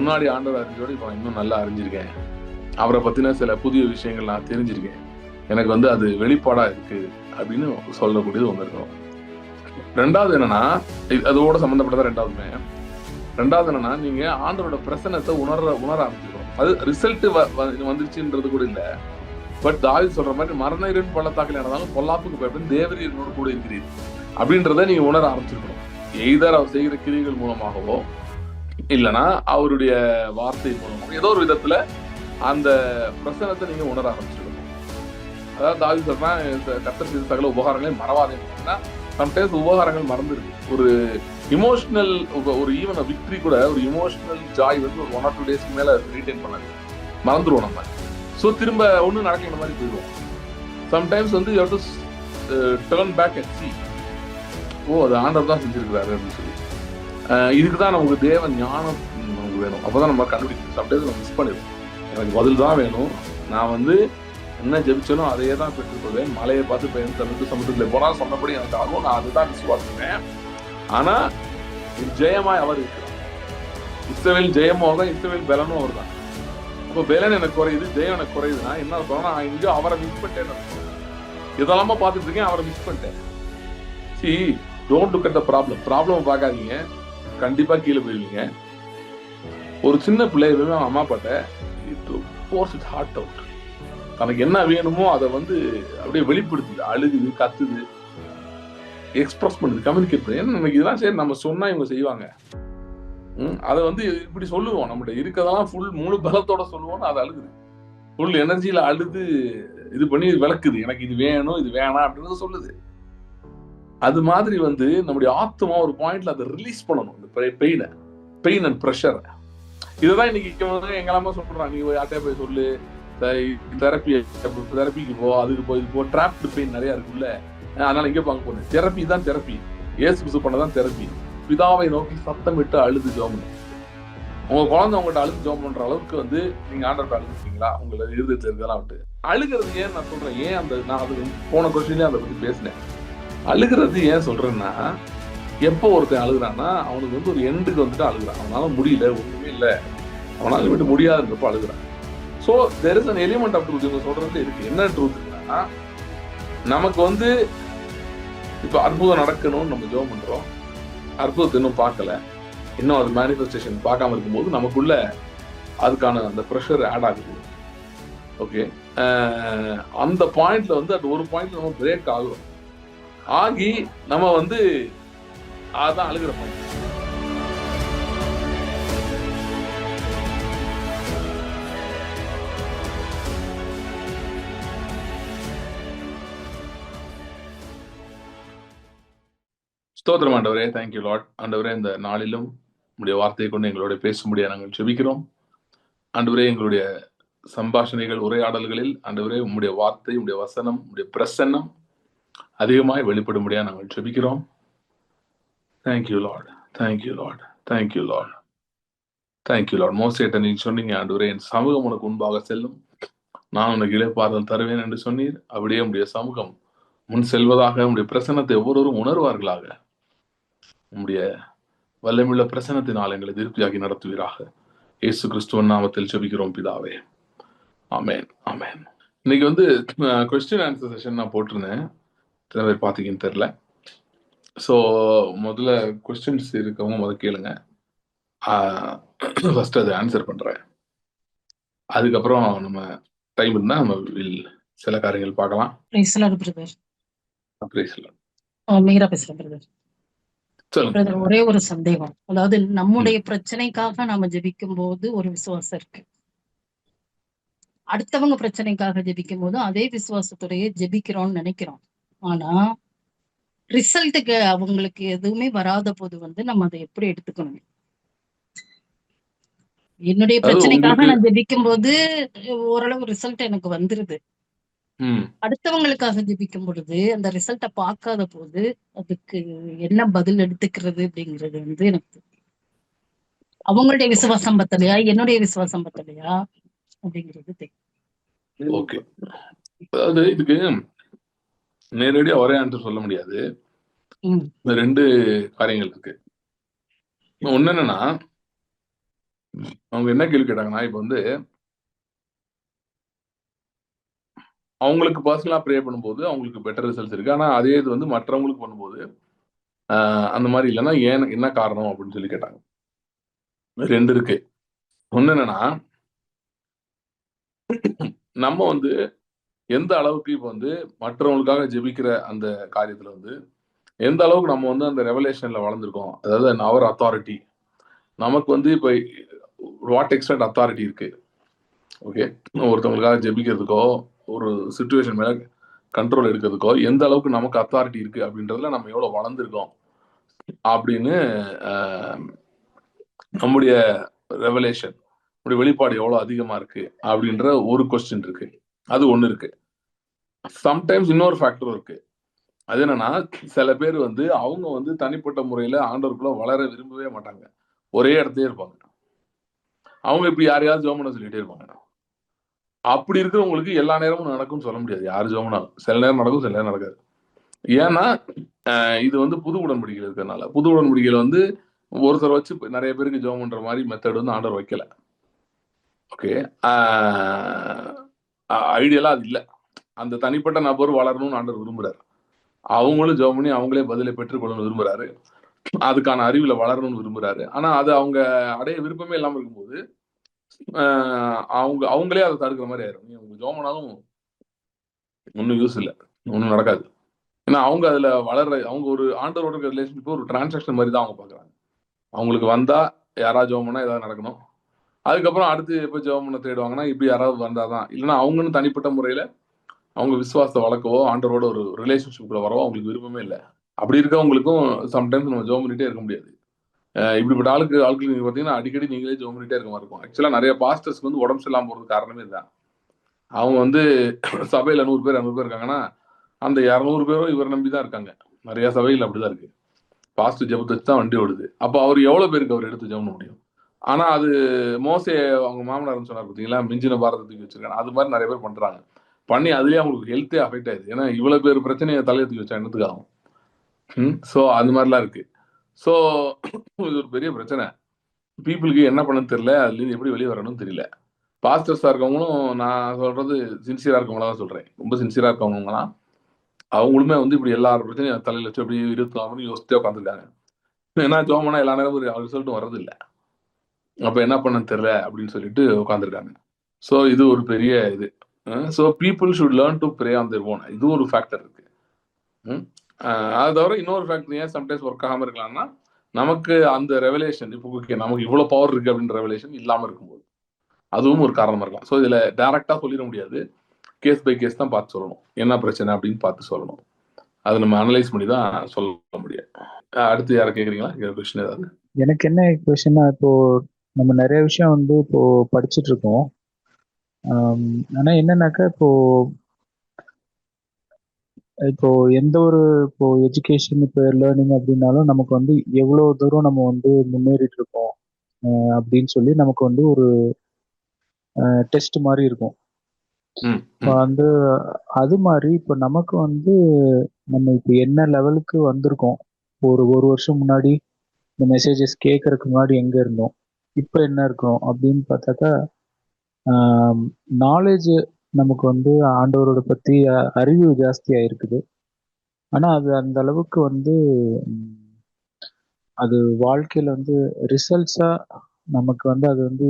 முன்னாடி ஆண்டவர் அறிஞ்சோட இப்போ இன்னும் நல்லா அறிஞ்சிருக்கேன். அவரை பத்தின சில புதிய விஷயங்கள் நான் தெரிஞ்சிருக்கேன். எனக்கு வந்து அது வெளிப்பாடா இருக்கு அப்படின்னு சொல்லக்கூடியது ஒண்ணு இருக்கும். ரெண்டாவது என்னன்னா, அதோட சம்பந்தப்பட்டதான் ரெண்டாவது என்னன்னா, நீங்க ஆண்டவரோட பிரசன்னத்தை உணர ஆரம்பிச்சிருக்கோம். அது ரிசல்ட் வந்துருச்சுன்றது கூட இல்ல. பட் தாவீது சொல்ற மாதிரி மரண இருள் பள்ளத்தாக்கில் நடந்தாலும் பொல்லாப்புக்கு பயப்படும் தேவரீர் என்னோடு கூட இருக்கிறீர் அப்படின்றத நீங்க உணர ஆரம்பிச்சிருக்கணும். எய்தர் அவர் செய்கிற கிரிகள் மூலமாகவோ இல்லைன்னா அவருடைய வார்த்தை மூலமாக ஏதோ ஒரு விதத்துல அந்த பிரசனத்தை நீங்க உணர ஆரம்பிச்சிருக்கணும். அதாவது தாவீது சொல்றேன், கர்த்தர் செய்த சகல உபகாரங்களையும் மறவாதே. சம்டைம்ஸ் உபகாரங்கள் மறந்துருக்கு. ஒரு இமோஷனல் ஒரு ஈவன் விக்டரி கூட ஒரு இமோஷனல் ஜாய் வந்து ஒரு 1 or 2 days மேல ரீடைன் பண்ணாது, மறந்துடுவோம் நம்ம. ஸோ திரும்ப ஒன்றும் நடக்கிற மாதிரி போயிடுவோம். சம்டைம்ஸ் வந்து you have to turn back and see, ஓ அது ஆண்டவர் தான் செஞ்சிருக்கிறாரு அப்படின்னு சொல்லி. இதுக்கு தான் நமக்கு தேவ ஞானம் நமக்கு வேணும். அப்போதான் நம்ம கண்டுபிடிக்கணும். சம்டைம்ஸ் நம்ம மிஸ் பண்ணிடுவோம். எனக்கு பதில் தான் வேணும், நான் வந்து என்ன ஜெபிச்சனும் அதையே தான் பெற்றுக்கொள்வேன், மலையை பார்த்து பெயர் தவிர்த்து சமுத்திரத்தில் போனால் சொன்னபடி எனக்கு ஆகும், நான் அதுதான் விசுவாசிப்பேன். ஆனா ஜெயமாய் அவர் இருக்கிறார். இஸ்ரவேல் ஜெயமும் தான், இஸ்ரவேல் பலனும் அவர் தான். இப்போ பலன் எனக்கு குறையுது, ஜெயம் எனக்கு குறையுதுன்னா என்ன சொல்றேன், நான் இங்கேயோ அவரை மிஸ் பண்ணிட்டேன்னு. இதெல்லாமா பார்த்துட்டு இருக்கேன், அவரை மிஸ் பண்ணிட்டேன். See don't look at the problem பார்க்காதீங்க, கண்டிப்பா கீழே போயிருவீங்க. ஒரு சின்ன பிள்ளை அம்மா அப்பாட்ட ஃபோர்ஸ் இட் ஹார்ட் அவுட். தனக்கு என்ன வேணுமோ அதை வந்து அப்படியே வெளிப்படுத்துது, அழுகுது, கத்துது, எக்ஸ்பிரஸ் பண்ணுது, கம்யூனிகேட் பண்ணுது. ஏன்னா நமக்கு இதெல்லாம் சரி நம்ம சொன்னா இவங்க செய்வாங்க. அதை வந்து இப்படி சொல்லுவோம், நம்மகிட்ட இருக்கிறதெல்லாம் ஃபுல் முழு பலத்தோட சொல்லுவோம்னு அதை அழுகுது, ஃபுல் எனர்ஜியில அழுது இது பண்ணி விளக்குது, எனக்கு இது வேணும் இது வேணாம் அப்படின்னு சொல்லுது. அது மாதிரி வந்து நம்முடைய ஆத்மா ஒரு பாயிண்ட்ல அதை ரிலீஸ் பண்ணணும், இந்த பெயின் அண்ட் ப்ரெஷர். இதுதான் இன்னைக்கு எங்கெல்லாம சொல்றாங்க, நீ யார்கிட்டயா போய் சொல்லு, தெரப்பிக்கு போ, அதுக்கு போய் இது போ, டிராப்டு பெயின் நிறைய இருக்குல்ல, அதனால இங்கே பார்க்க போறேன். தெரப்பி தான் தெரப்பி, இயேசு கிறிஸ்து பண்ணதான் தெரப்பி. பிதாவை நோக்கி சத்தமிட்டு அழுது ஜெபம் பண்ணு. உங்க குழந்தை உங்கள்கிட்ட அழுது ஜெபம் பண்ற அளவுக்கு வந்து நீங்க ஆண்டவர்கிட்ட அழுதுட்டீங்களா? உங்களை இருதயத்துல இருக்கலாம் விட்டு அழுகிறது ஏன் நான் சொல்றேன், ஏன் அந்த நான் அது போன கொஸ்டின்லயே அதை பத்தி பேசினேன். அழுகிறது ஏன் சொல்றேன்னா, எப்போ ஒருத்தன் அழுகுறான்னா அவனுக்கு வந்து ஒரு எண்டுக்கு வந்துட்டு அழுகுறான், அவனால முடியல, ஒண்ணுமே இல்லை, அவனால விட்டு முடியாதுன்றப்ப அழுகுறான். So there is an element of truth இவங்க சொல்றது இருக்கு. என்ன ட்ரூத்னா, நமக்கு வந்து இப்போ அற்புதம் நடக்கணும்னு நம்ம ஜெபம் பண்றோம், அற்புதத்தை இன்னும் பார்க்கல, இன்னும் அது மேனிஃபெஸ்டேஷன் பார்க்காம இருக்கும்போது நமக்குள்ள அதுக்கான அந்த ப்ரெஷர் ஆட் ஆகுது. ஓகே, அந்த பாயிண்ட்ல வந்து அது ஒரு பாயிண்ட்ல நம்ம பிரேக் ஆகும், ஆகி நம்ம வந்து அதான் அழுகிற பாயிண்ட். ஸ்தோத்திரம் ஆண்டவரே, தேங்க்யூ லார்ட். ஆண்டவரே, இந்த நாளிலும் உங்களுடைய வார்த்தையை கொண்டு எங்களோட பேசும்படியா நாங்கள் ஜெபிக்கிறோம். ஆண்டவரே, எங்களுடைய சம்பாஷணைகள் உரையாடல்களில் ஆண்டவரே உங்களுடைய வார்த்தை, உங்களுடைய வசனம், உங்களுடைய பிரசன்னம் அதிகமாய் வெளிப்படும்படியா நாங்கள் ஜெபிக்கிறோம். Thank you Lord, thank you Lord, thank you Lord, thank you Lord. மோசேட்ட நீங்க சொன்னீங்க, ஆண்டவரே என் சமூகம் உனக்கு முன்பாக செல்லும், நான் உனக்கு இளைப்பாறுதல் தருவேன் என்று சொன்னீர். அப்படியே உங்களுடைய சமூகம் முன் செல்வதாக, உங்களுடைய பிரசன்னத்தை ஒவ்வொருவரும் உணர்வார்களாக. உம்முடைய வல்லமையுள்ள பிரசன்னத்தினால் எங்களை திருப்தியாகி நடத்துவீராக. இயேசு கிறிஸ்துவின் நாமத்தில் ஜெபிக்கிறோம் பிதாவே, ஆமென், ஆமென். இன்னைக்கு வந்து கொஸ்டின் ஆன்சர் செஷன் நான் போட்டிருந்தேன், சில பேர் பார்த்தீங்கன்னு தெரியல. ஸோ முதல்ல கொஸ்டின்ஸ் இருக்கவங்க முதல்ல கேளுங்க, ஃபர்ஸ்ட் அதை ஆன்சர் பண்றேன். அதுக்கப்புறம் நம்ம டைம் இருந்தா நம்ம சில காரியங்கள் பார்க்கலாம். மீரா பேசுறேன் பிரதர். ஒரே ஒரு சந்தேகம், அதாவது நம்முடைய பிரச்சனைக்காக நாம ஜெபிக்கும் போது ஒரு விசுவாசம் இருக்கு, அடுத்தவங்க பிரச்சனைக்காக ஜெபிக்கும் போது அதே விசுவாசத்துடைய ஜெபிக்கிறோம்னு நினைக்கிறோம். ஆனா ரிசல்ட்டுக்கு அவங்களுக்கு எதுவுமே வராத போது வந்து நம்ம அதை எப்படி எடுத்துக்கணும்? என்னுடைய பிரச்சனைக்காக நான் ஜெபிக்கும் போது ஓரளவு ரிசல்ட் எனக்கு வந்துருது, அடுத்தவங்களுக்காக ஜெபிக்கும் பொழுது அந்த ரிசல்ட்டை பார்க்காத போது அதுக்கு என்ன பதில் எடுத்துக்கிறது அப்படிங்கிறது வந்து எனக்கு அவங்களுடைய விசுவாசம் பத்தலையா என்னுடைய விசுவாசம் பத்தலையா அப்படிங்கிறது தெரியும். ஓகே, அதாவது இதுக்கு நேரடியா ஒரே ஆன்சர் சொல்ல முடியாது. ரெண்டு காரியங்கள் இருக்கு. ஒண்ணு என்னன்னா, அவங்க என்ன கேள்வி கேட்டாங்கன்னா, இப்ப வந்து அவங்களுக்கு பர்சனலா ப்ரே பண்ணும்போது அவங்களுக்கு பெட்டர் ரிசல்ட்ஸ் இருக்கு. ஆனா அதே இது வந்து மற்றவங்களுக்கு பண்ணும்போது அந்த மாதிரி இல்லைன்னா ஏன், என்ன காரணம் அப்படின்னு சொல்லி கேட்டாங்க. 2 இருக்கு. ஒண்ணு என்னன்னா, நம்ம வந்து எந்த அளவுக்கு இப்ப வந்து மற்றவங்களுக்காக ஜெபிக்கிற அந்த காரியத்துல வந்து எந்த அளவுக்கு நம்ம வந்து அந்த ரெவலேஷன்ல வளர்ந்துருக்கோம். அதாவது அவர் அத்தாரிட்டி நமக்கு வந்து இப்ப வாட் எக்ஸ்டென்ட் அத்தாரிட்டி இருக்கு. ஓகே, ஒருத்தவங்களுக்காக ஜெபிக்கிறதுக்கோ ஒரு சுச்சுவேஷன் மேல கண்ட்ரோல் எடுக்கிறதுக்கோ எந்த அளவுக்கு நமக்கு அத்தாரிட்டி இருக்கு அப்படின்றதுல நம்ம எவ்வளவு வளர்ந்துருக்கோம் அப்படின்னு அஹ், நம்முடைய ரெவலேஷன், நம்முடைய வெளிப்பாடு எவ்வளவு அதிகமா இருக்கு அப்படின்ற ஒரு கொஸ்டின் இருக்கு. அது ஒண்ணு இருக்கு. சம்டைம்ஸ் இன்னொரு ஃபேக்டரும் இருக்கு. அது என்னன்னா, சில பேர் வந்து அவங்க வந்து தனிப்பட்ட முறையில ஆண்டவருக்குள்ள வளர விரும்பவே மாட்டாங்க. ஒரே இடத்துலயே இருப்பாங்க. அவங்க இப்படி யாரையாவது ஜெபம் பண்ண சொல்லிட்டே இருப்பாங்க. அப்படி இருக்கிறவங்களுக்கு எல்லா நேரமும் நடக்கும்னு சொல்ல முடியாது. யார் ஜெபம் பண்ணாலும் சில நேரம் நடக்கும், சில நேரம் நடக்காது. ஏன்னா இது வந்து புது உடன்படிக்கையில் இருக்கிறதுனால. புது உடன்படிக்கையில வந்து ஒருத்தர் வச்சு நிறைய பேருக்கு ஜெபம் பண்ற மாதிரி மெத்தட் வந்து ஆண்டவர் வைக்கல. ஓகே, ஐடியலா அது இல்ல. அந்த தனிப்பட்ட நபர் வளரணும்னு ஆண்டவர் விரும்புறாரு. அவங்களும் ஜெபம் பண்ணி அவங்களே பதிலை பெற்றுக்கொள்ளணும்னு விரும்புறாரு. அதுக்கான அறிவுல வளரணும்னு விரும்புறாரு. ஆனா அது அவங்க அடைய விருப்பமே இல்லாம இருக்கும்போது அவங்க அவங்களே அதை தடுக்கிற மாதிரி ஆயிரும். நீ அவங்க ஜெபம் பண்ணாலும் ஒன்றும் யூஸ் இல்லை, ஒன்றும் நடக்காது. ஏன்னா அவங்க அதுல வளர்ற, அவங்க ஒரு ஆண்டவரோட இருக்க ரிலேஷன்ஷிப் ஒரு டிரான்சாக்ஷன் மாதிரி தான் அவங்க பாக்குறாங்க. அவங்களுக்கு வந்தா யாராவது ஜெபம் பண்ணா ஏதாவது நடக்கணும். அதுக்கப்புறம் அடுத்து எப்போ ஜெபம் பண்ண தேடுவாங்கன்னா இப்படி யாராவது வந்தாதான், இல்லைன்னா அவங்கன்னு தனிப்பட்ட முறையில அவங்க விசுவாசத்தை வளர்க்கவோ ஆண்டவரோட ஒரு ரிலேஷன்ஷிப்ல வரவோ அவங்களுக்கு விருப்பமே இல்லை. அப்படி இருக்கவங்களுக்கும் சம்டைம்ஸ் நம்ம ஜெபம் பண்ணிட்டே இருக்க முடியாது. இப்படிப்பட்ட ஆட்களுக்கு நீங்க பாத்தீங்கன்னா அடிக்கடி நீங்களே ஜெபம் பண்ணிட்டே இருக்க மாதிரி இருக்கும். ஆக்சுவலா நிறைய பாஸ்டர்ஸ்க்கு வந்து உடம்பு சரியில்லாம போறதுக்கு காரணமே இதுதான். அவங்க வந்து சபையில 100 பேர் 200 பேர் இருக்காங்கன்னா அந்த 200 பேரும் இவரை நம்பிதான் இருக்காங்க. நிறைய சபைகள் அப்படிதான் இருக்கு. பாஸ்டர் ஜெபத்தை வச்சு தான் வண்டி ஓடுது. அப்போ அவர் எவ்வளவு பேருக்கு அவர் எடுத்து ஜெபம் பண்ண முடியும்? ஆனா அது மோசே அவங்க மாமனார்னு சொன்னார் பார்த்தீங்களா, மிஞ்சின பாரத்தை தூக்கி வச்சிருக்காங்க. அது மாதிரி நிறைய பேர் பண்றாங்க. பண்ணி அதுலயே அவங்களுக்கு ஹெல்த்தே அஃபெக்ட் ஆயிடுது. ஏன்னா இவ்வளவு பேர் பிரச்சனையை தலையை தூக்கி வச்சா என்னத்துக்கு ஆகும்? ஸோ அந்த மாதிரிலாம் இருக்கு. ஸோ இது ஒரு பெரிய பிரச்சனை. பீப்புளுக்கு என்ன பண்ணணும்னு தெரியல, அதுல இருந்து எப்படி வெளியே வரணும்னு தெரியல. பாஸ்டர்ஸா இருக்கவங்களும் நான் சொல்றது சின்சியரா இருக்கவங்களா தான் சொல்றேன். ரொம்ப சின்சியரா இருக்கவங்கலாம் அவங்களுமே வந்து இப்படி எல்லா பிரச்சனையும் தலையில வச்சு அப்படி 24 மணி யோசிச்சே உட்காந்துருக்காங்க. ஏன்னா ஜோமனா எல்லா நேரமும் ரிசல்ட்டும் வர்றது இல்லை. அப்ப என்ன பண்ணன்னு தெரியல அப்படின்னு சொல்லிட்டு உட்காந்துருக்காங்க. ஸோ இது ஒரு பெரிய இது. So people should learn to pray on their own. இது ஒரு ஃபேக்டர் இருக்கு. அது தவிர இன்னொரு ஃபேக்டர் ஏன் சம்டைம்ஸ் ஒர்க் ஆகாம இருக்கலாம்னா, நமக்கு அந்த ரெவலேஷன் இப்போ நமக்கு இவ்வளவு பவர் இருக்கு அப்படின்ற ரெவலேஷன் இல்லாம இருக்கும்போது அதுவும் ஒரு காரணமா இருக்கலாம். ஸோ இதுல டைரக்டா சொல்லிட முடியாது. கேஸ் பை கேஸ் தான் பார்த்து சொல்லணும். என்ன பிரச்சனை அப்படின்னு பார்த்து சொல்லணும். அதை நம்ம அனலைஸ் பண்ணி தான் சொல்ல முடியும். அடுத்து யாரை கேட்குறீங்களா? கொஸ்டின் ஏதாவது? எனக்கு என்ன கொஸ்டின்னா, இப்போ நம்ம நிறைய விஷயம் வந்து இப்போ படிச்சுட்டு இருக்கோம். ஆனா என்னன்னாக்கா இப்போ இப்போ எந்த ஒரு இப்போ எஜுகேஷன் இப்போ லேர்னிங் அப்படின்னாலும் நமக்கு வந்து எவ்வளோ தூரம் நம்ம வந்து முன்னேறிட்டு இருக்கோம் அப்படின்னு சொல்லி நமக்கு வந்து ஒரு டெஸ்ட் மாதிரி இருக்கும். இப்போ வந்து அது மாதிரி இப்போ நமக்கு வந்து நம்ம இப்போ என்ன லெவலுக்கு வந்திருக்கோம், ஒரு வருஷம் முன்னாடி இந்த மெசேஜஸ் கேட்கறதுக்கு முன்னாடி எங்க இருந்தோம், இப்போ என்ன இருக்கோம் அப்படின்னு பார்த்தாக்கா நாலேஜ் நமக்கு வந்து ஆண்டவரோட பத்தி அறிவு ஜாஸ்தியா இருக்குது. ஆனா அது அந்த அளவுக்கு வந்து அது வாழ்க்கையில வந்து ரிசல்ட்ஸா நமக்கு வந்து அது வந்து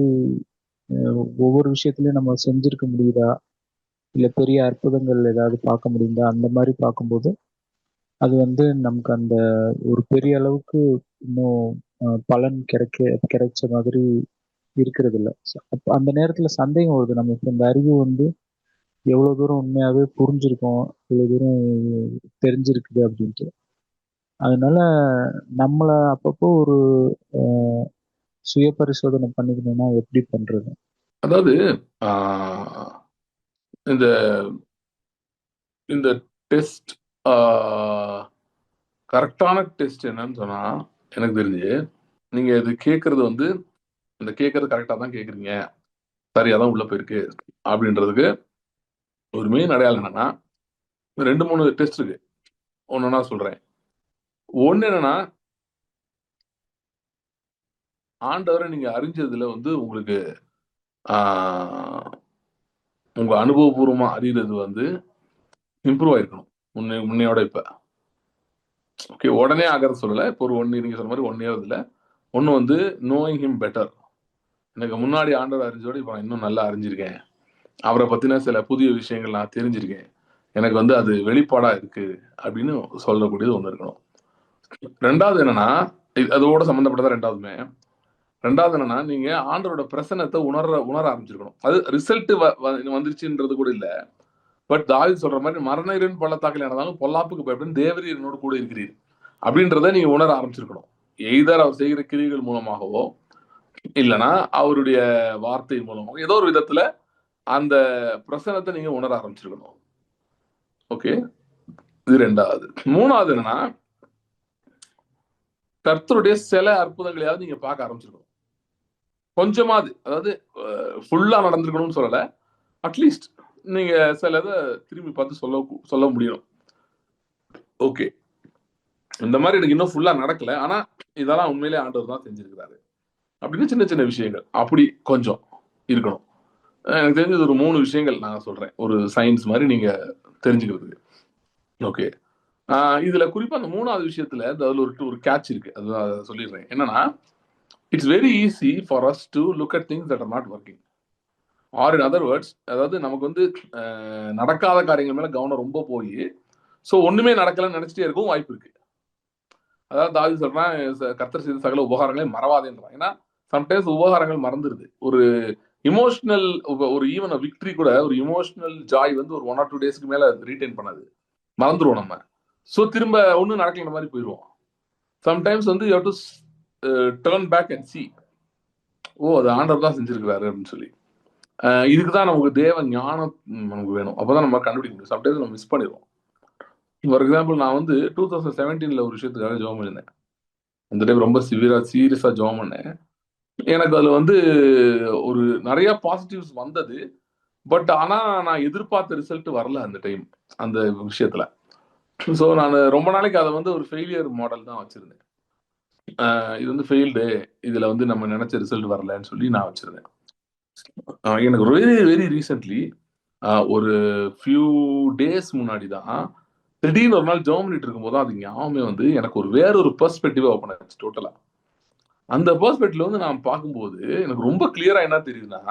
ஒவ்வொரு விஷயத்துலயும் நம்ம செஞ்சிருக்க முடியுதா, இல்ல பெரிய அற்புதங்கள் ஏதாவது பார்க்க முடியுதா, அந்த மாதிரி பார்க்கும்போது அது வந்து நமக்கு அந்த ஒரு பெரிய அளவுக்கு இன்னும் பலன் கிடைச்ச மாதிரி இருக்கிறது இல்லை. அந்த நேரத்துல சந்தேகம் வருது, நம்ம இப்ப இந்த அறிவு வந்து எவ்வளவு தூரம் உண்மையாவே புரிஞ்சிருக்கோம், எவ்வளவு தூரம் தெரிஞ்சிருக்குது அப்படின்ட்டு. அதனால நம்மள அப்பப்போ ஒரு சுய பரிசோதனை பண்ணிக்கணும்னா எப்படி பண்றது? அதாவது இந்த இந்த டெஸ்ட் கரெக்டான டெஸ்ட் என்னன்னு சொன்னா, எனக்கு தெரிஞ்சு நீங்க இது கேட்கறது வந்து இந்த கேட்கறது கரெக்டா தான் கேட்குறீங்க, சரியா தான் உள்ள போயிருக்கு அப்படின்றதுக்கு ஒரு மெயின் அடையாளம் என்னன்னா 2-3 டெஸ்ட் இருக்கு. ஒன்னொன்னா சொல்றேன். ஒண்ணு என்னன்னா, ஆண்டவரை நீங்க அறிஞ்சதுல வந்து உங்களுக்கு உங்க அனுபவபூர்வமா அறியறது வந்து இம்ப்ரூவ் ஆயிருக்கணும் முன்னையோட இப்ப. ஓகே, உடனே ஆகிறது சொல்லல. இப்போ ஒரு நீங்க சொன்ன மாதிரி 1 year இல்ல. ஒன்னு வந்து நோயிங் ஹிம் பெட்டர். எனக்கு முன்னாடி ஆண்டவர் அறிஞ்சோட இப்ப நான் இன்னும் நல்லா அறிஞ்சிருக்கேன். அவரை பத்தின சில புதிய விஷயங்கள் நான் தெரிஞ்சிருக்கேன். எனக்கு வந்து அது வெளிப்பாடா இருக்கு அப்படின்னு சொல்லக்கூடியது ஒண்ணு இருக்கணும். ரெண்டாவது என்னன்னா, அதோட சம்பந்தப்பட்டதா ரெண்டாவதுமே. ரெண்டாவது என்னன்னா, நீங்க ஆண்டவரோட பிரசன்னத்தை உணர ஆரம்பிச்சிருக்கணும். அது ரிசல்ட் வந்துருச்சுன்றது கூட இல்ல. பட் தாவீது சொல்ற மாதிரி மரண இருளின் பள்ளத்தாக்கில் நடந்தாலும் பொல்லாப்புக்கு பயப்படும் தேவரீர் என்னோடு கூட இருக்கிறீர் அப்படின்றத நீங்க உணர ஆரம்பிச்சிருக்கணும். எய்தர் அவர் செய்கிற கிரிகள் மூலமாகவோ இல்லைன்னா அவருடைய வார்த்தை மூலமாகவோ ஏதோ ஒரு விதத்துல அந்த பிரசனத்தை நீங்க உணர ஆரம்பிச்சிருக்கணும். ஓகே, இது ரெண்டாவது. மூணாவது என்னன்னா, கர்த்தருடைய சில அற்புதங்களையாவது நீங்க பார்க்க ஆரம்பிச்சிருக்கணும். கொஞ்சமாவது, அதாவது ஃபுல்லா நடந்திருக்கணும்னு சொல்லல, அட்லீஸ்ட் நீங்க சில இதை திரும்பி பார்த்து சொல்ல முடியும். ஓகே, இந்த மாதிரி எனக்கு இன்னும் ஃபுல்லா நடக்கல, ஆனா இதெல்லாம் உண்மையிலே ஆண்டவர் தான் செஞ்சிருக்கிறாரு அப்படின்னு சின்ன சின்ன விஷயங்கள் அப்படி கொஞ்சம் இருக்கணும். எனக்கு தெரிஞ்சது ஒரு 3 விஷயங்கள் நான் சொல்றேன், ஒரு சயின்ஸ் மாதிரி நீங்க தெரிஞ்சுக்கிறதுக்கு. ஓகே, இதுல குறிப்பா அந்த 3வது விஷயத்துல அதுல ஒரு கேட்ச் இருக்கு, அதுதான் சொல்லிடுறேன். என்னன்னா, it's very easy for us to look at things that are not working. Or in other words, அதாவது நமக்கு வந்து நடக்காத காரியங்கள் மேல கவனம் ரொம்ப போய் ஸோ ஒண்ணுமே நடக்கலன்னு நினைச்சிட்டே இருக்கும் வாய்ப்பு இருக்கு. அதாவது தாவீது சொல்றான், கர்த்தர் செய்த சகல உபகாரங்களையும் மறவாதேன்றான். ஏன்னா சம்டைம்ஸ் உபகாரங்கள் மறந்துடுது. ஒரு இமோஷனல், ஒரு ஈவன் விக்டரி கூட, ஒரு இமோஷனல் ஜாய் வந்து ஒரு 1 or 2 days மேல ரீடைன் பண்ணாது, மறந்துடுவோம் நம்ம. ஸோ திரும்ப ஒன்றும் நடக்கல மாதிரி போயிடுவோம். சம்டைம்ஸ் வந்து you have to turn back and see, ஓ அது ஆண்டவர் தான் செஞ்சிருக்கிறாரு அப்படின்னு சொல்லி. இதுக்கு தான் நமக்கு தேவ ஞானம் நமக்கு வேணும், அப்போதான் நம்ம கண்டுபிடிக்க முடியும். சம்டைம்ஸ் நம்ம மிஸ் பண்ணிடுவோம். ஃபார் எக்ஸாம்பிள், நான் வந்து 2017 ஒரு விஷயத்துக்காக ஜெபம் பண்ணியிருந்தேன். அந்த டைம் ரொம்ப சீரியஸா ஜெபம் பண்ணேன். எனக்கு அதுல வந்து ஒரு நிறைய பாசிட்டிவ்ஸ் வந்தது. பட் ஆனா நான் எதிர்பார்த்த ரிசல்ட் வரல அந்த டைம், அந்த விஷயத்துல. ஸோ நான் ரொம்ப நாளைக்கு அதை வந்து ஒரு ஃபெயிலியர் மாடல் தான் வச்சிருந்தேன். இது வந்து ஃபெயில்டு, இதுல வந்து நம்ம நினைச்ச ரிசல்ட் வரலன்னு சொல்லி நான் வச்சிருந்தேன். எனக்கு வெரி வெரி ரீசென்ட்லி, ஒரு ஃபியூ டேஸ் முன்னாடி தான் திடீர்னு ஒரு நாள் ஜெபம் பண்ணிட்டு இருக்கும் போது அது ஞாபகமே வந்து எனக்கு வேற ஒரு பெர்ஸ்பெக்டிவ் ஓப்பன் ஆச்சு டோட்டலா. அந்த பெர்ஸ்பெக்டிவ்ல வந்து நான் பார்க்கும்போது எனக்கு ரொம்ப கிளியரா என்ன தெரியுதுன்னா,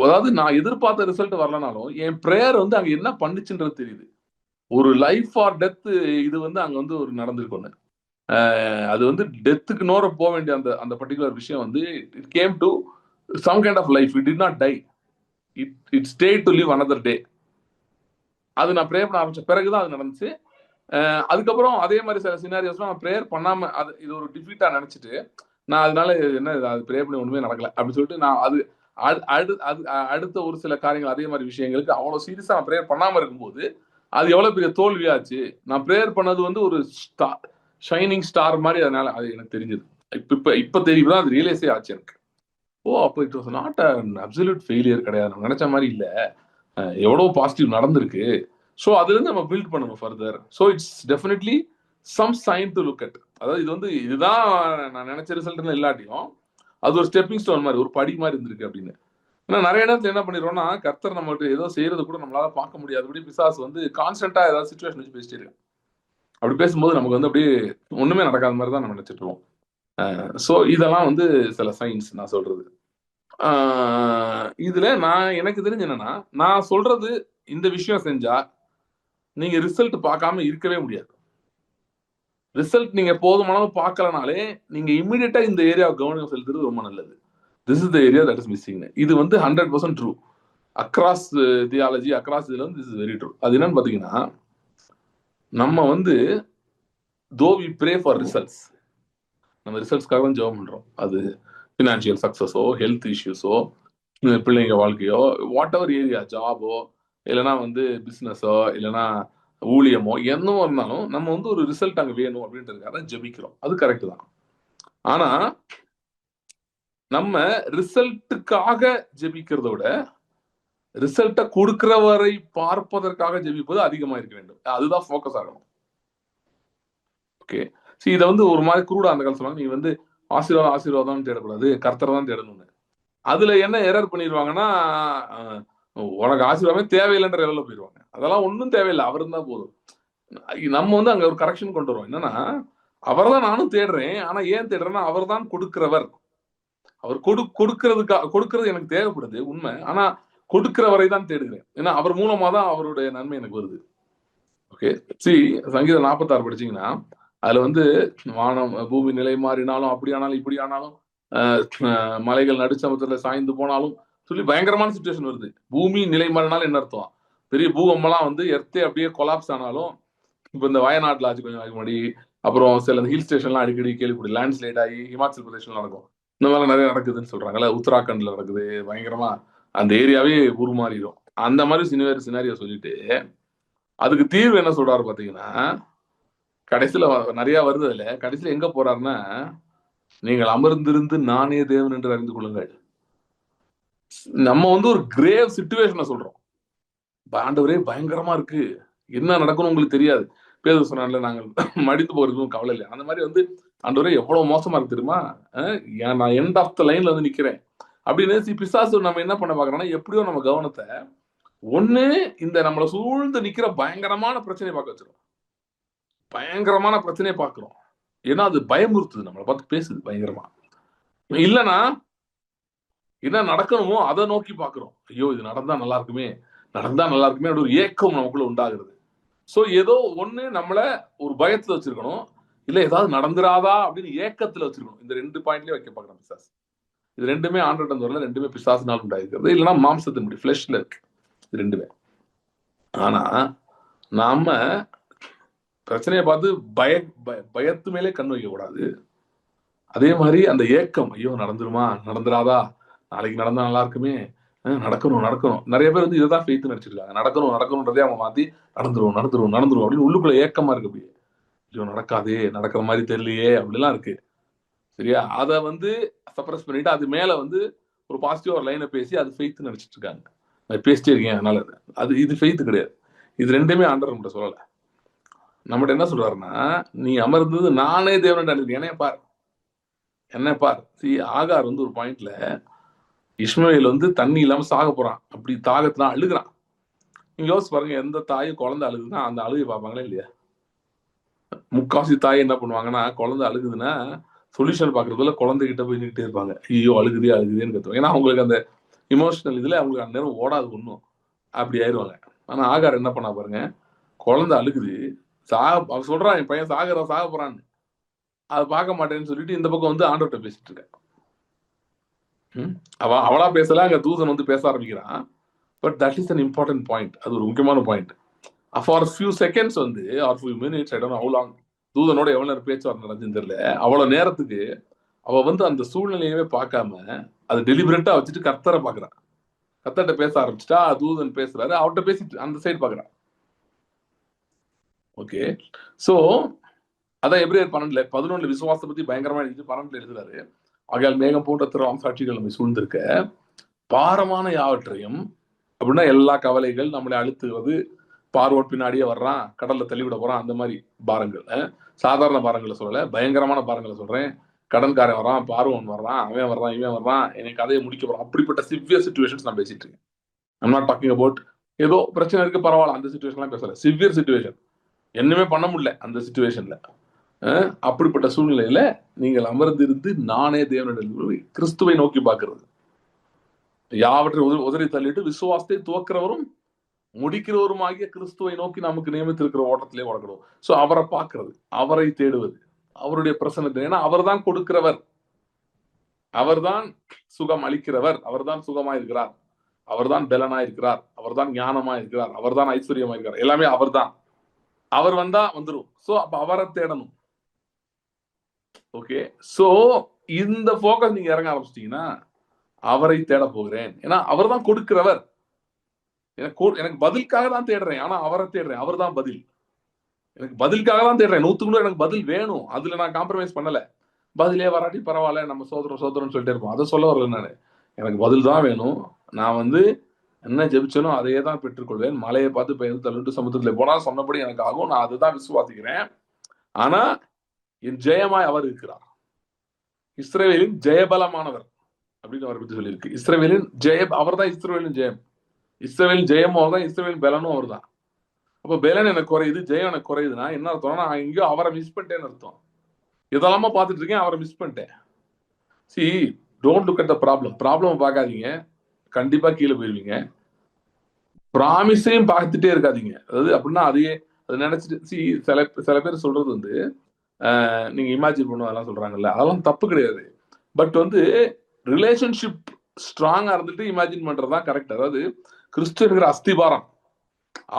அதாவது நான் எதிர்பார்த்த ரிசல்ட் வரலனாலும் என் ப்ரேயர் வந்து அங்க என்ன பண்ணுச்சுன்றது தெரியுது. ஒரு லைஃப் ஆர் டெத் இது வந்து அங்க வந்து ஒரு நடந்திருக்கும். அது வந்து டெத்துக்கு நோர போக வேண்டிய அந்த அந்த பர்டிகுலர் விஷயம் வந்து it came to some kind of life. It did not die, it stayed to live another day. அது நான் ப்ரேயர் பண்ண ஆரம்பிச்ச பிறகுதான் அது நடந்துச்சு. அதுக்கப்புறம் அதே மாதிரி சில சினாரியோஸ்லாம் நான் ப்ரேயர் பண்ணாம அது இது ஒரு டிஃபீட்டா நினைச்சிட்டு நான் அதனால என்ன அது ப்ரேயர் பண்ணி ஒண்ணுமே நடக்கல அப்படின்னு சொல்லிட்டு நான் அது அடுத்த ஒரு சில காரியங்கள் அதே மாதிரி விஷயங்களுக்கு அவ்வளவு சீரியஸா நான் ப்ரேயர் பண்ணாம இருக்கும்போது அது எவ்வளவு பெரிய தோல்வியாச்சு. நான் ப்ரேயர் பண்ணது வந்து ஒரு ஷைனிங் ஸ்டார் மாதிரி, அதனால அது எனக்கு தெரிஞ்சது. இப்ப தெரியுதுதான் அது ரியலைஸே ஆச்சு எனக்கு. ஓ, அப்போ it was not an absolute failure கிடையாது, நம்ம நினைச்ச மாதிரி இல்ல, எவ்வளவு பாசிட்டிவ் நடந்திருக்கு. ஸோ அதுல இருந்து நம்ம பில்ட் பண்ணணும் further. So it's definitely some sign to look at. அதாவது இது வந்து இதுதான் நான் நினைச்ச ரிசல்ட்னு இல்லாட்டியும் அது ஒரு ஸ்டெப்பிங் ஸ்டோன் மாதிரி, ஒரு படி மாதிரி இருந்திருக்கு அப்படின்னு. ஏன்னா நிறைய இடத்துல என்ன பண்ணிடுறோம்னா, கர்த்தர் நம்மகிட்ட ஏதோ செய்யறது கூட நம்மளால பார்க்க முடியாதபடி பிசாசு வந்து கான்ஸ்டன்டா ஏதாவது சுச்சுவேஷன் வச்சு பேசிட்டு இருக்கேன். அப்படி பேசும்போது நமக்கு வந்து அப்படியே ஒண்ணுமே நடக்காத மாதிரி தான் நம்ம நினைச்சிட்டு இருக்கோம். ஸோ இதெல்லாம் வந்து சில சயின்ஸ் நான் சொல்றது. இதுல நான் எனக்கு தெரிஞ்சு என்னன்னா, நான் சொல்றது இந்த விஷயம் செஞ்சா நீங்க ரிசல்ட் பார்க்காம இருக்கவே முடியாது. ரிசல்ட் நீங்க போதுமான பார்க்கலனாலே நீங்க இமிடியேட்டா இந்த ஏரியா கவனம் செலுத்துறது ரொம்ப நல்லது. This is the area that is missing. இது வந்து 100% ட்ரூ அக்ராஸ் தியாலஜி, அக்ராஸ் இதுல வந்து திஸ் இஸ் வெரி ட்ரூ. அது என்னன்னு பாத்தீங்கன்னா, நம்ம வந்து though we pray for results, நம்ம ரிசல்ட்ஸ்க்காக தான் ஜெபம் பண்றோம். அது ஃபினான்ஷியல் சக்சஸோ, ஹெல்த் இஷ்யூஸோ, பிள்ளைங்க வாழ்க்கையோ, வாட் எவர் ஏரியா, ஜாபோ, இல்லைன்னா வந்து பிஸ்னஸோ, இல்லைன்னா ஊழியமோ, என்னவோ இருந்தாலும் நம்ம வந்து ஒரு ரிசல்ட் அங்கே வேணும் அப்படின்றதுக்காக ஜெபிக்கிறோம். அது கரெக்ட் தான். ஆனா நம்ம ரிசல்ட்டுக்காக ஜெபிக்கிறத விட ரிசல்ட்டை கொடுக்கிறவரை பார்ப்பதற்காக ஜெபிப்பது அதிகமா இருக்க வேண்டும். அதுதான் ஃபோக்கஸ் ஆகணும். ஓகே, சரி, இதை வந்து ஒரு மாதிரி குரூடா அந்த காலம் சொல்லுவாங்க, நீ வந்து ஆசீர்வாதம் ஆசீர்வாதம் தேடக்கூடாது, கர்த்தரை தான் தேடணும்னு. அதுல என்ன எரர் பண்ணிடுவாங்கன்னா, உனக்கு ஆசீர்வாதமே தேவையில்லைன்ற லெவலில் போயிடுவாங்க. அதெல்லாம் ஒன்றும் தேவையில்லை, அவர் இருந்தா போதும். நம்ம வந்து அங்க ஒரு கரெக்ஷன் கொண்டு வரோம். என்னன்னா, அவரை தான் நானும் தேடுறேன். ஆனா ஏன் தேடுறேன்னா, அவர் தான் கொடுக்கிறவர். அவர் கொடுக்கிறது எனக்கு தேவைப்படுது உண்மை. ஆனா கொடுக்கிறவரை தான் தேடுகிறேன். ஏன்னா அவர் மூலமா தான் அவருடைய நன்மை எனக்கு வருது. ஓகே, சங்கீதம் 46 படிச்சீங்கன்னா, அதுல வந்து வானம் பூமி நிலை மாறினாலும், அப்படி ஆனாலும் இப்படி ஆனாலும், மலைகள் நடுச்சமத்துல சாய்ந்து போனாலும் சொல்லி பயங்கரமான சுச்சுவேஷன் வருது. பூமி நிலை மாறினாலும் என்ன அர்த்தம்? பெரிய பூகம்பெல்லாம் வந்து எர்த்தே அப்படியே கொலாப்ஸ் ஆனாலும், இப்ப இந்த வயநாட்டுல ஆச்சு கொஞ்சம் முன்னாடி, அப்புறம் சில ஹில் ஸ்டேஷன்லாம் அடிக்கடி கேள்விப்படும், லேண்ட்ஸ்லைட் ஆகி ஹிமாச்சல் பிரதேஷ்ல நடக்கும். இந்த மாதிரி நிறைய நடக்குதுன்னு சொல்றாங்கல்ல, உத்தராகண்ட்ல நடக்குது, பயங்கரமா அந்த ஏரியாவே உருமாறிடும். அந்த மாதிரி சினாரியோ சொல்லிட்டு அதுக்கு தீர்வு என்ன சொல்றாரு பாத்தீங்கன்னா, கடைசியில நிறைய வருது. அதுல கடைசியில எங்க போறாருன்னா, நீங்கள் அமர்ந்திருந்து நானே தேவன் என்று அறிந்து கொள்ளுங்கள். நம்ம வந்து ஒரு கிரேவ் சிச்சுவேஷனை சொல்றோம். ஆண்டவரே பயங்கரமா இருக்கு, என்ன நடக்கணும் உங்களுக்கு தெரியாது. பேர் சொன்னால நாங்கள் மடிந்து போறதுக்கும் கவலை இல்லை. அந்த மாதிரி வந்து ஆண்டவரே எவ்வளவு மோசமா இருக்கு தெரியுமா, நான் எண்ட் ஆஃப் த லைன்ல வந்து நிக்கிறேன் அப்படின்னு பிசாசு நம்ம என்ன பண்ண பாக்குறோம்னா, எப்படியோ நம்ம கவனத்தை ஒண்ணு இந்த நம்மளை சூழ்ந்து நிக்கிற பயங்கரமான பிரச்சனையை பார்க்க வச்சிரும். பயங்கரமான பிரச்சனையை பார்க்கிறோம். ஏன்னா அது பயமுறுத்துது, நம்மளை பார்த்து பேசுது பயங்கரமா. இல்லைன்னா என்ன நடக்கணுமோ அதை நோக்கி பார்க்கிறோம். ஐயோ இது நடந்தா நல்லா இருக்குமே, நடந்தா நல்லா இருக்குமே ஒரு ஏக்கம் நமக்குள்ள உண்டாகிறது. சோ ஏதோ ஒண்ணு நம்மள ஒரு பயத்துல வச்சிருக்கணும், இல்ல ஏதாவது நடந்துராதா அப்படின்னு ஏக்கத்துல வச்சிருக்கணும். இந்த 2 பாயிண்ட்லயே வைக்க பார்க்கணும் பிசாசு. இது ரெண்டுமே ஆண்டவரிடம் வரல, ரெண்டுமே பிசாசினால் உண்டாயிருக்கிறது, இல்லைன்னா மாம்சத்தின் முடி ஃபிளஷ்ல இருக்கு, இது ரெண்டுமே. ஆனா நாம பிரச்சனையை பார்த்து பயத்து மேலே கண் வைக்க கூடாது. அதே மாதிரி அந்த ஏக்கம், ஐயோ நடந்துருமா நடந்துராதா, நாளைக்கு நடந்தா நல்லா இருக்குமே, நடக்கணும் நடக்கணும். நிறைய பேர் வந்து இதைதான் ஃபெய்த் நினைச்சிருக்காங்க. நடக்கணும் நடக்கணும்ன்றதே அவங்க மாத்தி நடந்துரும் நடந்துரும் நடந்துரும் அப்படின்னு உள்ளுக்குள்ள ஏக்கமா இருக்கு. அப்படியே ஐயோ நடக்காதே, நடக்கிற மாதிரி தெரியலையே அப்படிலாம் இருக்கு. சரியா? அதை வந்து சப்ரஸ் பண்ணிட்டு அது மேல வந்து ஒரு பாசிட்டிவ் ஒரு லைனை பேசி அது ஃபெய்த் நினைச்சிட்டு இருக்காங்க. நான் பேசிட்டே இருக்கேன் அதனால இது ஃபெய்த் கிடையாது. இது ரெண்டுமே ஆண்டவர் நம்மகிட்ட சொல்லல. நம்மகிட்ட என்ன சொல்றாருன்னா, நீ அமர்ந்தது நானே தேவன் என்னைய பார், என்ன பார். ஆகார் வந்து ஒரு பாயிண்ட்ல இஸ்மாயில் வந்து தண்ணி இல்லாம சாக போறான், அப்படி தாகத்துல அழுகுறான். நீங்க யோசிச்சு பாருங்க, எந்த தாயும் குழந்தை அழுகுதுன்னா அந்த அழுகை பார்ப்பாங்களே இல்லையா? முக்காசி தாய் என்ன பண்ணுவாங்கன்னா, குழந்தை அழுகுதுன்னா சொல்யூஷன் பாக்குறதுல குழந்தைகிட்ட போய் நின்றுட்டே இருப்பாங்க. ஐயோ அழுகுதே அழுகுதேன்னு கத்துவாங்க. ஏன்னா அவங்களுக்கு அந்த இமோஷனல் இதுல அவங்களுக்கு அந்த நேரம் ஓடாது ஒண்ணும், அப்படி ஆயிடுவாங்க. ஆனா ஆகார் என்ன பண்ணா பாருங்க, குழந்தை அழுகுது, அவன் சொல்றான் என் பையன் சாக போறான்னு, அதை பார்க்க மாட்டேன்னு சொல்லிட்டு இந்த பக்கம் வந்து ஆண்டவர்கிட்ட பேசிட்டு இருக்க. அவளா பேசல, அங்க தூதன் வந்து பேச ஆரம்பிக்கிறான். But that is an important point, அது ஒரு முக்கியமான பாயிண்ட். ஃபார் ஃபியூ செகண்ட்ஸ் வந்து or few minutes, I don't know how long, தூதனோட எவ்வளவு நேரம் பேச்சுவார்த்தை நடந்துன்னு தெரியல, அவ்வளவு நேரத்துக்கு அவ வந்து அந்த சூழ்நிலையவே பார்க்காம அதை டெலிபரேட்டா வச்சுட்டு கர்த்தரை பாக்குறான். கர்த்தர்கிட்ட பேச ஆரம்பிச்சுட்டா, தூதன் பேசுறாரு, அவர்கிட்ட பேசிட்டு அந்த சைடு பாக்குறான். ஓகே, சோ அதான் எபிரேயர் 11 விசுவாசத்தை பத்தி பயங்கரமா எழுதி 12 எழுதுறாரு. ஆகையால் மேகம் போன்ற திறம் சாட்சிகள் நம்மை சூழ்ந்திருக்க, பாரமான யாவற்றையும், அப்படின்னா எல்லா கவலைகள் நம்மளை அழுத்துவது, பார்வோட் பின்னாடியே வர்றான், கடல்ல தள்ளிவிட போறான், அந்த மாதிரி பாரங்கள், சாதாரண பாரங்களை சொல்லல, பயங்கரமான பாரங்களை சொல்றேன். கடன்காரன் வர்றான், பார்வோன் வர்றான், அவன் வர்றான், இவன் வர்றான், எனக்கு கதையை முடிக்க போறான், அப்படிப்பட்ட சிவியர் சிச்சுவேஷன்ஸ் நான் பேசிட்டு இருக்கேன். ஐம் நாட் டாக்கிங் அபவுட் ஏதோ பிரச்சனை இருக்கு பரவாயில்ல அந்த சிச்சுவேஷன்லாம் பேசல, சிவியர் சிச்சுவேஷன், என்னமே பண்ண முடியல அந்த சிச்சுவேஷன்ல. அப்படிப்பட்ட சூழ்நிலையில நீங்கள் அமர்ந்திருந்து நானே தேவனுடைய கிறிஸ்துவை நோக்கி பார்க்கிறது, யாவற்றையும் உதறி தள்ளிட்டு விசுவாசத்தை துவக்கிறவரும் முடிக்கிறவரும் ஆகிய கிறிஸ்துவை நோக்கி நமக்கு நியமித்திருக்கிற ஓட்டத்திலே ஓடக்கணும். சோ அவரை பார்க்கிறது, அவரை தேடுவது, அவருடைய பிரசன்னத்தை. ஏன்னா அவர் தான் கொடுக்கிறவர், அவர் தான் சுகம் அளிக்கிறவர், அவர் தான் சுகமா இருக்கிறார், அவர் தான் பலனா இருக்கிறார், அவர் தான் ஞானமா இருக்கிறார், அவர் தான் ஐஸ்வர்யமா இருக்கிறார், எல்லாமே அவர் தான். அவர் வந்தா வந்துடும். சோ அப்ப அவரை தேடணும். ஓகே, சோ இந்த போக்கஸ் நீங்க இறங்க ஆரம்பிச்சிட்டீங்கன்னா, அவரை தேட போகிறேன், ஏன்னா அவர் தான் கொடுக்கிறவர். எனக்கு பதிலுக்காக தான் தேடுறேன், ஆனா அவரை தேடுறேன், அவர் தான் பதில். எனக்கு பதிலுக்காக தான் தேடுறேன், 100 எனக்கு பதில் வேணும், அதுல நான் காம்ப்ரமைஸ் பண்ணல. பதிலே வராட்டி பரவாயில்ல, நம்ம சோதரம்னு சொல்லிட்டே இருப்போம். அதை சொல்ல வரல நானு. எனக்கு பதில் தான் வேணும். நான் வந்து என்ன ஜெபிச்சனோ அதையே தான் பெற்றுக்கொள்வேன். மலையை பார்த்து பெயர்ந்து தள்ளிட்டு சமுத்திரத்துல போனா சொன்னபடி எனக்கு ஆகும், நான் அதுதான் விசுவாசிக்கிறேன். ஆனா என் ஜெயமாய் அவர் இருக்கிறார், இஸ்ரவேலின் ஜெயபலமானவர் அப்படின்னு அவரை பத்தி சொல்லியிருக்கு. இஸ்ரவேலின் அவர் தான் இஸ்ரவேலின் ஜெயம். இஸ்ரவேலின் ஜெயமும் அவர் தான், இஸ்ரவேலின் பலனும் அவர் தான். அப்ப பலன் எனக்கு குறையுது, ஜெயம் எனக்கு குறையுதுன்னா என்ன அர்த்தம்னா, நான் எங்கேயோ அவரை மிஸ் பண்ணிட்டேன்னு அர்த்தம். இதெல்லாமா பார்த்துட்டு இருக்கேன், அவரை மிஸ் பண்ணிட்டேன். C, don't look at the problem பார்க்காதீங்க, கண்டிப்பா கீழே போயிருவீங்க. ப்ராமிஸையும் பார்த்துட்டே இருக்காதீங்க. அதாவது அப்படின்னா அதையே அதை நினைச்சிட்டு சில பேர் சொல்றது வந்து நீங்க இமேஜின் பண்ணுவோம் அதெல்லாம் சொல்றாங்கல்ல, அதெல்லாம் தப்பு கிடையாது. பட் வந்து ரிலேஷன்ஷிப் ஸ்ட்ராங்கா இருந்துட்டு இமேஜின் பண்றதுதான் கரெக்ட். அதாவது கிறிஸ்துவ அஸ்திபாரம்,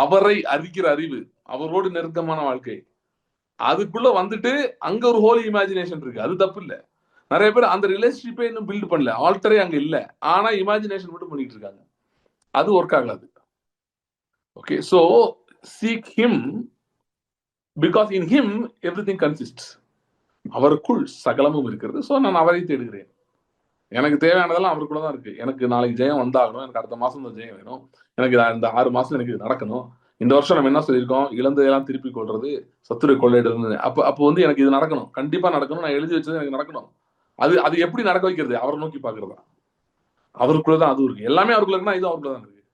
அவரை அறிக்கிற அறிவு, அவரோடு நெருக்கமான வாழ்க்கை, அதுக்குள்ள வந்துட்டு அங்க ஒரு ஹோலி இமேஜினேஷன் இருக்கு. அது தப்பு இல்லை. நிறைய பேர் அந்த ரிலேஷன்ஷிப்பே இன்னும் பில்ட் பண்ணல, ஆல்டரே அங்க இல்ல, ஆனா இமேஜினேஷன் மட்டும் பண்ணிட்டு இருக்காங்க. அது ஒர்க் ஆகாது. Okay, so seek him because in him everything consists. அவருக்குள் சகலமும் இருக்கிறது. சோ நான் அவரை தேடுகிறேன். எனக்கு தேவையானதெல்லாம் அவருக்குள்ள தான் இருக்கு. எனக்கு நாளைக்கு ஜெயம் வந்தாகணும், எனக்கு அடுத்த மாசம் தான் ஜெயம் வேணும், எனக்கு இந்த 6 மாசம் எனக்கு நடக்கணும். இந்த வருஷம் நம்ம என்ன சொல்லியிருக்கோம், இழந்ததெல்லாம் திருப்பி கொள்றது, சத்துரை கொள்ளையிடுறது. அப்போ வந்து எனக்கு இது நடக்கணும், கண்டிப்பா நடக்கணும், நான் எழுதி வச்சது எனக்கு நடக்கணும். அது எப்படி நடக்க வைக்கிறது? அவரை நோக்கி பாக்குறதா. அவருக்குள்ளதான் அது இருக்கு. எல்லாமே அவருக்குள்ள இருக்குன்னா இது அவருக்குள்ளதான் இருக்கு.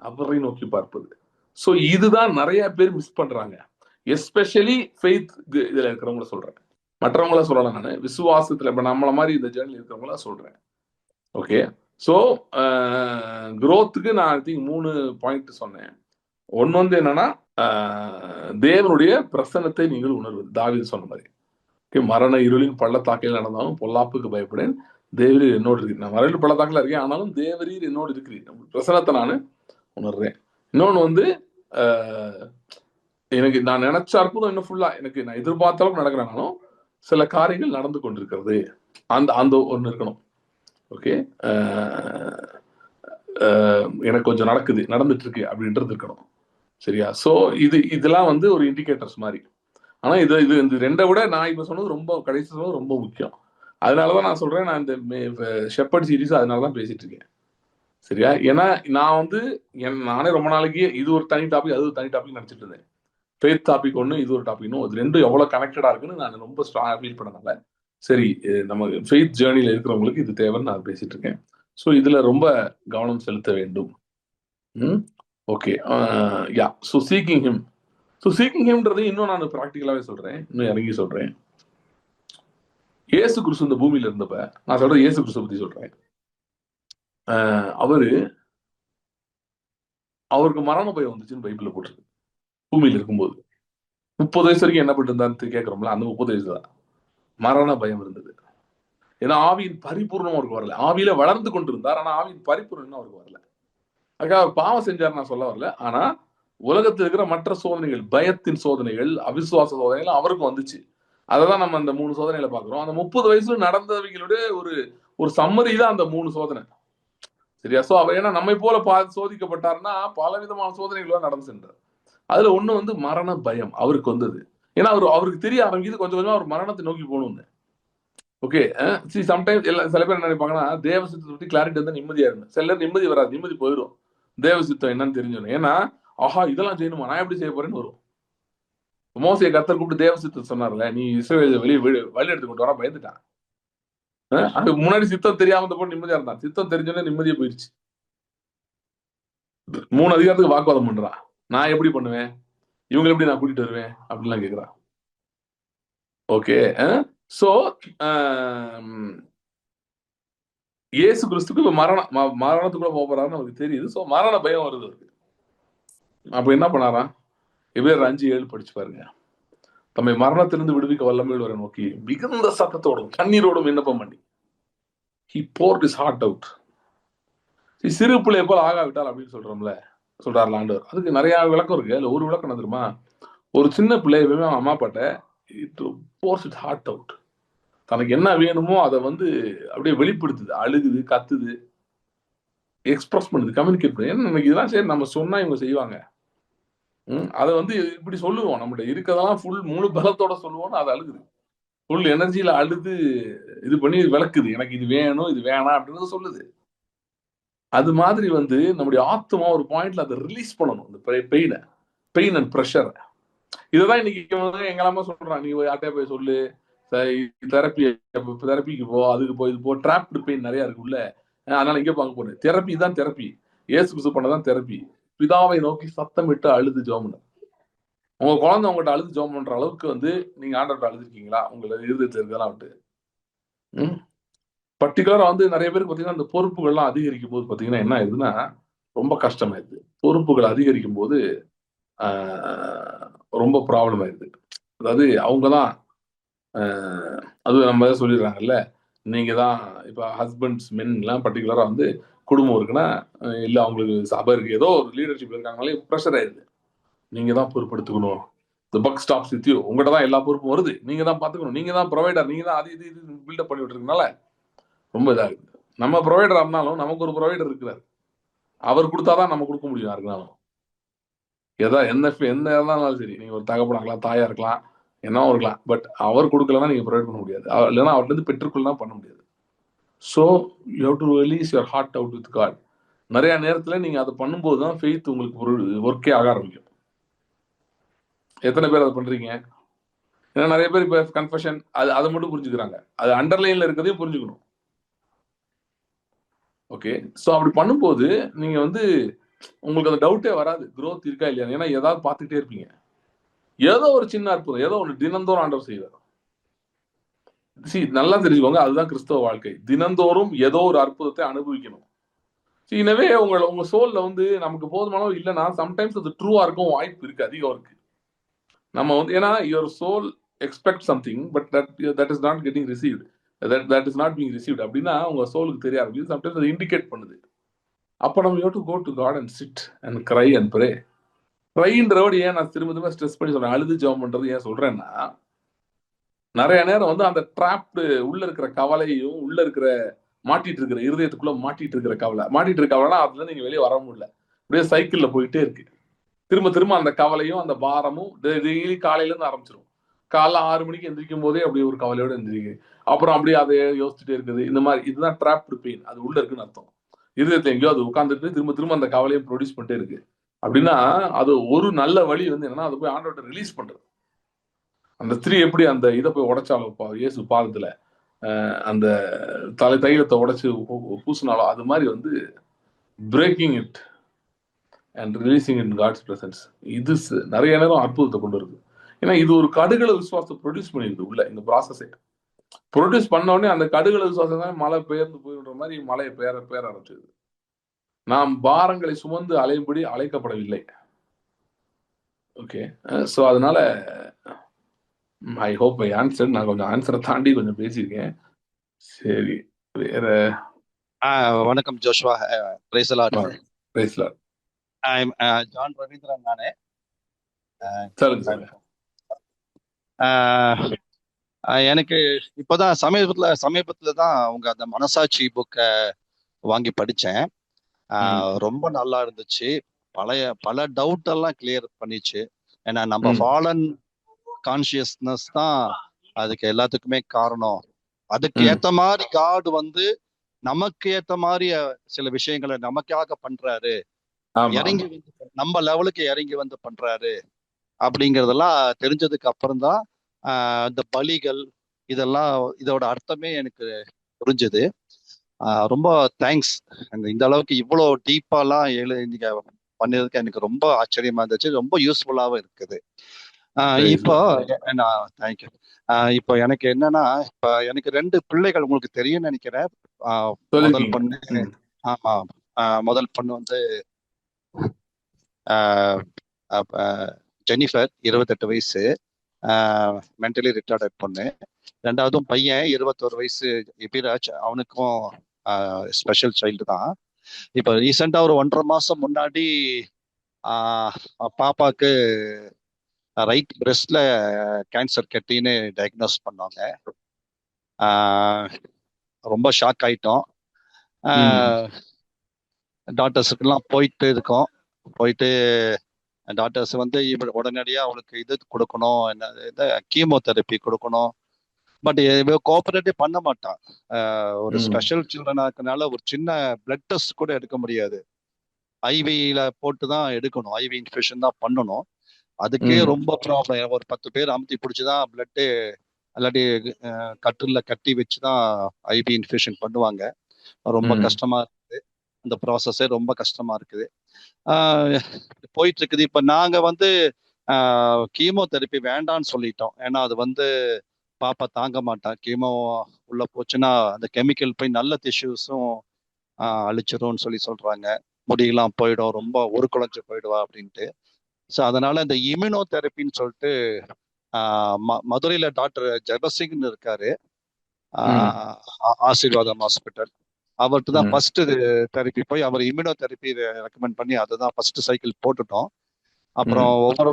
அவரை நோக்கி பார்ப்பது. சோ இதுதான் நிறைய பேர் மிஸ் பண்றாங்க. எஸ்பெஷலி ஃபெய்த் இதுல இருக்கிறவங்கள சொல்றேன், மற்றவங்கள சொல்லலாம். நான் விசுவாசத்துல இப்ப நம்மள மாதிரி இந்த ஜேர்னல் இருக்கிறவங்கள சொல்றேன். ஓகே, சோ growthக்கு நான் ஐ திங்க் 3 பாயிண்ட் சொன்னேன். ஒன்னு வந்து என்னன்னா, தேவனுடைய பிரசன்னத்தை நீங்கள் உணர்வது. தாவீது சொன்ன மாதிரி, மரண இருளின் பள்ளத்தாக்கில் நடந்தாலும் பொல்லாப்புக்கு பயப்படேன், தேவரீர் என்னோடு இருக்கு. நான் மரண பள்ளத்தாக்கில் இருக்கேன், ஆனாலும் தேவரீர் என்னோடு இருக்கிறீர், பிரசன்னத்தை நான் உணர்றேன். இன்னொன்னு வந்து எனக்கு நான் நினைச்ச அற்புதம் இன்னும் ஃபுல்லா எனக்கு நான் எதிர்பார்த்த அளவுக்கு நடக்கிறனாலும் சில காரியங்கள் நடந்து கொண்டிருக்கிறது, அந்த ஒண்ணு இருக்கணும். ஓகே, எனக்கு கொஞ்சம் நடந்துட்டு இருக்கு அப்படின்றது இருக்கணும். சரியா? சோ இதெல்லாம் வந்து ஒரு இண்டிகேட்டர்ஸ் மாதிரி. ஆனா இது இந்த ரெண்டை விட நான் இப்ப சொன்னது ரொம்ப கடைசி சொன்னது ரொம்ப முக்கியம். அதனாலதான் நான் சொல்றேன், நான் இந்த ஷெப்பர்ட் சீரிஸ் அதனாலதான் பேசிட்டு இருக்கேன். சரியா? ஏன்னா நான் வந்து நானே ரொம்ப நாளைக்கு இது ஒரு தனி டாபிக், அது ஒரு தனி டாபிக் நினைச்சிட்டு இருந்தேன். ஃபெய்த் டாபிக் ஒன்று, இது ஒரு டாபிக் ஒன்று, அது ரெண்டும் எவ்வளவு கனெக்டடா இருக்குன்னு நான் ரொம்ப ஸ்ட்ராங்கா ஃபீல் பண்ணனால சரி, நம்ம ஃபெய்த் ஜேர்னில இருக்கிறவங்களுக்கு இது தேவைன்னு நான் பேசிட்டு இருக்கேன். ஸோ இதுல ரொம்ப கவனம் செலுத்த வேண்டும். ஓகே, யா. ஸோ சீக்கிங் ஹிம்ன்றது இன்னும் நான் ப்ராக்டிக்கலாவே சொல்றேன், இன்னும் இறங்கி சொல்றேன். இயேசு கிறிஸ்து இந்த பூமியில இருந்தப்ப, நான் சொல்றது இயேசு கிறிஸ்து பத்தி சொல்றேன். அவருக்கு மரண பயம் வந்துச்சுன்னு பைபிள்ல போட்டிருக்கு. பூமியில இருக்கும்போது 30 வயசு வரைக்கும் என்ன பண்ணிட்டு இருந்தான்னு கேட்கிறோம்ல, அந்த 30 வயசு தான் மரண பயம் இருந்தது. ஏன்னா ஆவியின் பரிபூர்ணம் அவருக்கு வரல. ஆவியில வளர்ந்து கொண்டு இருந்தார், ஆனா ஆவியின் பரிபூர்ணம் அவருக்கு வரல. அதுக்காக அவர் பாவம் செஞ்சார் நான் சொல்ல வரல. ஆனா உலகத்தில் இருக்கிற மற்ற சோதனைகள், பயத்தின் சோதனைகள், அவிசுவாச சோதனைகள் அவருக்கும் வந்துச்சு. அததான் நம்ம அந்த 3 சோதனைகளை பாக்குறோம். அந்த 30 வயசுல நடந்தவங்களுடைய ஒரு சம்மரி தான் அந்த 3 சோதனை. சரியா? சோ அவர் ஏன்னா நம்மை போல சோதிக்கப்பட்டார்னா பல விதமான சோதனைகள் நடந்து சென்றார். அதுல ஒண்ணு வந்து மரண பயம் அவருக்கு வந்தது. ஏன்னா அவருக்கு தெரிய ஆரம்பிக்குது கொஞ்சம் கொஞ்சமா அவர் மரணத்தை நோக்கி போகணும்னு. ஓகே, சம்டைம்ஸ் சில பேர் என்ன நினைப்பாங்கன்னா, தேவ சித்தத்தை பத்தி கிளாரிட்டி வந்து நிம்மதியா இருக்கு. சில நேரம் நிம்மதி வராது, நிம்மதி போயிடும் தேவ சித்தம் என்னன்னு தெரிஞ்சோன்னு. ஏன்னா ஆஹா இதெல்லாம் செய்யணுமா, நான் எப்படி செய்ய போறேன்னு வரும். மோசையை கர்த்தர் கூப்பிட்டு தேவ சித்தத்தை சொன்னார்ல, நீ இஸ்ரவேலை வெளியே வழி எடுத்து கொண்டு வர பயந்துட்டான். அதுக்கு முன்னாடி சித்தம் தெரியாம போட்டு நிம்மதியா இருந்தான். சித்தம் தெரிஞ்சோன்னே நிம்மதியா போயிடுச்சு. 3 அதிகாரத்துக்கு வாக்குவாதம் பண்றான். நான் எப்படி பண்ணுவேன், இவங்களை எப்படி நான் கூட்டிட்டு வருவேன் அப்படின்லாம் கேக்குறான். ஓகே, சோ இயேசு கிறிஸ்துக்கு இப்ப மரணத்துக்குள்ள போறாருன்னு அவருக்கு தெரியுது. சோ மரண பயம் வருது அவருக்கு. அப்ப என்ன பண்ணாராம், எபிரேயர் 5:7 படிச்சு பாருங்க. தம்மை மரணத்திலிருந்து விடுவிக்க வல்லமையுள்ள வரை நோக்கி மிகுந்த சத்தத்தோடும் கண்ணீரோடும் விண்ணப்பம் பண்ணி he poured his heart out. சிறு பிள்ளை போல ஆகாவிட்டால் அப்படின்னு சொல்றாருல ஆண்டவர். அதுக்கு நிறைய விளக்கம் இருக்கு. அதுல ஒரு விளக்கம் என்ன தெரியுமா, ஒரு சின்ன பிள்ளை அவன் அம்மா அப்பாட்ட pours its heart out, தனக்கு என்ன வேணுமோ அதை வந்து அப்படியே வெளிப்படுத்துது, அழுகுது, கத்துது, எக்ஸ்பிரஸ் பண்ணுது, கம்யூனிகேட் பண்ணுது. ஏன்னா நமக்கு இதெல்லாம் சரி நம்ம சொன்னா இவங்க செய்வாங்க. அதை வந்து இப்படி சொல்லுவோம், நம்மகிட்ட இருக்கிறதெல்லாம் ஃபுல் முழு பலத்தோட சொல்லுவோம்னு அதை அழுகுது, ஃபுல் எனர்ஜியில அழுது இது பண்ணி விளக்குது, எனக்கு இது வேணும் இது வேணாம் அப்படின்னு சொல்லுது. அது மாதிரி வந்து நம்முடைய ஆத்மா ஒரு பாயிண்ட்ல அதை ரிலீஸ் பண்ணணும், இந்த பெயின் அண்ட் ப்ரெஷர். இதைதான் இன்னைக்கு எங்கெல்லாம சொல்றான், நீ யார்கிட்டயா போய் சொல்லு, தெரப்பி, தெரப்பிக்கு போ, அதுக்கு போ, இது போ, டிராப்டு பெயின் நிறைய இருக்கு உள்ள. அதனால இங்கே பார்க்க போறேன். தெரப்பி தான் தெரப்பி. இயேசு கிறிஸ்து பண்ணதான் தெரப்பி. பிதாவை நோக்கி சத்தமிட்டு அழுது ஜெபம் பண்ணு. உங்க குழந்தை உங்கள்கிட்ட அழுது ஜெபம் பண்ற அளவுக்கு வந்து நீங்க ஆண்டவர்கிட்ட அழுதுருக்கீங்களா? உங்களோட இருதயத்துல இருக்கலாம் விட்டு. பர்டிகுலரா வந்து நிறைய பேருக்கு பார்த்தீங்கன்னா இந்த பொறுப்புகள்லாம் அதிகரிக்கும் போது பார்த்தீங்கன்னா என்ன ஆயிடுதுன்னா ரொம்ப கஷ்டமாயிருது. பொறுப்புகள் அதிகரிக்கும் போது ரொம்ப ப்ராப்ளம் ஆயிடுது. அதாவது அவங்க தான் அது நம்ம சொல்லிடுறாங்கல்ல, நீங்க தான் இப்போ ஹஸ்பண்ட்ஸ் மென்லாம் பர்டிகுலரா வந்து குடும்பம் இருக்குன்னா இல்லை அவங்களுக்கு சபை இருக்கு, ஏதோ ஒரு லீடர்ஷிப் இருக்காங்களே ப்ரெஷர் ஆயிடுது. நீங்க தான் பொறுப்பெடுத்துக்கணும். தி பக் ஸ்டாப்ஸ் வித் யூ. உங்கள்கிட்ட தான் எல்லா பொறுப்பும் வருது. நீங்க தான் பார்த்துக்கணும். நீங்க தான் ப்ரொவைடர். நீங்க தான் அது இது பில்டப் பண்ணி விட்டுருக்கனால ரொம்ப இதாகுது. நம்ம ப்ரொவைடரா இருந்தாலும் நமக்கு ஒரு ப்ரொவைடர் இருக்கிறார். அவர் கொடுத்தாதான் நம்ம கொடுக்க முடியும் யாருக்குனாலும். என்ன இருந்தாலும் சரி, நீங்க ஒரு தகப்பனா இருக்கலாம், தாயா இருக்கலாம், என்னவோ இருக்கலாம். பட் அவர் கொடுக்கலன்னா நீங்க ப்ரொவைட் பண்ண முடியாது. இல்லைன்னா அவர்கிட்ட இருந்து பெற்றுக்கொள்ளலாம் பண்ண முடியாது. So you have to release your heart out with God. நிறைய நேரத்தில் நீங்க அதை பண்ணும்போது தான் ஃபெய்த் உங்களுக்கு ஒரு ஒர்க்கே ஆக ஆரம்பிக்கும். எத்தனை பேர் அதை பண்றீங்க? ஏன்னா நிறைய பேர் இப்போ கன்ஃபெஷன் அதை மட்டும் புரிஞ்சுக்கிறாங்க. அது அண்டர்லைன்ல இருக்கிறதையும் புரிஞ்சுக்கணும். ஓகே, ஸோ அப்படி பண்ணும்போது நீங்க வந்து உங்களுக்கு அந்த டவுட்டே வராது, growth இருக்கா இல்லையா. ஏன்னா ஏதாவது பார்த்துக்கிட்டே இருப்பீங்க. ஏதோ ஒரு சின்ன அற்புதம், ஏதோ ஒன்று தினந்தோறும் ஆண்டவர் செய்வார். நல்லா தெரிஞ்சுக்கோங்க, அதுதான் கிறிஸ்தவ வாழ்க்கை. தினந்தோறும் ஏதோ ஒரு அற்புதத்தை அனுபவிக்கணும். எனவே உங்க சோல்ல வந்து நமக்கு போதுமானோ இல்லைன்னா சம்டைம்ஸ் அது ட்ரூவா இருக்கும் வாய்ப்பு இருக்கு, அதிகம் இருக்கு. நம்ம வந்து ஏன்னா your soul expect something but that is not getting received, that is not being received அப்படின்னா உங்க சோலுக்கு தெரிய ஆரம்பிக்குது. சம்டைம்ஸ் அது இண்டிகேட் பண்ணுது. அப்போ நம்ம you to go to God and sit and cry and pray. க்ரைன்றவோடு ஏன் நான் திரும்ப திரும்ப ஸ்ட்ரெஸ் பண்ணி சொல்றேன், அழுது ஜெபம் பண்றது ஏன் சொல்றேன்னா, நிறைய நேரம் வந்து அந்த ட்ராப்டு உள்ள இருக்கிற கவலையும் உள்ள இருக்கிற மாட்டிட்டு இருக்கிற இருதயத்துக்குள்ள மாட்டிட்டு இருக்கிற கவலைனா அதுல நீங்க வெளியே வர முடியல. அப்படியே சைக்கிள்ல போயிட்டே இருக்கு. திரும்ப திரும்ப அந்த கவலையும் அந்த பாரமும் டெய்லி காலையில இருந்து ஆரம்பிச்சிடும். காலைல 6 மணிக்கு எந்திரிக்கும் போதே அப்படியே ஒரு கவலையோட எந்திரிக்கு. அப்புறம் அப்படியே அதை யோசிச்சுட்டே இருக்குது. இந்த மாதிரி இதுதான் ட்ராப்டு பெயின். அது உள்ள இருக்குன்னு அர்த்தம். இருதயத்தை எங்கேயோ அது உட்காந்துட்டு திரும்ப திரும்ப அந்த கவலையை ப்ரொடியூஸ் பண்ணிட்டே இருக்கு. அப்படின்னா அது ஒரு நல்ல வழி வந்து என்னன்னா அதை போய் ஆண்டவர்கிட்ட ரிலீஸ் பண்றது. அந்த ஸ்திரீ எப்படி அந்த இதை போய் உடைச்சாலும் இயேசு பாதத்துல அந்த தைலத்தை உடைச்சு பூசினாலும் அது மாதிரி வந்து breaking it and releasing in God's presence. இது நிறைய நேரம் அற்புதத்தை கொண்டு வருது. ஏன்னா இது ஒரு கடுகள விசுவாசத்தை ப்ரொடியூஸ் பண்ணிருக்கு உள்ள. இந்த ப்ராசஸை ப்ரொடியூஸ் பண்ண உடனே அந்த கடுகள விசுவாசம் தான் மழை பெயர்ந்து போயிடுற மாதிரி மழையை பெயர ஆரம்பிச்சது. நாம் பாரங்களை சுமந்து அலையும்படி அழைக்கப்படவில்லை. ஓகே, ஸோ அதனால ஐ ஹோப் ஐ ஆன்சர். நான் கொஞ்சம் ஆன்சரை தாண்டி கொஞ்சம் பேசியிருக்கேன். சரி, வேற. வணக்கம் Joshua. Praise the Lord. Praise the Lord. I am John Ravindran. நானே சொல்லுங்க. எனக்கு இப்போதான் சமீபத்துல தான் அவங்க அந்த மனசாட்சி புக்கை வாங்கி படிச்சேன். ரொம்ப நல்லா இருந்துச்சு. பல டவுட் எல்லாம் கிளியர் பண்ணிச்சு. ஏன்னா நம்ம ஃபாலன் கான்சியஸ்னஸ் தான் அதுக்கு எல்லாத்துக்குமே காரணம். அதுக்கு ஏத்த மாதிரி காட் வந்து நமக்கு ஏத்த மாதிரி சில விஷயங்களை நமக்காக பண்றாரு, இறங்கி வந்து நம்ம லெவலுக்கு இறங்கி வந்து பண்றாரு அப்படிங்கறதெல்லாம் தெரிஞ்சதுக்கு அப்புறம் தான் இந்த பலிகள் இதோட அர்த்தமே எனக்கு புரிஞ்சுது. ரொம்ப தேங்க்ஸ். இந்த அளவுக்கு இவ்வளோ டீப்பாலாம் நீங்க பண்ணதுக்கு எனக்கு ரொம்ப ஆச்சரியமா இருந்துச்சு. ரொம்ப யூஸ்ஃபுல்லாவும் இருக்குது. இப்போ தேங்க்யூ. இப்போ எனக்கு என்னன்னா, இப்ப எனக்கு 2 பிள்ளைகள் உங்களுக்கு தெரியும்னு நினைக்கிறேன். முதல் பொண்ணு வந்து ஜெனிஃபர், 28 வயசு, மென்டலி ரிட்டார்டட் பொண்ணு. 2வதும் பையன் 21 வயசு, எபிராஜ். அவனுக்கும் ஸ்பெஷல் சைல்டு தான். இப்போ ரீசெண்டா ஒரு 1.5 மாசம் முன்னாடி பாப்பாக்கு ரைட் பிரெஸ்ட்ல கேன்சர் கட்டின்னு டயக்னோஸ் பண்ணாங்க. ரொம்ப ஷாக் ஆயிட்டோம். டாக்டர்ஸுக்கெல்லாம் போயிட்டு டாக்டர்ஸ் வந்து உடனடியாக அவளுக்கு இது கொடுக்கணும், என்ன கீமோதெரப்பி கொடுக்கணும். பட் கோஆபரேட்டே பண்ண மாட்டான். ஒரு ஸ்பெஷல் சில்ட்ரனா இருக்கனால ஒரு சின்ன பிளட் டெஸ்ட் கூட எடுக்க முடியாது. ஐவியில போட்டு தான் எடுக்கணும், ஐவி இன்ஃபெக்ஷன் தான் பண்ணணும். அதுக்கே ரொம்ப ப்ராப்ளம். ஒரு 10 பேர் அமுத்தி பிடிச்சிதான் பிளட்டு இல்லாட்டி கட்டில் கட்டி வச்சு தான் ஐவி இன்ஃபியூஷன் பண்ணுவாங்க. ரொம்ப கஷ்டமா இருக்குது. அந்த ப்ராசஸே ரொம்ப கஷ்டமா இருக்குது. போயிட்டு இருக்குது. இப்ப நாங்க வந்து கீமோதெரப்பி வேண்டான்னு சொல்லிட்டோம். ஏன்னா அது வந்து பாப்பா தாங்க மாட்டான். கீமோ உள்ள போச்சுன்னா அந்த கெமிக்கல் போய் நல்ல டிஷ்யூஸும் அழிச்சிரும்னு சொல்றாங்க. முடியெல்லாம் போயிடும், ரொம்ப ஒரு குழஞ்சு போயிடுவா அப்படின்ட்டு. ஸோ அதனால இந்த இம்யூனோ தெரப்பின்னு சொல்லிட்டு மதுரையில டாக்டர் ஜெபசிங்னு இருக்காரு, ஆசீர்வாதம் ஹாஸ்பிட்டல். அவர்கிட்ட தான் ஃபர்ஸ்ட் தெரப்பி போய் அவர் இம்யூனோ தெரப்பி ரெக்கமெண்ட் பண்ணி அதை தான் ஃபர்ஸ்ட் சைக்கிள் போட்டுட்டோம். அப்புறம் ஒவ்வொரு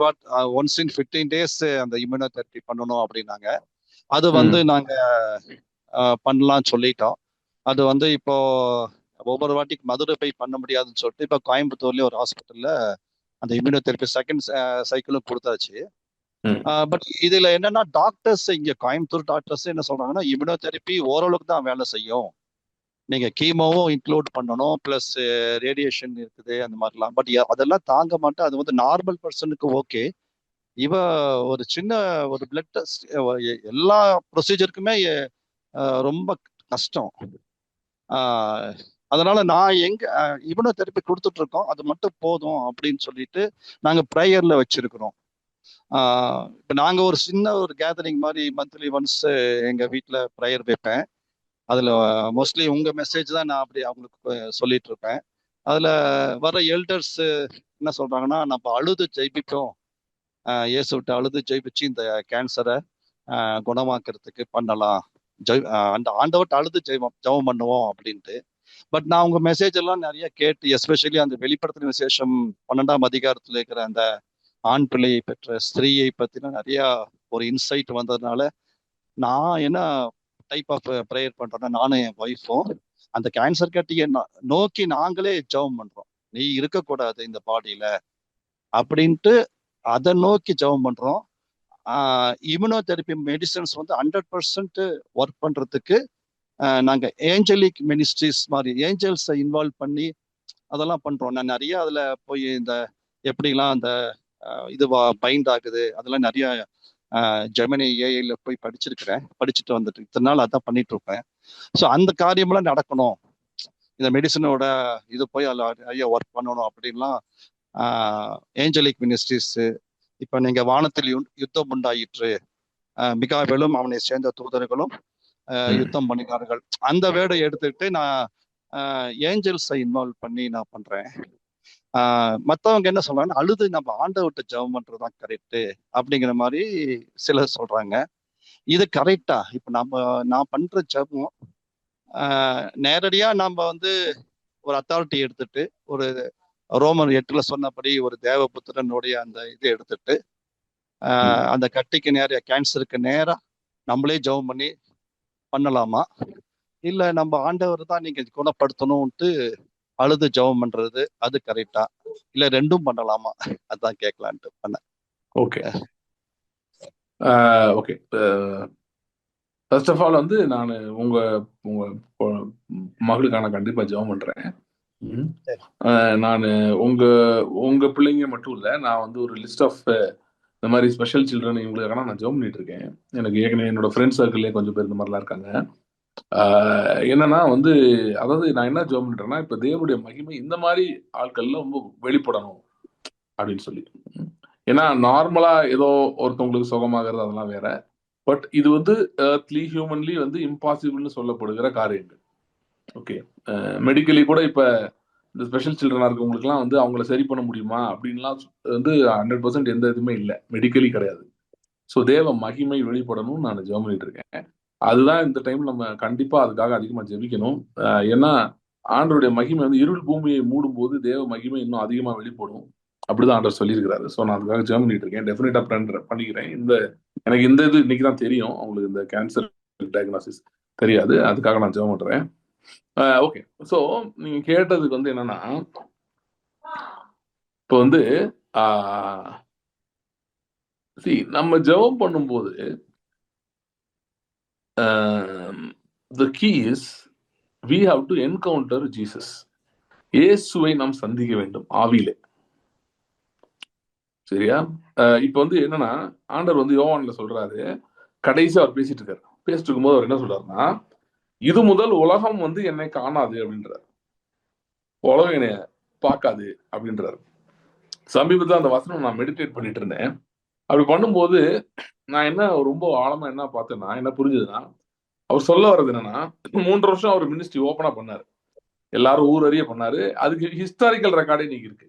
ஒன்ஸ் இன் 15 days அந்த இம்யூனோ தெரப்பி பண்ணணும் அப்படின்னாங்க. அது வந்து நாங்க பண்ணலாம்னு சொல்லிட்டோம். அது வந்து இப்போ ஒவ்வொரு வாட்டிக்கு மதுரை போய் பண்ண முடியாதுன்னு சொல்லிட்டு இப்போ கோயம்புத்தூர்லயே ஒரு ஹாஸ்பிட்டல்ல அந்த இம்யூனோ தெரப்பி செகண்ட் சைக்கிளும் கொடுத்தாச்சு. பட் இதுல என்னன்னா டாக்டர்ஸ் இங்க கோயம்புத்தூர் டாக்டர்ஸ் என்ன சொல்றாங்கன்னா இம்யூனோ தெரப்பி ஓரளவுக்கு தான் வேலை செய்யும், நீங்க கீமோவும் இன்க்ளூட் பண்ணணும், பிளஸ் ரேடியேஷன் இருக்குது அந்த மாதிரிலாம். பட் அதெல்லாம் தாங்க மாட்டேன். அது வந்து நார்மல் பர்சனுக்கு ஓகே. இவ ஒரு சின்ன ஒரு பிளட் டெஸ்ட் எல்லா ப்ரொசீஜருக்குமே ரொம்ப கஷ்டம். அதனால நான் இவனை தெரப்பி கொடுத்துட்டு இருக்கோம், அது மட்டும் போதும் அப்படின்னு சொல்லிட்டு நாங்க ப்ரேயர்ல வச்சிருக்கிறோம். இப்போ நாங்க ஒரு சின்ன ஒரு கேதரிங் மாதிரி மந்த்லி ஒன்ஸ் எங்க வீட்டில் ப்ரேயர் வைப்பேன். அதுல மோஸ்ட்லி உங்க மெசேஜ் தான் நான் அப்படி அவங்களுக்கு சொல்லிட்டு இருப்பேன். அதுல வர எல்டர்ஸ் என்ன சொல்றாங்கன்னா, நம்ம அழுது ஜெயிப்பிப்போம், இயேசு விட்டு அழுது ஜெயிப்பிச்சு இந்த கேன்சரை குணமாக்குறதுக்கு பண்ணலாம், அந்த ஆண்டவர்கிட்ட அழுது ஜெபம் பண்ணுவோம் அப்படின்ட்டு. பட் நான் உங்க மெசேஜ் எல்லாம் நிறைய கேட்டு, எஸ்பெஷலி அந்த வெளிப்படுத்தின விசேஷம் 12ஆம் அதிகாரத்துல இருக்கிற அந்த ஆண் பிள்ளையை பெற்ற ஸ்திரீயை பத்தின நிறைய ஒரு இன்சைட் வந்ததுனால நான் என்ன டைப் ஆஃப் ப்ரேயர் பண்றோம்னா, நானும் என் ஒய்ஃபும் அந்த கேன்சர் கட்டியை நோக்கி நாங்களே ஜெபம் பண்றோம். நீ இருக்கக்கூடாது இந்த பாடியில அப்படின்ட்டு அதை நோக்கி ஜெபம் பண்றோம். இம்யூனோ தெரப்பி மெடிசன்ஸ் வந்து 100% ஒர்க் பண்றதுக்கு நாங்க ஏஞ்சலிக் மினிஸ்ட்ரிஸ் மாதிரி ஏஞ்சல்ஸை இன்வால்வ் பண்ணி அதெல்லாம் பண்றோம். நான் நிறைய அதுல போய் இந்த எப்படிலாம் அந்த இது பைண்ட் ஆகுது அதெல்லாம் நிறைய ஜெமினி ஏஐல போய் படிச்சுட்டு வந்துட்டு இத்தனை நாள் அதான் பண்ணிட்டு இருப்பேன். ஸோ அந்த காரியமெல்லாம் நடக்கணும், இந்த மெடிசனோட இது போய் அதில் நிறைய ஒர்க் பண்ணணும் அப்படின்லாம் ஏஞ்சலிக் மினிஸ்ட்ரிஸ். இப்போ நீங்க வானத்தில் யுத்தம் உண்டாயிற்று, மிகாவேலும் அவனை சேர்ந்த தூதர்களும் யுத்தம் பண்ணினார்கள், அந்த வேர்டை எடுத்துக்கிட்டு நான் ஏஞ்சல்ஸை இன்வால்வ் பண்ணி நான் பண்றேன். மற்றவங்க என்ன சொல்றாங்கன்னா, அழுது நம்ம ஆண்டவர்கிட்ட ஜெபம் பண்றதுதான் கரெக்டு அப்படிங்கிற மாதிரி சிலர் சொல்றாங்க. இது கரெக்டா? இப்ப நான் பண்ற ஜெபம் நேரடியா நம்ம வந்து ஒரு அத்தாரிட்டி எடுத்துட்டு, ஒரு ரோமர் 8 சொன்னபடி ஒரு தேவபுத்திரனுடைய அந்த இதை எடுத்துட்டு அந்த கட்டிக்கு நேர கேன்சருக்கு நேரா நம்மளே ஜெபம் பண்ணி பண்ணலாமா, இல்ல நம்ம ஆண்டவர் தான் நீங்க குணப்படுத்தணும்ட்டு அழுது ஜெபம் பண்றது அது கரெக்டா, இல்ல ரெண்டும் பண்ணலாமா, அதான் கேட்கலான்ட்டு பண்ணேன். Okay okay. First of all வந்து நான் உங்க மகளுக்கான கண்டிப்பா ஜெபம் பண்றேன். நான் உங்க பிள்ளைங்க மட்டும் இல்ல, நான் வந்து ஒரு லிஸ்ட் ஆஃப் இந்த மாதிரி ஸ்பெஷல் சில்ட்ரன் இவங்களுக்கான நான் ஜெபம் பண்ணிட்டு இருக்கேன். எனக்கு ஏற்கனவே என்னோட ஃப்ரெண்ட் சர்க்கிள்லேயே கொஞ்சம் பேர் இந்த மாதிரிலாம் இருக்காங்க. என்னன்னா வந்து, அதாவது நான் என்ன ஜெபம் பண்றேன்னா, இப்ப தேவனுடைய மகிமை இந்த மாதிரி ஆட்கள்ல ரொம்ப வெளிப்படணும் அப்படின்னு சொல்லி. ஏன்னா நார்மலா ஏதோ ஒருத்தவங்களுக்கு சுகமாகிறது அதெல்லாம் வேற. பட் இது வந்து எர்த்லி ஹியூமன்லி வந்து இம்பாசிபிள்னு சொல்லப்படுகிற காரியங்கள். ஓகே, மெடிக்கலி கூட இப்ப இந்த ஸ்பெஷல் சில்ட்ரனா இருக்கவங்களுக்குலாம் வந்து அவங்கள சரி பண்ண முடியுமா அப்படின்லாம் வந்து 100% எந்த இதுவுமே இல்லை, மெடிக்கலி கிடையாது. ஸோ தேவ மகிமை வெளிப்படணும்னு நான் ஜெபம் பண்ணிட்டு இருக்கேன். அதுதான் இந்த டைம் நம்ம கண்டிப்பா அதுக்காக அதிகமா ஜெபிக்கணும். ஏன்னா ஆண்டவருடைய மகிமை வந்து இருள் பூமியை மூடும் போது தேவ மகிமை இன்னும் அதிகமா வெளிப்படும், அப்படிதான் ஆண்டவர் சொல்லியிருக்கிறாரு. ஸோ நான் அதுக்காக ஜெபம் பண்ணிட்டு இருக்கேன். டெஃபினட்டா பண்ணிக்கிறேன். எனக்கு இந்த இது இன்னைக்கு தான் தெரியும், அவங்களுக்கு இந்த கேன்சர் டயக்னாசிஸ் தெரியாது, அதுக்காக நான் ஜெபம் பண்றேன். ஓகே, ஸோ நீங்க கேட்டதுக்கு வந்து என்னன்னா, இப்போ வந்து நம்ம ஜெபம் பண்ணும்போது the key is we have to encounter Jesus. இயேசுவை நாம் சந்திக்க வேண்டும் ஆவியிலே. சரியா? இப்போ வந்து என்னன்னா, ஆண்டவர் வந்து யோவான்ல சொல்றாரு, கடைசி அவர் பேசிட்டு இருக்காரு. பேசிட்டு இருக்கும்போது அவர் என்ன சொல்றாருன்னா, இது முதல் உலகம் வந்து என்னை காணாது அப்படின்றார், உலகம் என்னை பார்க்காது அப்படின்றாரு. சமீபத்தில் அந்த வசனம் நான் மெடிடேட் பண்ணிட்டு இருந்தேன். அப்படி பண்ணும்போது நான் என்ன ரொம்ப ஆழமா என்ன பார்த்தேன்னா, என்ன புரிஞ்சதுன்னா, அவர் சொல்ல வர்றது என்னன்னா, 3 வருஷம் அவர் மினிஸ்ட்ரி ஓப்பனா பண்ணாரு, எல்லாரும் ஊர் அறிய பண்ணாரு. அதுக்கு ஹிஸ்டாரிக்கல் ரெக்கார்டே இன்னைக்கு இருக்கு.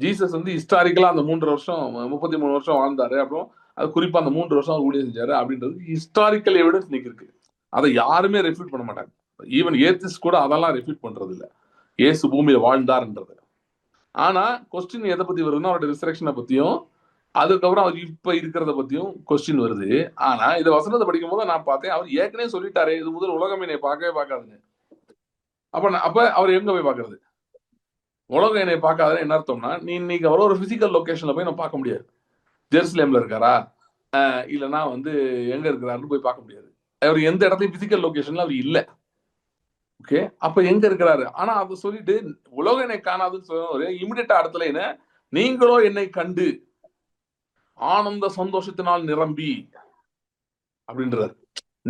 ஜீசஸ் வந்து ஹிஸ்டாரிக்கலா அந்த 3 வருஷம் 33 வருஷம் வாழ்ந்தாரு, அப்புறம் அது குறிப்பா அந்த 3 வருஷம் அவர் ஊழியம் செஞ்சாரு அப்படின்றது ஹிஸ்டாரிக்கல் எவிடன்ஸ் இன்னைக்கு இருக்கு. அதை யாருமே ரெஃப்யூட் பண்ண மாட்டாங்க. ஈவன் ஏத்திஸ்ட் கூட அதெல்லாம் ரெஃப்யூட் பண்றது இல்ல, இயேசு பூமியில வாழ்ந்தார்ன்றது. ஆனா கொஸ்டின் எதை பத்தி வருதுன்னா, அவருடைய ரிசரக்ஷனை பத்தியும் அதுக்கப்புறம் அவர் இப்ப இருக்கிறத பத்தியும் கொஸ்டின் வருது. ஆனா இதை வசனத்தை படிக்கும் போது நான் பார்த்தேன், அவர் ஏற்கனவே சொல்லிட்டாரு, இது முதல் உலகம் என்னை பார்க்கவே பார்க்காதுங்க. அப்ப அவர் எங்க போய் பார்க்கறது? உலகம் என்னை பார்க்காதுன்னு என்ன அர்த்தம்னா, நீ இன்னைக்கு அவர் ஒரு பிசிக்கல் லொகேஷன்ல போய் நான் பார்க்க முடியாது. ஜெருசலேம்ல இருக்காரா, இல்லைன்னா வந்து எங்க இருக்கிறாருன்னு போய் பார்க்க முடியாது. அவர் எந்த இடத்துலயும் பிசிக்கல் லொகேஷன்ல அவர் இல்ல. ஓகே, அப்ப எங்க இருக்கிறாரு? ஆனா அதை சொல்லிட்டு உலகம் என்னை காணாதுன்னு சொல்ல இமிடியேட்டா இடத்துல என்ன, நீங்களோ என்னை கண்டு ஆனந்த சந்தோஷத்தினால் நிரம்பி அப்படின்றாரு.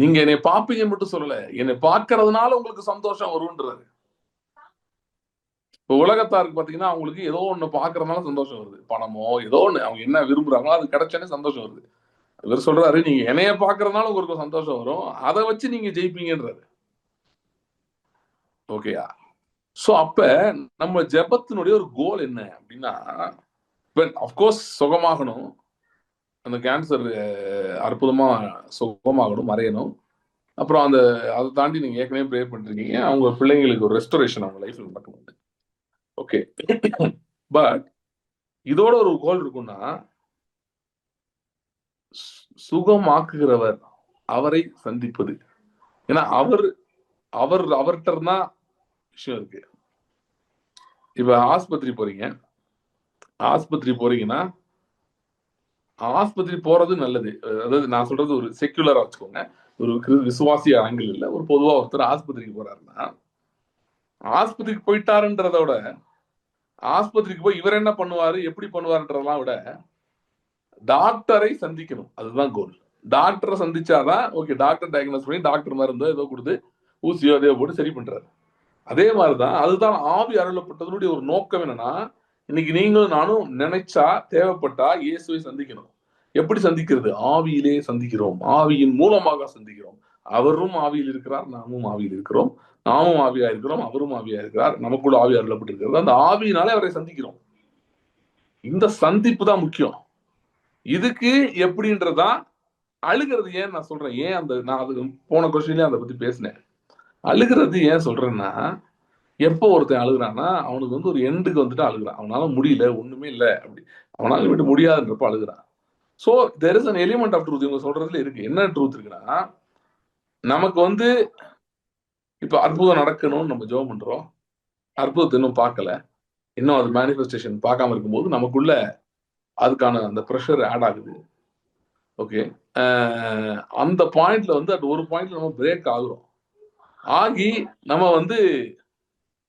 நீங்க என்னை பார்ப்பீங்கன்னு மட்டும் சொல்லல, என்னை பார்க்கறதுனால உங்களுக்கு சந்தோஷம் வரும்ன்றாரு. இப்போ உலகத்தாருக்கு பாத்தீங்கன்னா அவங்களுக்கு ஏதோ ஒண்ணு பாக்குறதுனால சந்தோஷம் வருது, பணமோ ஏதோ ஒண்ணு அவங்க என்ன விரும்புறாங்களோ அது கிடைச்சானே சந்தோஷம் வருது. இவர் சொல்றாரு, நீங்க என்னைய பாக்குறதுனால உங்களுக்கு சந்தோஷம் வரும், அதை வச்சு நீங்க ஜெயிப்பீங்கன்றாரு. ஓகேயா? சோ அப்ப நம்ம ஜெபத்தினுடைய ஒரு கோல் என்ன அப்படின்னா, அப்கோர்ஸ் சுகமாகணும், அந்த கேன்சர் அற்புதமா சுகமாகணும், மறையணும். அப்புறம் அந்த அதை தாண்டி நீங்க ஏற்கனவே ப்ரே பண்ணிருக்கீங்க, அவங்க பிள்ளைங்களுக்கு ஒரு ரெஸ்டோரேஷன் அவங்க லைஃப்ல நடக்கணும். ஓகே, பட் இதோட ஒரு கோல் இருக்குன்னா, சுகமாக்குகிறவர் அவரை சந்திப்பது. ஏன்னா அவர்கிட்ட தான் விஷயம் இருக்கு. இப்ப ஆஸ்பத்திரி போறீங்கன்னா ஆஸ்பத்திரி போறது நல்லது. அதாவது நான் சொல்றது ஒரு செக்குலரா வச்சுக்கோங்க, ஒரு விசுவாசி ஆங்கிள் இல்ல, ஒரு பொதுவா ஒருத்தர் ஆஸ்பத்திரிக்கு போறாருன்னா, ஆஸ்பத்திரிக்கு போயிட்டாருன்றத விட ஆஸ்பத்திரிக்கு போய் இவர் என்ன பண்ணுவாரு எப்படி பண்ணுவாருன்றதெல்லாம் விட டாக்டரை சந்திக்கணும், அதுதான் கோல். டாக்டரை சந்திச்சாதான் ஓகே, டாக்டர் டயக்னோஸ் பண்ணி டாக்டர் மருந்தோ ஏதோ கொடுத்து ஊசியோ அதே போட்டு சரி பண்றாரு. அதே மாதிரிதான் அதுதான் ஆவி அருளப்பட்டதனுடைய ஒரு நோக்கம். என்னன்னா, இன்னைக்கு நீங்களும் நானும் நினைச்சா தேவைப்பட்டா இயேசுவை சந்திக்கணும். எப்படி சந்திக்கிறது? ஆவியிலே சந்திக்கிறோம், ஆவியின் மூலமாக சந்திக்கிறோம். அவரும் ஆவியில் இருக்கிறார், நாமும் ஆவியில் இருக்கிறோம். நாமும் ஆவியா இருக்கிறோம், அவரும் ஆவியா இருக்கிறார், நமக்குள்ள ஆவி அருளப்பட்டிருக்கிறது. அந்த ஆவியினாலே அவரை சந்திக்கிறோம். இந்த சந்திப்பு தான் முக்கியம். இதுக்கு எப்படின்றதான் அழுகிறது. ஏன் நான் சொல்றேன், ஏன் அந்த நான் அது போன கொஸ்டின்லயே அதை பத்தி பேசினேன். அழுகிறது ஏன் சொல்றேன்னா, எப்போ ஒருத்தன் அழுகுறான்னா அவனுக்கு வந்து ஒரு எண்டுக்கு வந்துட்டு அழுகுறான், அவனால முடியல, ஒண்ணுமே இல்லை, அப்படி அவனால விட்டு முடியாதுன்றப்ப அழுகுறான். So there is an element of truth இவங்க சொல்றதுல இருக்கு. என்ன ட்ரூத் இருக்குன்னா, நமக்கு வந்து இப்ப அற்புதம் நடக்கணும்னு நம்ம ஜெபம் பண்றோம், அற்புதத்தை இன்னும் பார்க்கல, இன்னும் அது மேனிஃபெஸ்டேஷன் பார்க்காம இருக்கும்போது நமக்குள்ள அதுக்கான அந்த ப்ரெஷர் ஆட் ஆகுது. ஓகே, அந்த பாயிண்ட்ல வந்து அது ஒரு பாயிண்ட்ல நம்ம பிரேக் ஆகுறோம், ஆகி நம்ம வந்து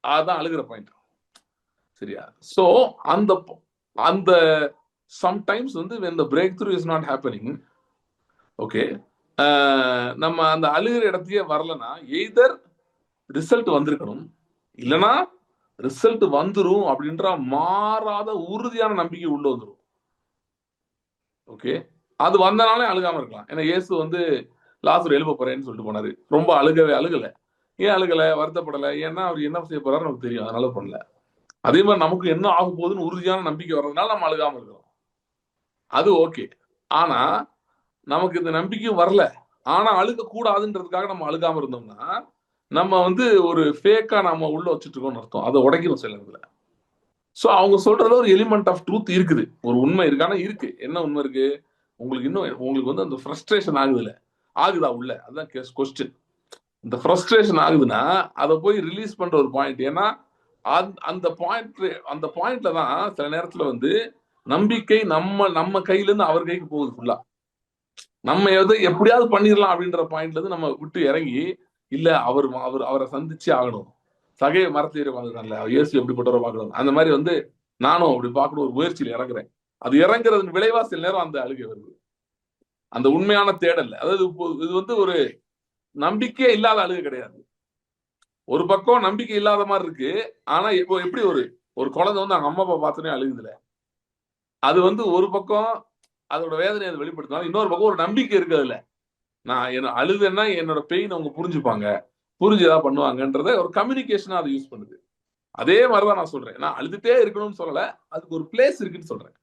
அதான் அழுகிற பாயிண்ட். சரியா? சோ அந்த அந்த சம்டைம்ஸ் வந்து when the breakthrough is not happening, okay, நம்ம அந்த அழுகிற இடத்தையே வரலன்னா எய்தர் ரிசல்ட் வந்திருக்கணும், இல்லைன்னா ரிசல்ட் வந்துரும் அப்படின்ற மாறாத உறுதியான நம்பிக்கை உள்ள வந்துடும். ஓகே, அது வந்தனாலே அழுகாம இருக்கலாம். ஏன்னா இயேசு வந்து லாசர் எழுப்ப போறேன்னு சொல்லிட்டு போனாரு, ரொம்ப அழுகல. ஏன் அழுகல, வருத்தப்படலை? ஏன்னா அவர் என்ன செய்ய போறாரு நமக்கு தெரியும், அதனால பண்ணல. அதே மாதிரி நமக்கு என்ன ஆக போகுதுன்னு உறுதியான நம்பிக்கை வர்றதுனால நம்ம அழுகாம இருக்கிறோம், அது ஓகே. ஆனா நமக்கு இந்த நம்பிக்கையும் வரல, ஆனா அழுக கூடாதுன்றதுக்காக நம்ம அழுகாம இருந்தோம்னா நம்ம வந்து ஒரு ஃபேக்கா நம்ம உள்ள வச்சுட்டு இருக்கோம்னு அர்த்தம். அதை உடைக்கணும் சில இதுல. ஸோ அவங்க சொல்றதுல ஒரு எலிமெண்ட் ஆஃப் ட்ரூத் இருக்குது, ஒரு உண்மை இருக்கு. ஆனா இருக்கு, என்ன உண்மை இருக்கு? உங்களுக்கு வந்து அந்த ஃப்ரஸ்ட்ரேஷன் ஆகுதா உள்ள? அதுதான் கொஸ்டின். இந்த ஃப்ரஸ்ட்ரேஷன் ஆகுதுன்னா அதை போய் ரிலீஸ் பண்ற ஒரு பாயிண்ட். ஏன்னா அந்த பாயிண்ட்ல தான் சில நேரத்துல வந்து நம்பிக்கை நம்ம கையில இருந்து அவர் கைக்கு போகுது ஃபுல்லா. நம்ம எப்படியாவது பண்ணிடலாம் அப்படின்ற பாயிண்ட்ல இருந்து நம்ம விட்டு இறங்கி, இல்ல அவரை சந்திச்சு ஆகணும், சகைய மரத்துல உட்காந்துருக்காங்கல்ல, இயேசு எப்படிப்பட்டவரை பார்க்கணும், அந்த மாதிரி வந்து நானும் அப்படி பார்க்கணும் ஒரு முயற்சியில் இறங்குறேன். அது இறங்குறதுக்கு விளைவா சில நேரம் அந்த அழுகை வருது. அந்த உண்மையான தேடல். அதாவது இது வந்து ஒரு நம்பிக்கையே இல்லாத அழுகை கிடையாது. ஒரு பக்கம் நம்பிக்கை இல்லாத மாதிரி இருக்கு. ஆனா இப்போ எப்படி ஒரு குழந்தை வந்து அவங்க அம்மா அப்பா பார்த்தோன்னே அழுகுதுல, அது வந்து ஒரு பக்கம் அதோட வேதனை அதை வெளிப்படுத்தினாலும், இன்னொரு பக்கம் ஒரு நம்பிக்கை இருக்கு அதுல. நான் என்ன அழுதுன்னா என்னோட பெயின் அவங்க புரிஞ்சுப்பாங்க, புரிஞ்சு ஏதாவது பண்ணுவாங்கன்றத ஒரு கம்யூனிகேஷனா அதை யூஸ் பண்ணுது. அதே மாதிரிதான் நான் சொல்றேன். நான் அழுதுட்டே இருக்கணும்னு சொல்லல, அதுக்கு ஒரு பிளேஸ் இருக்குன்னு சொல்றேன்.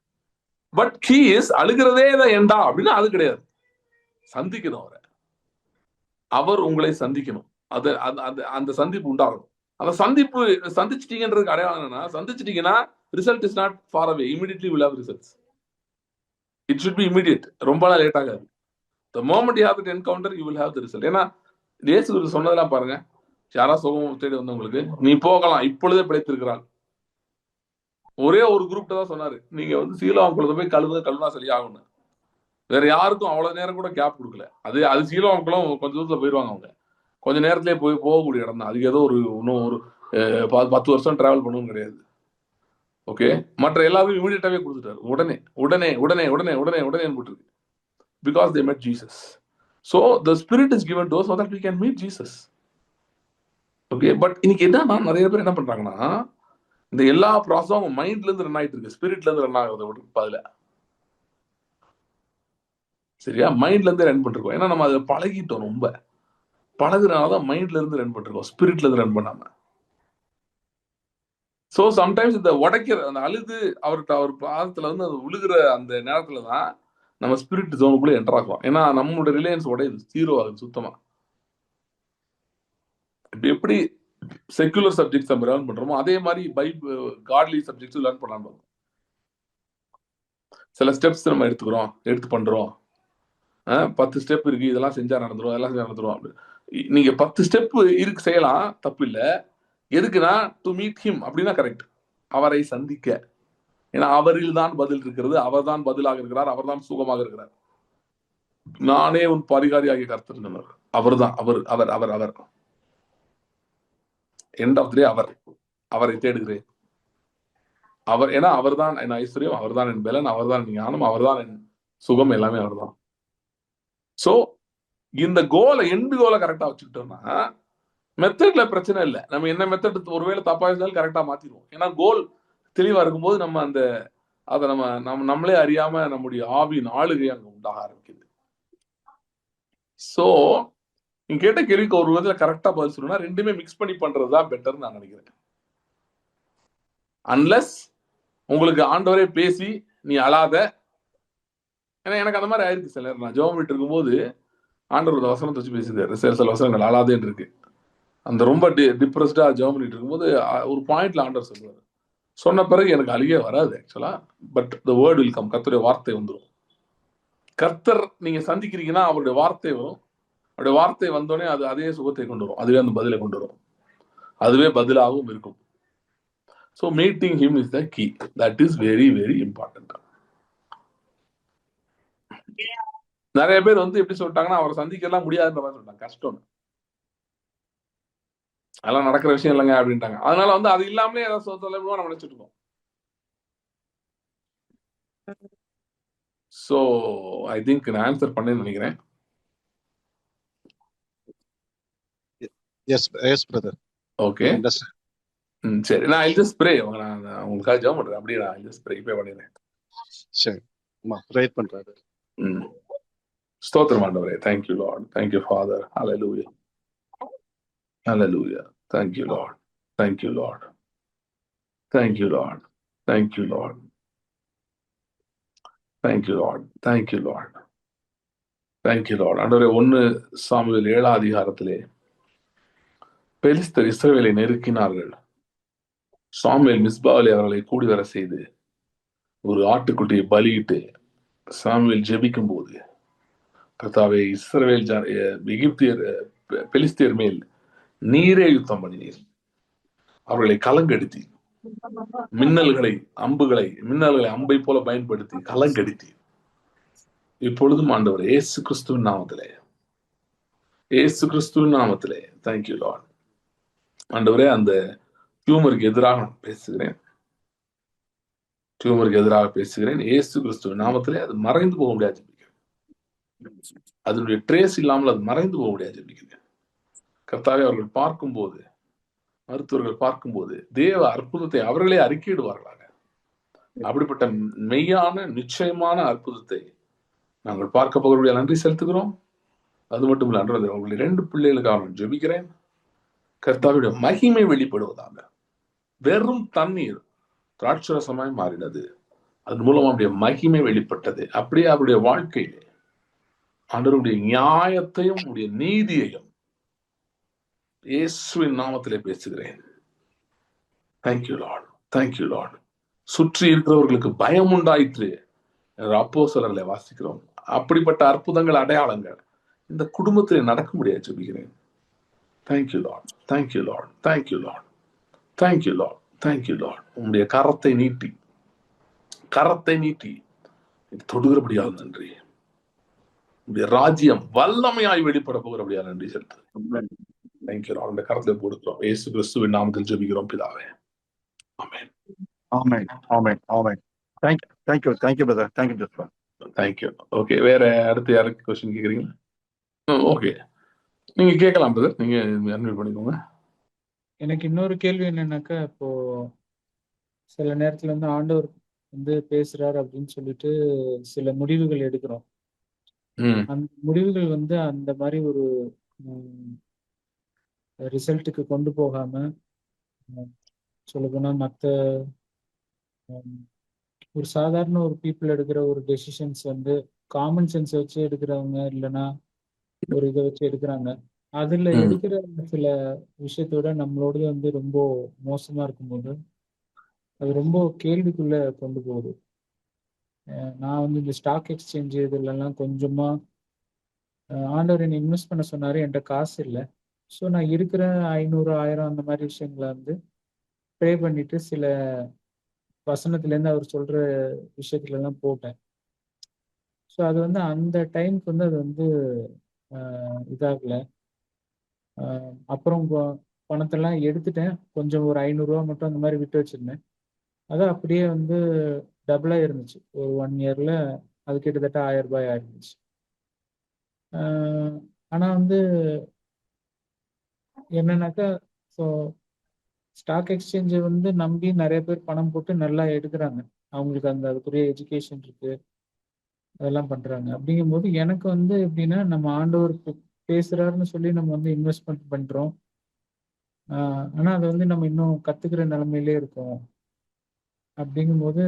பட் ஹீஸ் அழுகிறதே தான் ஏண்டா அப்படின்னா அது கிடையாது. சந்திக்கணும் அவரை, அவர் உங்களை சந்திக்கணும். அது அந்த சந்திப்பு உண்டாகணும். அந்த சந்திப்பு சந்திச்சிட்டீங்கன்றதுக்கு அடையாளம் என்னன்னா, சந்திச்சிட்டீங்கன்னா result is not far away, immediately will have results. It should be immediate, ரொம்ப நாள் லேட் ஆகாது. The moment you have that encounter, you will have the result. ஏன்னா இயேசு சொன்னதெல்லாம் பாருங்க, யாரா சுகம் தேடி வந்தவங்களுக்கு நீ போகலாம், இப்பொழுதே பிழைத்திருக்கிறாள். ஒரே ஒரு குரூப் தான் சொன்னாரு, நீங்க வந்து சீலோவாம் குளத்தை போய் கழுவுனா சரியாகணும். வேற யாருக்கும் அவ்வளவு நேரம் கூட கேப் கொடுக்கல. அது சீலோவாம் குளம் கொஞ்சம் தூரத்துல போயிருவாங்க அவங்க, கொஞ்ச நேரத்திலே போகக்கூடிய இடம் தான். அதுக்கு ஏதோ இன்னும் ஒரு 10 வருஷம் டிராவல் பண்ணவும் கிடையாது. ஓகே, மற்ற எல்லாரும் இமீடியட்டாவே கொடுத்துட்டாரு. உடனே உடனே உடனே உடனே உடனே உடனே போட்டுருக்கு. Because they met Jesus. So the Spirit is given to us so that we can meet Jesus. Okay, but இன்னைக்கு என்னன்னா நிறைய பேர் என்ன பண்றாங்கன்னா, இந்த எல்லா ப்ராசஸும் அவங்க மைண்ட்ல இருந்து ரன் ஆயிட்டு இருக்கு, ஸ்பிரிட்ல இருந்து ரன் ஆகுறத விட பதில. சரியா, மைண்ட்ல இருந்து ரன் பண்ணிருக்கோம். ஏன்னா நம்ம அதை பழகிட்டோம், ரொம்ப பழகுறதுனாலதான் மைண்ட்ல இருந்து ரன் பண்ணிருக்கோம், ஸ்பிரிட்ல இருந்து ரன் பண்ணாம. ஸோ சம்டைம்ஸ் இந்த உடைக்கிற அந்த அழுது அவர் பாதத்துல வந்து அது விழுகிற அந்த நேரத்துலதான் நம்ம ஸ்பிரிட் ஜோனுக்குள்ள என்டர் ஆகும். ஏன்னா நம்மளோட ரிலையன்ஸ் உடையுது, ஜீரோ ஆகுது சுத்தமா. எப்படி செக்குலர் சப்ஜெக்ட்ஸ் நம்ம லேர்ன் பண்றோமோ அதே மாதிரி காட்லி சப்ஜெக்ட்ஸ் லேர்ன் பண்ணலாம். சில ஸ்டெப்ஸ் நம்ம எடுத்து பண்றோம். 10 ஸ்டெப் இருக்கு, இதெல்லாம் செஞ்சா நடந்துரும், அதெல்லாம் செஞ்சா நடந்துரும். நீங்க 10 ஸ்டெப் இருக்கு செய்யலாம், தப்பு இல்லை. எதுக்குன்னா டு மீட் ஹிம் அப்படின்னா கரெக்ட், அவரை சந்திக்க. ஏன்னா அவரில் தான் பதில் இருக்கிறது, அவர் தான் பதிலாக இருக்கிறார், அவர் தான் சுகமாக இருக்கிறார். நானே உன் பரிகாரியாகிய கர்த்தர், அவர் தான் அவர் எண்ட் ஆஃப் டே அவரை தேடுகிறேன். ஏன்னா அவர் தான் என் ஐஸ்வர்யம், அவர் தான் என் பலன், அவர் தான் என் ஞானம், அவர் தான் என் சுகம், எல்லாமே அவர் தான். சோ இந்த எண்ட் கோலை கரெக்டா வச்சுக்கிட்டோம்னா மெத்தட்ல பிரச்சனை இல்லை. நம்ம என்ன மெத்தட் ஒருவேளை தப்பா இருந்தாலும் கரெக்டா மாத்திடுவோம். ஏன்னா கோல் தெளிவா இருக்கும்போது நம்ம அதை நம்மளே அறியாம நம்முடைய ஆவியின் ஆளுகை அங்க உண்டாக ஆரம்பிக்குது. சோ நீங்க கேட்ட கேள்விக்கு ஒரு விதத்துல கரெக்டா பதில் சொல்லணும்னா ரெண்டுமே மிக்ஸ் பண்ணி பண்றதுதான் பெட்டர்னு நான் நினைக்கிறேன். அன்லஸ் உங்களுக்கு ஆண்டவரே பேசி நீ அழாத, ஏன்னா எனக்கு அந்த மாதிரி ஆயிருக்கு. சில நான் ஜெபம் பண்ணிட்டு இருக்கும்போது ஆண்டவர் வசனத்தை வச்சு பேசியிருக்காரு. சில வசனங்கள் அழாதேன்னு இருக்கு. அந்த ரொம்ப டிப்ரெஸ்டா ஜெபம் பண்ணிட்டு இருக்கும்போது ஒரு பாயிண்ட்ல ஆண்டவர் சொல்லுவாரு. சொன்ன பிறகு எனக்கு அழுகே வராது ஆக்சுவலா, but the word will come. கர்த்தருடைய வார்த்தை வந்துடும். கர்த்தர் நீங்க சந்திக்கிறீங்கன்னா அவருடைய வார்த்தை வரும். அவருடைய வார்த்தை வந்தோடனே அது அதே சுகத்தை கொண்டு வரும், அதுவே அந்த பதிலை கொண்டு வரும், அதுவே பதிலாகவும் இருக்கும். So meeting him is the key. That is very very important. நிறைய பேர் வந்து எப்படி சொல்லிட்டாங்கன்னா அவரை சந்திக்கலாம் முடியாதுன்ற மாதிரி சொல்லிட்டாங்க, கஷ்டம், அதெல்லாம் நடக்கிற விஷயம் இல்லைங்க அப்படின்ட்டாங்க. அதனால வந்து அது இல்லாமலே ஏதாவது சொல்ல நம்ம நினைச்சிட்டு இருக்கோம். ஸோ ஐ திங்க் நான் ஆன்சர் பண்ணேன்னு நினைக்கிறேன். Yes brother. ஓகே, சரி. நான் ஐ ஜஸ்ட் ப்ரே. நான் உங்களுக்காக ஜெபம் பண்றேன். அப்படியே நான் ஜஸ்ட் ப்ரே பண்ணிடுறேன். சரி, ப்ரே பண்றாரு. ஸ்தோத்திரம் ஆண்டவரே. Thank you Lord. Thank you Father. Hallelujah. Hallelujah. Thank you Lord. Thank you Lord. Thank you Lord. Thank you Lord. Thank you Lord. Thank you Lord. Thank you Lord. ஆண்டவரே, 1 Samuel 7ஆம் அதிகாரத்திலே பெலிஸ்தர் இஸ்ரவேலை நெருக்கினார்கள். Samuel மிஸ்பாவிலே அவர்களை கூடி வர செய்து ஒரு ஆட்டுக்குட்டியை பலியிட்டு சாமுவேல் ஜெபிக்கும் போது, கர்த்தாவே, இஸ்ரவேல் எகிப்தியர் பெலிஸ்தியர் மேல் நீரே யுத்தம் பண்ணினீர், அவர்களை கலங்கெடுத்தி மின்னல்களை அம்பை போல பயன்படுத்தி கலங்கெடுத்தி. இப்பொழுதும் ஆண்டவர் இயேசு கிறிஸ்துவின் நாமத்திலே தேங்க்யூ லார்ட். ஆண்டவரே, அந்த டியூமருக்கு எதிராக நான் பேசுகிறேன். இயேசு கிறிஸ்துவின் நாமத்திலே அது மறைந்து போக முடியாது. அதனுடைய ட்ரேஸ் இல்லாமல் அது மறைந்து போக முடியாது. ஜெபிக்கிறேன் கர்த்தாவே, அவர்கள் பார்க்கும்போது, மருத்துவர்கள் பார்க்கும்போது தேவ அற்புதத்தை அவர்களே அறிக்கையிடுவார்களாக. அப்படிப்பட்ட மெய்யான நிச்சயமான அற்புதத்தை நாங்கள் பார்க்க போகிறவர்கள் நன்றி செலுத்துகிறோம். அது மட்டும் இல்ல, அன்று உங்களுடைய 2 பிள்ளைகளுக்காக நான் ஜெபிக்கிறேன். கர்த்தாவுடைய மகிமை வெளிப்படுவதாக. வெறும் தண்ணீர் திராட்சரசமாய் மாறினது, அதன் மூலம் அவருடைய மகிமை வெளிப்பட்டது. அப்படியே அவருடைய வாழ்க்கையிலே ஆண்டவருடைய நியாயத்தையும் உடைய நீதியையும் இயேசுவின் நாமத்திலே பேசுகிறேன். Thank you Lord, thank you Lord. சுற்றி இருக்கிறவர்களுக்கு பயம் உண்டாயிற்று என்ற அப்போஸ்தலர்களை வாசிக்கிறோம். அப்படிப்பட்ட அற்புதங்கள், அடையாளங்கள் இந்த குடும்பத்திலே நடக்க முடியாது. ஜெபிக்கிறேன். Thank you Lord, thank you Lord, thank you Lord, thank you Lord, thank you Lord. உங்களுடைய கரத்தை நீட்டி தொடுகிறபடியால் நன்றி. உங்களுடைய ராஜ்யம் வல்லமையாய் வெளிப்பட போகிறபடியால் நன்றி செலுத்துகிறேன். Thank you Lord. உங்களுடைய கரத்தை போடுகிறோம். இயேசு கிறிஸ்துவின் நாமத்தில் ஜெபிக்கிறோம் பிதாவே. ஆமென். ஆமென், ஆமென், ஆமென். Thank you brother. Thank you Joshva. Thank you. Okay, வேற அடுத்து யாருக்கு கொஸ்டின் கேக்குறீங்களா? ஓகே, நீங்க கேட்கலாம் பிரதர். நீங்க அன்மியூட் பண்ணிக்கோங்க. எனக்கு இன்னொரு கேள்வி என்னன்னாக்கா, இப்போ சில நேரத்துல வந்து ஆண்டவர் வந்து பேசுறாரு அப்படின்னு சொல்லிட்டு சில முடிவுகள் எடுக்கிறோம். அந்த முடிவுகள் வந்து அந்த மாதிரி ஒரு ரிசல்ட்டுக்கு கொண்டு போகாம, சொல்லப்போனா மற்ற ஒரு சாதாரண ஒரு பீப்புள் எடுக்கிற ஒரு டெசிஷன்ஸ் வந்து காமன் சென்ஸ் வச்சு எடுக்கிறவங்க, இல்லைன்னா ஒரு இதை வச்சு எடுக்கிறாங்க. அதுல எடுக்கிற சில விஷயத்தோட நம்மளோடது வந்து ரொம்ப மோசமா இருக்கும்போது அது ரொம்ப கேள்விக்குள்ள கொண்டு போகுது. நான் வந்து இந்த ஸ்டாக் எக்ஸ்சேஞ்ச் இதுலலாம் கொஞ்சமா ஆண்டவர் என்னை இன்வெஸ்ட் பண்ண சொன்னாரு. என்கிட்ட காசு இல்லை. ஸோ நான் இருக்கிற 500, 1000 அந்த மாதிரி விஷயங்களை வந்து ப்ரே பண்ணிட்டு சில வசனத்துலேருந்து அவர் சொல்ற விஷயத்துல எல்லாம் போட்டேன். ஸோ அது வந்து அந்த டைமுக்கு வந்து அது வந்து இதாகல. அப்புறம் பணத்தெல்லாம் எடுத்துட்டேன். கொஞ்சம் ஒரு 500 ரூபா மட்டும் அந்த மாதிரி விட்டு வச்சிருந்தேன். அது அப்படியே வந்து டபுளா இருந்துச்சு. ஒரு 1 இயர்ல அது கிட்டத்தட்ட 1000 ரூபாய் ஆயிருந்துச்சு. ஆனா வந்து என்னன்னாக்கா, ஸோ ஸ்டாக் எக்ஸ்சேஞ்சை வந்து நம்பி நிறைய பேர் பணம் போட்டு நல்லா எடுக்கிறாங்க. அவங்களுக்கு அதுக்குரிய எஜுகேஷன் இருக்கு, அதெல்லாம் பண்றாங்க. அப்படிங்கும்போது எனக்கு வந்து எப்படின்னா, நம்ம ஆண்டவர் பேசுறாருன்னு சொல்லி நம்ம வந்து இன்வெஸ்ட்மெண்ட் பண்றோம். ஆனா அதை வந்து நம்ம இன்னும் கத்துக்கிற நிலைமையிலே இருக்கோம். அப்படிங்கும்போது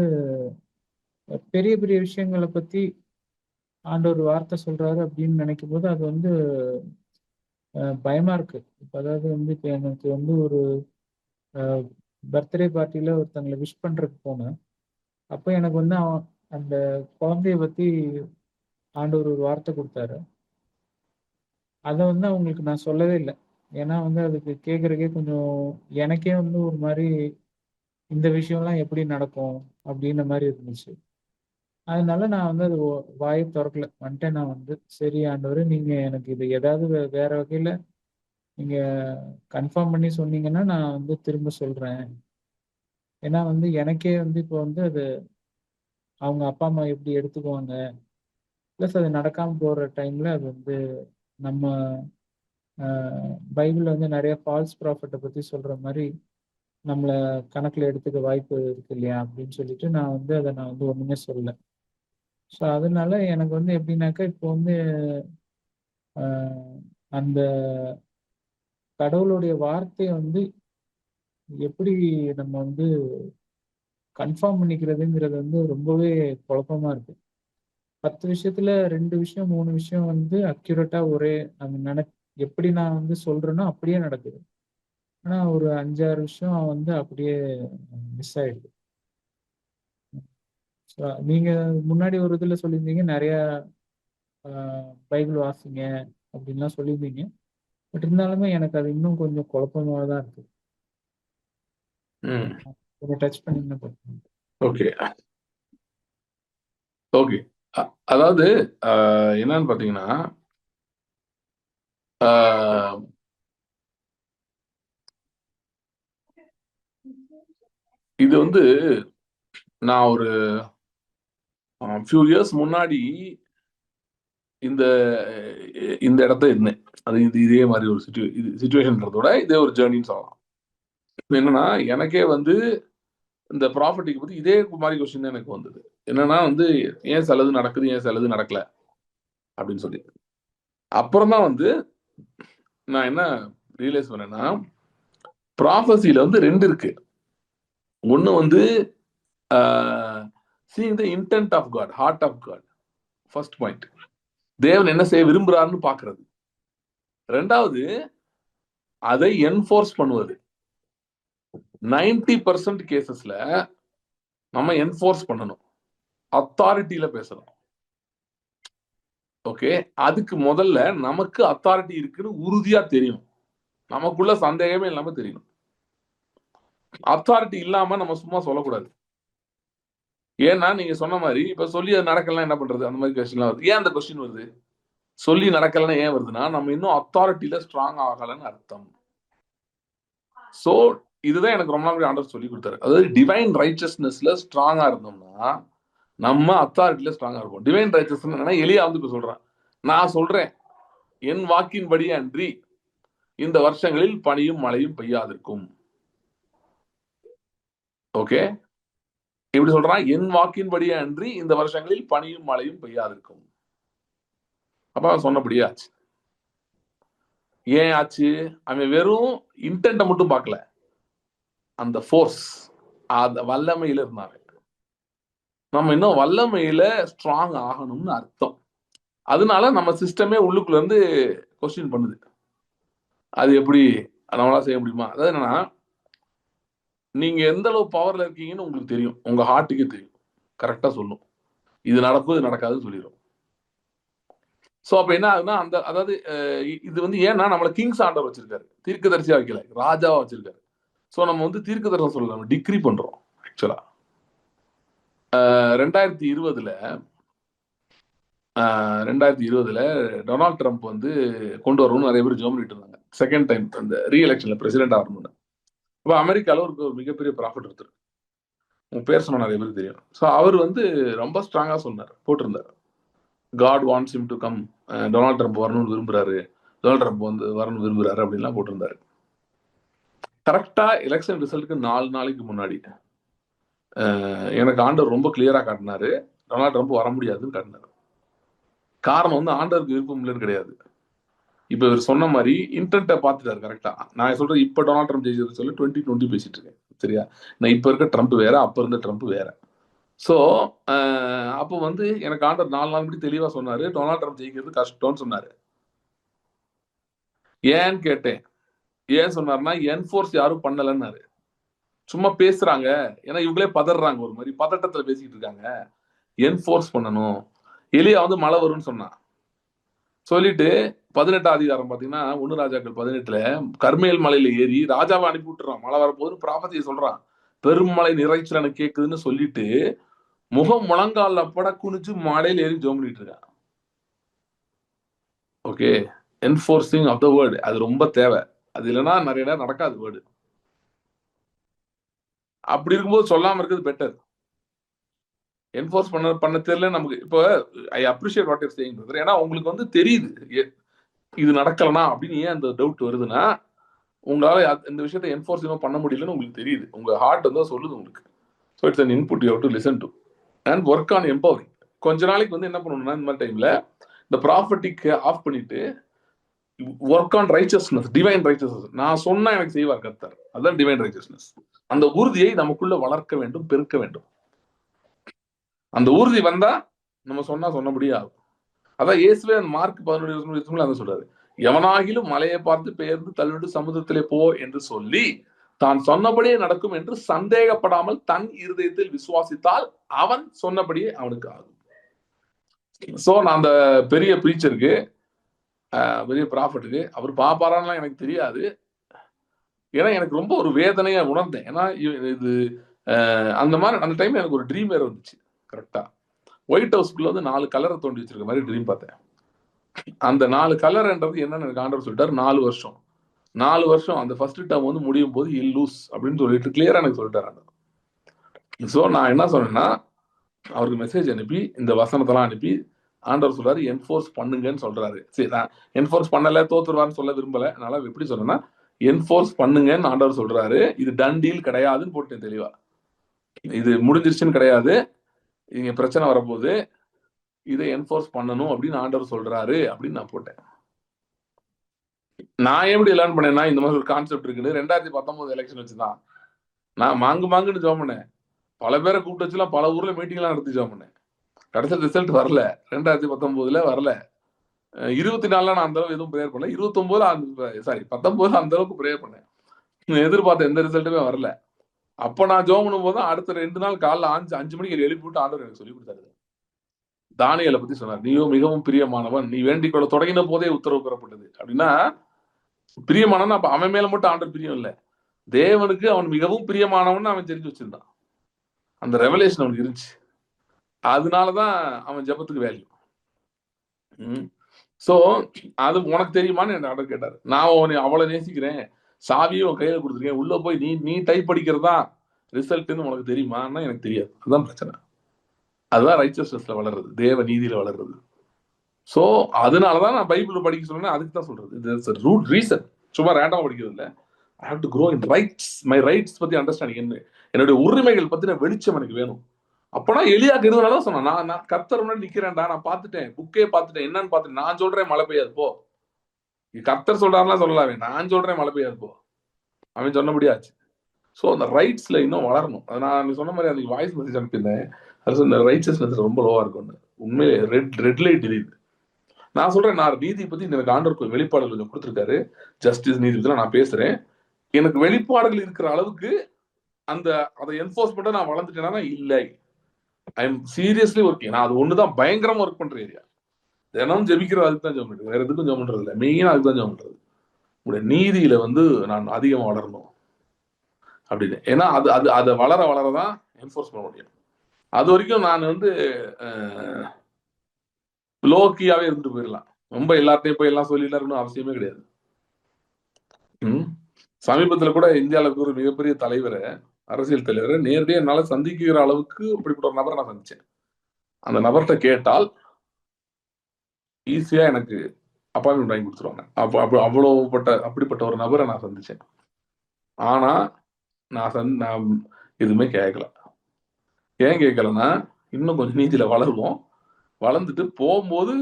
பெரிய பெரிய விஷயங்களை பத்தி ஆண்டவர் வார்த்தை சொல்றாரு அப்படின்னு நினைக்கும் போது அது வந்து பயமா இருக்கு. இப்போ அதாவது வந்து இப்போ எனக்கு வந்து ஒரு பர்த்டே பார்ட்டியில ஒருத்தங்களை விஷ் பண்றதுக்கு போனேன். அப்போ எனக்கு வந்து அந்த குழந்தைய பத்தி ஆண்டவர் ஒரு வார்த்தை கொடுத்தாரு. அதை வந்து அவங்களுக்கு நான் சொல்லவே இல்லை. ஏன்னா வந்து அதுக்கு கேட்கறதுக்கே கொஞ்சம் எனக்கே வந்து ஒரு மாதிரி இந்த விஷயம்லாம் எப்படி நடக்கும் அப்படின்ற மாதிரி இருந்துச்சு. அதனால நான் வந்து அது வாயை திறக்கல வந்துட்டேன். நான் வந்து சரி ஆண்டவரே, நீங்க எனக்கு இது ஏதாவது வேற வகையில நீங்க கன்ஃபார்ம் பண்ணி சொன்னீங்கன்னா நான் வந்து திரும்ப சொல்றேன். ஏன்னா வந்து எனக்கே வந்து இப்போ வந்து அது அவங்க அப்பா அம்மா எப்படி எடுத்துக்குவாங்க, ப்ளஸ் அது நடக்காம போற டைம்ல அது வந்து நம்ம பைபிள்ல வந்து நிறைய ஃபால்ஸ் ப்ராஃபட்டை பத்தி சொல்ற மாதிரி நம்மளை கணக்குல எடுத்துக்க வாய்ப்பு இருக்கு இல்லையா அப்படின்னு சொல்லிட்டு நான் வந்து அதை நான் வந்து ஒண்ணுமே சொல்லலை. ஸோ அதனால எனக்கு வந்து எப்படின்னாக்கா, இப்போ வந்து அந்த கடவுளுடைய வார்த்தையை வந்து எப்படி நம்ம வந்து கன்ஃபார்ம் பண்ணிக்கிறதுங்கிறது வந்து ரொம்பவே குழப்பமா இருக்கு. 10 விஷயத்துல 2 விஷயம் 3 விஷயம் வந்து அக்யூரேட்டா ஒரே அந்த எப்படி நான் வந்து சொல்றேனோ அப்படியே நடக்குது. ஆனா ஒரு 5, 6 விஷயம் வந்து அப்படியே மிஸ் ஆயிடுது. நீங்க முன்னாடி ஒரு இதுல சொல்லியிருந்தீங்க, நிறைய பைபிள் வாசிங்க அப்படின்லாம் சொல்லியிருந்தீங்க. பட் இருந்தாலுமே எனக்கு அது இன்னும் கொஞ்சம் குழப்பமா தான் இருக்கு. கொஞ்சம் டச் பண்ணீங்கன்னா. Okay okay. அதாவது என்னன்னு பாத்தீங்கன்னா, இது வந்து நான் ஒரு ஃபியூ இயர்ஸ் முன்னாடி இந்த இந்த இடத்த இருந்தேன். அது இதே மாதிரி ஒரு சுச்சுவேஷன்றதோட இதே ஒரு ஜேர்னின்னு சொல்லலாம். என்னன்னா எனக்கே வந்து இந்த ப்ராப்பர்ட்டிக்கு பத்தி இதே மாதிரி கொஸ்டின் தான் எனக்கு வந்தது. என்னன்னா வந்து ஏன் சிலது நடக்குது, ஏன் சிலது நடக்கல அப்படின்னு சொல்லி. அப்புறம் தான் வந்து நான் என்ன ரியலைஸ் பண்ணேன்னா, ப்ராஃபஸில வந்து 2 இருக்கு. ஒண்ணு வந்து seeing the intent of God, heart of God. First point. தேவன் என்ன செய்ய விரும்புறாருன்னு பாக்குறது. 2வது அதை என்ஃபோர்ஸ் பண்ணுவது. 90% கேசஸ்ல நம்ம என்ஃபோர்ஸ் பண்ணணும், அத்தாரிட்டியில பேசணும். ஓகே, அதுக்கு முதல்ல நமக்கு அத்தாரிட்டி இருக்குன்னு உறுதியா தெரியும், நமக்குள்ள சந்தேகமே இல்லாம தெரியணும். அத்தாரிட்டி இல்லாம நம்ம சும்மா சொல்லக்கூடாது. ஏன்னா நீங்க சொன்ன மாதிரி இப்ப சொல்லி அது நடக்கலாம் என்ன பண்றது, அந்த மாதிரி கொஸ்டின்லாம் வருது. ஏன் அந்த கொஸ்டின் வருது? சொல்லி நடக்கலன்னா ஏன் வருதுன்னா நம்ம இன்னும் அத்தாரிட்டியில ஸ்ட்ராங் ஆகலன்னு அர்த்தம். சோ இதுதான் எனக்கு ரொம்ப நாள் ஆண்டவர் சொல்லி கொடுத்தாரு. அதாவது டிவைன் ரைச்சஸ்னஸ்ல ஸ்ட்ராங்கா இருந்தோம்னா நம்ம அத்தாரிட்டியில ஸ்ட்ராங்கா இருப்போம். டிவைன் ரைச்சஸ்னஸ் எலியா வந்து இப்ப சொல்றேன், நான் சொல்றேன் என் வாக்கின்படி அன்றி இந்த வருஷங்களில் பனியும் மழையும் பெய்யாதிருக்கும். ஓகே, எப்படி சொல்றான்? என் வாக்கின்படியே அன்றி இந்த வருஷங்களில் பனியும் மழையும் பெய்யாதிருக்கும். அப்ப அவன் சொன்னபடியே ஆச்சு. ஏன் ஆச்சு? அவன் வெறும் இன்டென்ட்டை மட்டும் பார்க்கல, அந்த ஃபோர்ஸ், அந்த வல்லமையில இருந்தாங்க. நம்ம இன்னும் வல்லமையில ஸ்ட்ராங் ஆகணும்னு அர்த்தம். அதனால நம்ம சிஸ்டமே உள்ளுக்குள்ள இருந்து கொஸ்டின் பண்ணுது, அது எப்படி நம்மளால செய்ய முடியுமா? அதாவது என்னன்னா, நீங்க எந்த அளவு பவர்ல இருக்கீங்கன்னு உங்களுக்கு தெரியும், உங்க ஹார்ட்டுக்கே தெரியும், கரெக்டா சொல்லும் இது நடக்கும் இது நடக்காதுன்னு சொல்லிடும். சோ அப்ப என்ன ஆகுதுன்னா அந்த அதாவது இது வந்து ஏன்னா நம்மள கிங்ஸ் ஆண்டவர் வச்சிருக்காரு, தீர்க்கதரிசியா வைக்கல, ராஜாவா வச்சிருக்காரு. சோ நம்ம வந்து தீர்க்கதரிசனம் சொல்லல, நம்ம டிக்ரி பண்றோம். ஆக்சுவலா 2020ல டொனால்ட் ட்ரம்ப் வந்து கொண்டு வரணும்னு நிறைய பேர் ஜோம் பண்ணிட்டு இருந்தாங்க. செகண்ட் டைம் அந்த ரீஎலெக்ஷன்ல பிரசிடென்ட் ஆகணும்னு. இப்போ அமெரிக்கால ஒரு மிகப்பெரிய ப்ராஃபிட் ஒருத்தர், உங்க பேர் சொன்ன நிறைய பேருக்கு தெரியும். ஸோ அவர் வந்து ரொம்ப ஸ்ட்ராங்கா சொன்னார், போட்டிருந்தார், God wants him to come, Donald Trump வரணும்னு விரும்புறாரு, டொனால்ட் ட்ரம்ப் வந்து வரணும்னு விரும்புறாரு அப்படின்லாம் போட்டிருந்தாரு. கரெக்டா எலெக்ஷன் ரிசல்ட்டுக்கு 4 நாளைக்கு முன்னாடி எனக்கு ஆண்டவர் ரொம்ப கிளியரா காட்டினாரு, டொனால்ட் ட்ரம்ப் வர முடியாதுன்னு காட்டினாரு. காரணம் வந்து ஆண்டவருக்கு விருப்பம் இல்லைன்னு கிடையாது, இப்ப இவர் சொன்ன மாதிரி இன்டென்ட்டை பார்த்துட்டாரு கரெக்டா. நான் சொல்றேன் இப்ப டொனால்ட் ட்ரம்ப் ஜெயிச்சது சொல்லி 2020 பேசிட்டு இருக்கேன், சரியா? நான் இப்ப இருக்க ட்ரம்ப் வேற, அப்ப இருந்த ட்ரம்ப் வேற. ஸோ அப்போ வந்து எனக்கு ஆண்டவர் 4 நாள் முடி தெளிவா சொன்னாரு, டொனால்ட் ட்ரம்ப் ஜெயிக்கிறது கஷ்டம்னு சொன்னாரு. ஏன்னு கேட்டேன். ஏன் சொன்னார்னா என்ஃபோர்ஸ் யாரும் பண்ணலன்னாரு. சும்மா பேசுறாங்க, ஏன்னா இவங்களே பதறாங்க, ஒரு மாதிரி பதட்டத்துல பேசிக்கிட்டு இருக்காங்க, என்ஃபோர்ஸ் பண்ணணும். எலியா வந்து மழை வரும்னு சொன்னான், சொல்லிட்டு 18ஆம் அதிகாரம் பாத்தீங்கன்னா 1 ராஜாக்கள் 18ல கர்மேல் மலையில ஏறி ராஜாவை அனுப்பி விட்டுறான், மழை வரப்போகுதுன்னு ப்ராபத்தியை சொல்றான். பெருமழை நிறைச்சல் எனக்கு கேக்குதுன்னு சொல்லிட்டு முகம் முழங்கால பட குனிச்சு மலையில ஏறி ஜோம் பண்ணிட்டு இருக்கான். Okay, enforcing of the word அது ரொம்ப தேவை. அது இல்லைன்னா நிறைய நேரம் நடக்காது வேர்டு. அப்படி இருக்கும்போது சொல்லாம இருக்கிறது பெட்டர். என்ஃபோர்ஸ் பண்ண தெரியல நமக்கு. இப்போ I appreciate what your saying brother. ஏன்னா உங்களுக்கு வந்து தெரியுது இது நடக்கலனா அப்படின்னு. ஏன் அந்த டவுட் வருதுன்னா, உங்களால இந்த விஷயத்தை என்ஃபோர்ஸ் இன்னும் பண்ண முடியலன்னு உங்களுக்கு தெரியுது, உங்க ஹார்ட் வந்து சொல்லுது உங்களுக்கு. So it's an input you have to listen to and work on empowering. கொஞ்ச நாளைக்கு வந்து என்ன பண்ணணும்னா, இந்த மாதிரி டைம்ல இந்த ப்ராஃபட்டிக் ஆஃப் பண்ணிட்டு work on righteousness, divine righteousness. நான் சொன்னா எனக்கு செய்வார் கர்த்தர், அதுதான் டிவைன் ரைச்சஸ்னஸ். அந்த உறுதியை நமக்குள்ள வளர்க்க வேண்டும், பெருக்க வேண்டும். அந்த உறுதி வந்தா நம்ம சொன்னபடியே ஆகும். அதான் இயேசுவே மார்க் 11 அதை சொல்றாரு, எவனாகிலும் மலையை பார்த்து பெயர்ந்து தள்ளிவிட்டு சமுதிரத்திலே போ என்று சொல்லி தான் சொன்னபடியே நடக்கும் என்று சந்தேகப்படாமல் தன் இருதயத்தில் விசுவாசித்தால் அவன் சொன்னபடியே அவனுக்கு ஆகும். சோ நான் அந்த பெரிய பிரீச்சருக்கு, பெரிய ப்ராஃபட்டுக்கு அவர் பாப்பாரான்லாம் எனக்கு தெரியாது. ஏன்னா எனக்கு ரொம்ப ஒரு வேதனையா உணர்ந்தேன். ஏன்னா இது அந்த மாதிரி அந்த டைம்ல எனக்கு ஒரு ட்ரீம் வேற வந்துச்சு. கரெக்டா ஒயிட் ஹவுஸ்க்குள்ள வந்து 4 கலரை தோண்டி வச்சிருக்க மாதிரி ட்ரீம் பார்த்தேன். அந்த 4 கலர்ன்றது என்னன்னு எனக்கு ஆண்டவர் சொல்லிட்டாரு. 4 வருஷம் அந்த ஃபர்ஸ்ட் டேர்ம் வந்து முடியும் போது இல் லூஸ் அப்படின்னு சொல்லிட்டு கிளியரா எனக்கு சொல்லிட்டாரு. ஸோ நான் என்ன சொன்னேன்னா, அவருக்கு மெசேஜ் அனுப்பி இந்த வசனத்தெல்லாம் அனுப்பி ஆண்டவர் சொல்றாரு என்ஃபோர்ஸ் பண்ணுங்கன்னு சொல்றாரு. சரி, நான் என்ஃபோர்ஸ் பண்ணல தோத்துருவான்னு சொல்ல விரும்பல. அதனால எப்படி சொல்றேன்னா என்ஃபோர்ஸ் பண்ணுங்கன்னு ஆண்டவர் சொல்றாரு. இது டன் டீல் கிடையாதுன்னு போட்டேன் தெளிவா. இது முடிஞ்சிருச்சுன்னு கிடையாது, இங்க பிரச்சனை வரப்போகுது, இதை என்ஃபோர்ஸ் பண்ணணும் அப்படின்னு ஆண்டவர் சொல்றாரு அப்படின்னு நான் போட்டேன். நான் எப்படி லேர்ன் பண்ணேன்னா இந்த மாதிரி ஒரு கான்செப்ட் இருக்குன்னு 2019 எலெக்ஷன் வச்சுதான் நான் மாங்குன்னு ஜோம் பண்ணேன். பல பேரை கூப்பிட்டு வச்சுலாம் பல ஊர்ல மீட்டிங் எல்லாம் நடத்தி ஜோம் பண்ணேன். கடைசி ரிசல்ட் வரல. 2019 வரல. 24 நான் அந்த அளவுக்கு எதுவும் ப்ரேயர் பண்ணல. 19 அந்த அளவுக்கு ப்ரேயர் பண்ணேன். எதிர்பார்த்த எந்த ரிசல்ட்டுமே வரல. அப்ப நான் ஜோம் பண்ணும் போது அடுத்த 2 நாள் காலைல 5 மணிக்கு எழுப்பி விட்டு ஆண்டவர் எனக்கு சொல்லி கொடுத்தாரு. தானியேலை பத்தி சொன்னார். நீயோ மிகவும் பிரியமானவன், நீ வேண்டிக் கொள்ள தொடங்கின போதே உத்தரவு பெறப்பட்டது. அப்படின்னா பிரியமானவன் அப்ப அவன் மேல மட்டும் ஆண்டவர் பிரியம் இல்ல, தேவனுக்கு அவன் மிகவும் பிரியமானவன் அவன் தெரிஞ்சு வச்சிருந்தான். அந்த ரெவலேஷன் அவனுக்கு இருந்துச்சு. அதனாலதான் அவன் ஜெபத்துக்கு வேல்யூ. சோ அது உனக்கு தெரியுமான்னு என்ன ஆண்டவர் கேட்டாரு. நான் உன்னை அவ்வளவு நேசிக்கிறேன், சாவியும் உன் கையில கொடுத்துருக்கேன், உள்ள போய் நீ டைப் படிக்கிறதா ரிசல்ட்னு உனக்கு தெரியுமான்னா எனக்கு தெரியாது. அதுதான் பிரச்சனை. அதுதான் ரைச்சஸ்னஸ்ல வளர்றது, தேவ நீதியில வளர்றது. சோ அதனாலதான் நான் பைபிள் படிக்க சொல்றேன். அதுக்கு தான் சொல்றது, ரூட் ரீசன். சும்மா ரேண்டமா படிக்கிறது இல்ல. I have to grow in rights. My rights பத்தி அண்டர்ஸ்டாண்டிங், என்னுடைய உரிமைகள் பத்தின வெளிச்சம் எனக்கு வேணும். அப்பனா எலியாக்கு இருந்தனாலதான் சொன்னான், நான் கர்த்தர் முன்னாடி நிக்கிறேன்டா, நான் பார்த்துட்டேன், புக்கே பார்த்துட்டேன், என்னன்னு பார்த்துட்டேன், நான் சொல்றேன் மழை பெய்யாது போ. கர்த்தர் சொல்றாருலாம் சொல்லலாமே, நான் சொல்றேன் மழை பெய்யாது போ. அவன் சொன்னபடியாச்சு. ஸோ அந்த ரைட்ஸ்ல இன்னும் வளரணும். அது நான் சொன்ன மாதிரி அன்னைக்கு வாய்ஸ் மெசேஜ் அனுப்பியிருந்தேன். அது இந்த ரைட்சஸ்னஸ் ரொம்ப லோவா இருக்கும். உண்மையிலே ரெட் லைட் எரியுது. நான் சொல்றேன், நான் நீதி பத்தி எனக்கு ஆண்டவர் வெளிப்பாடுகள் கொஞ்சம் கொடுத்துருக்காரு. ஜஸ்டிஸ் நீதி பத்தி நான் பேசுறேன். எனக்கு வெளிப்பாடுகள் இருக்கிற அளவுக்கு அதை என்ஃபோர்ஸ்மெண்ட்டை நான் வளர்ந்துட்டேன்னா இல்லை. I am seriously working. நான் அது ஒண்ணுதான் பயங்கரமா ஒர்க் பண்ற ஏரியா. தினமும் ஜெபிக்கிறது அதுக்கு தான் ஜெபம் பண்றது, வேற எதுக்கும் ஜெபம் பண்றது இல்லை. மெயினா அதுக்கு தான் ஜெபம் பண்றது. உங்களுடைய நீதியில நான் அதிகமா வளரணும் அப்படின்னு. ஏன்னா அதை வளரதான் என்ஃபோர்ஸ் பண்ண முடியும். அது வரைக்கும் நான் லோக்கியாவே இருந்துட்டு போயிடலாம். ரொம்ப எல்லாத்தையும் போய் எல்லாம் சொல்லிடலாம் அவசியமே கிடையாது. சமீபத்துல கூட இந்தியாவுக்கு ஒரு மிகப்பெரிய தலைவரை, அரசியல் தலைவரை நேரடியாக என்னால சந்திக்கிற அளவுக்கு அப்படிப்பட்ட ஒரு நபரை நான் சந்திச்சேன். அந்த நபர்கிட்ட கேட்டால் ஈஸியா எனக்கு அப்பாயின்மெண்ட் வாங்கி கொடுத்துருவாங்க. அப்படிப்பட்ட ஒரு நபரை நான் சந்திச்சேன். ஆனா நான் எதுவுமே கேட்கல. ஏன் கேட்கலன்னா, இன்னும் கொஞ்சம் நீதியில வளருவோம். வளர்ந்துட்டு போகும்போது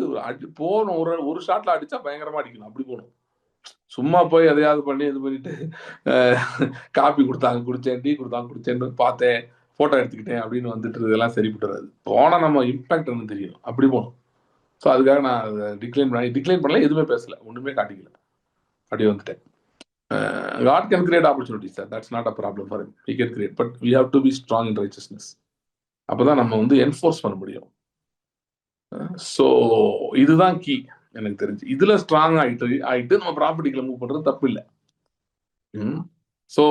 போகணும், ஒரு ஷாட்ல அடிச்சா பயங்கரமா அடிக்கணும், அப்படி போகணும். சும்மா போய் எதையாவது பண்ணி இது பண்ணிட்டு காப்பி கொடுத்தாங்க குடிச்சேன், டீ கொடுத்தாங்க குடிச்சேன்னு பார்த்தேன், போட்டோ எடுத்துக்கிட்டேன் அப்படின்னு வந்துட்டு இதெல்லாம் சரிப்பட்டு வராது. போனா நம்ம இம்பாக்ட் என்ன தெரியும், அப்படி போகணும். ஸோ அதுக்காக நான் டிக்ளைன் பண்ணல, எதுவுமே பேசல, ஒண்ணுமே காட்டிக்கல, அப்படி வந்துட்டேன். God can create opportunities, sir. That's not a problem for him. He can create, but we have to be strong in righteousness. அப்பதான் நம்ம என்ஃபோர்ஸ் பண்ண முடியும். ஸோ இதுதான் கீ எனக்கு தெரிஞ்சு. இதுல ஸ்ட்ராங் ஆயிட்டு நம்ம ப்ராப்பர்ட்டிகளை மூவ் பண்றது தப்பு இல்லை. ஸோ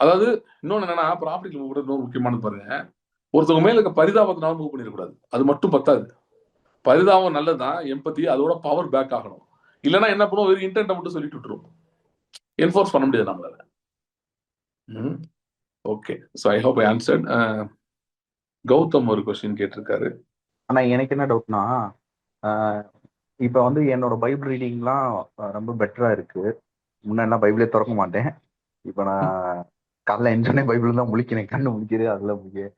அதாவது இன்னொன்னு என்னன்னா, ப்ராப்பர்ட்டிகளை மூவ் பண்றது இன்னொரு முக்கியமானது பாருங்க. ஒருத்தவங்க மேல இருக்க பரிதாபத்தினால மூவ் பண்ணிடக்கூடாது. அது மட்டும் பத்தாது. பரிதாபம் நல்லதுதான், எம்பத்தி அதோட பவர் பேக் ஆகணும். இல்லைன்னா என்ன பண்ணுவோம், ஒரு இன்டென்ட்டை மட்டும் சொல்லிட்டு விட்டுருவோம், என்ஃபோர்ஸ் பண்ண முடியாது நம்மளால. Okay, so I hope I answered. Gautam ஒரு கொஸ்டின் கேட்டிருக்காரு. ஆனா எனக்கு என்ன டவுட்னா, இப்போ என்னோட பைபிள் ரீடிங்லாம் ரொம்ப பெட்டரா இருக்கு. முன்னாடி பைபிளே திறக்க மாட்டேன். இப்போ நான் காலைல எஞ்சோடனே பைபிள் தான் முழிக்கிறேன், கண்ணு முழிக்குது, அதெல்லாம் முழிக்க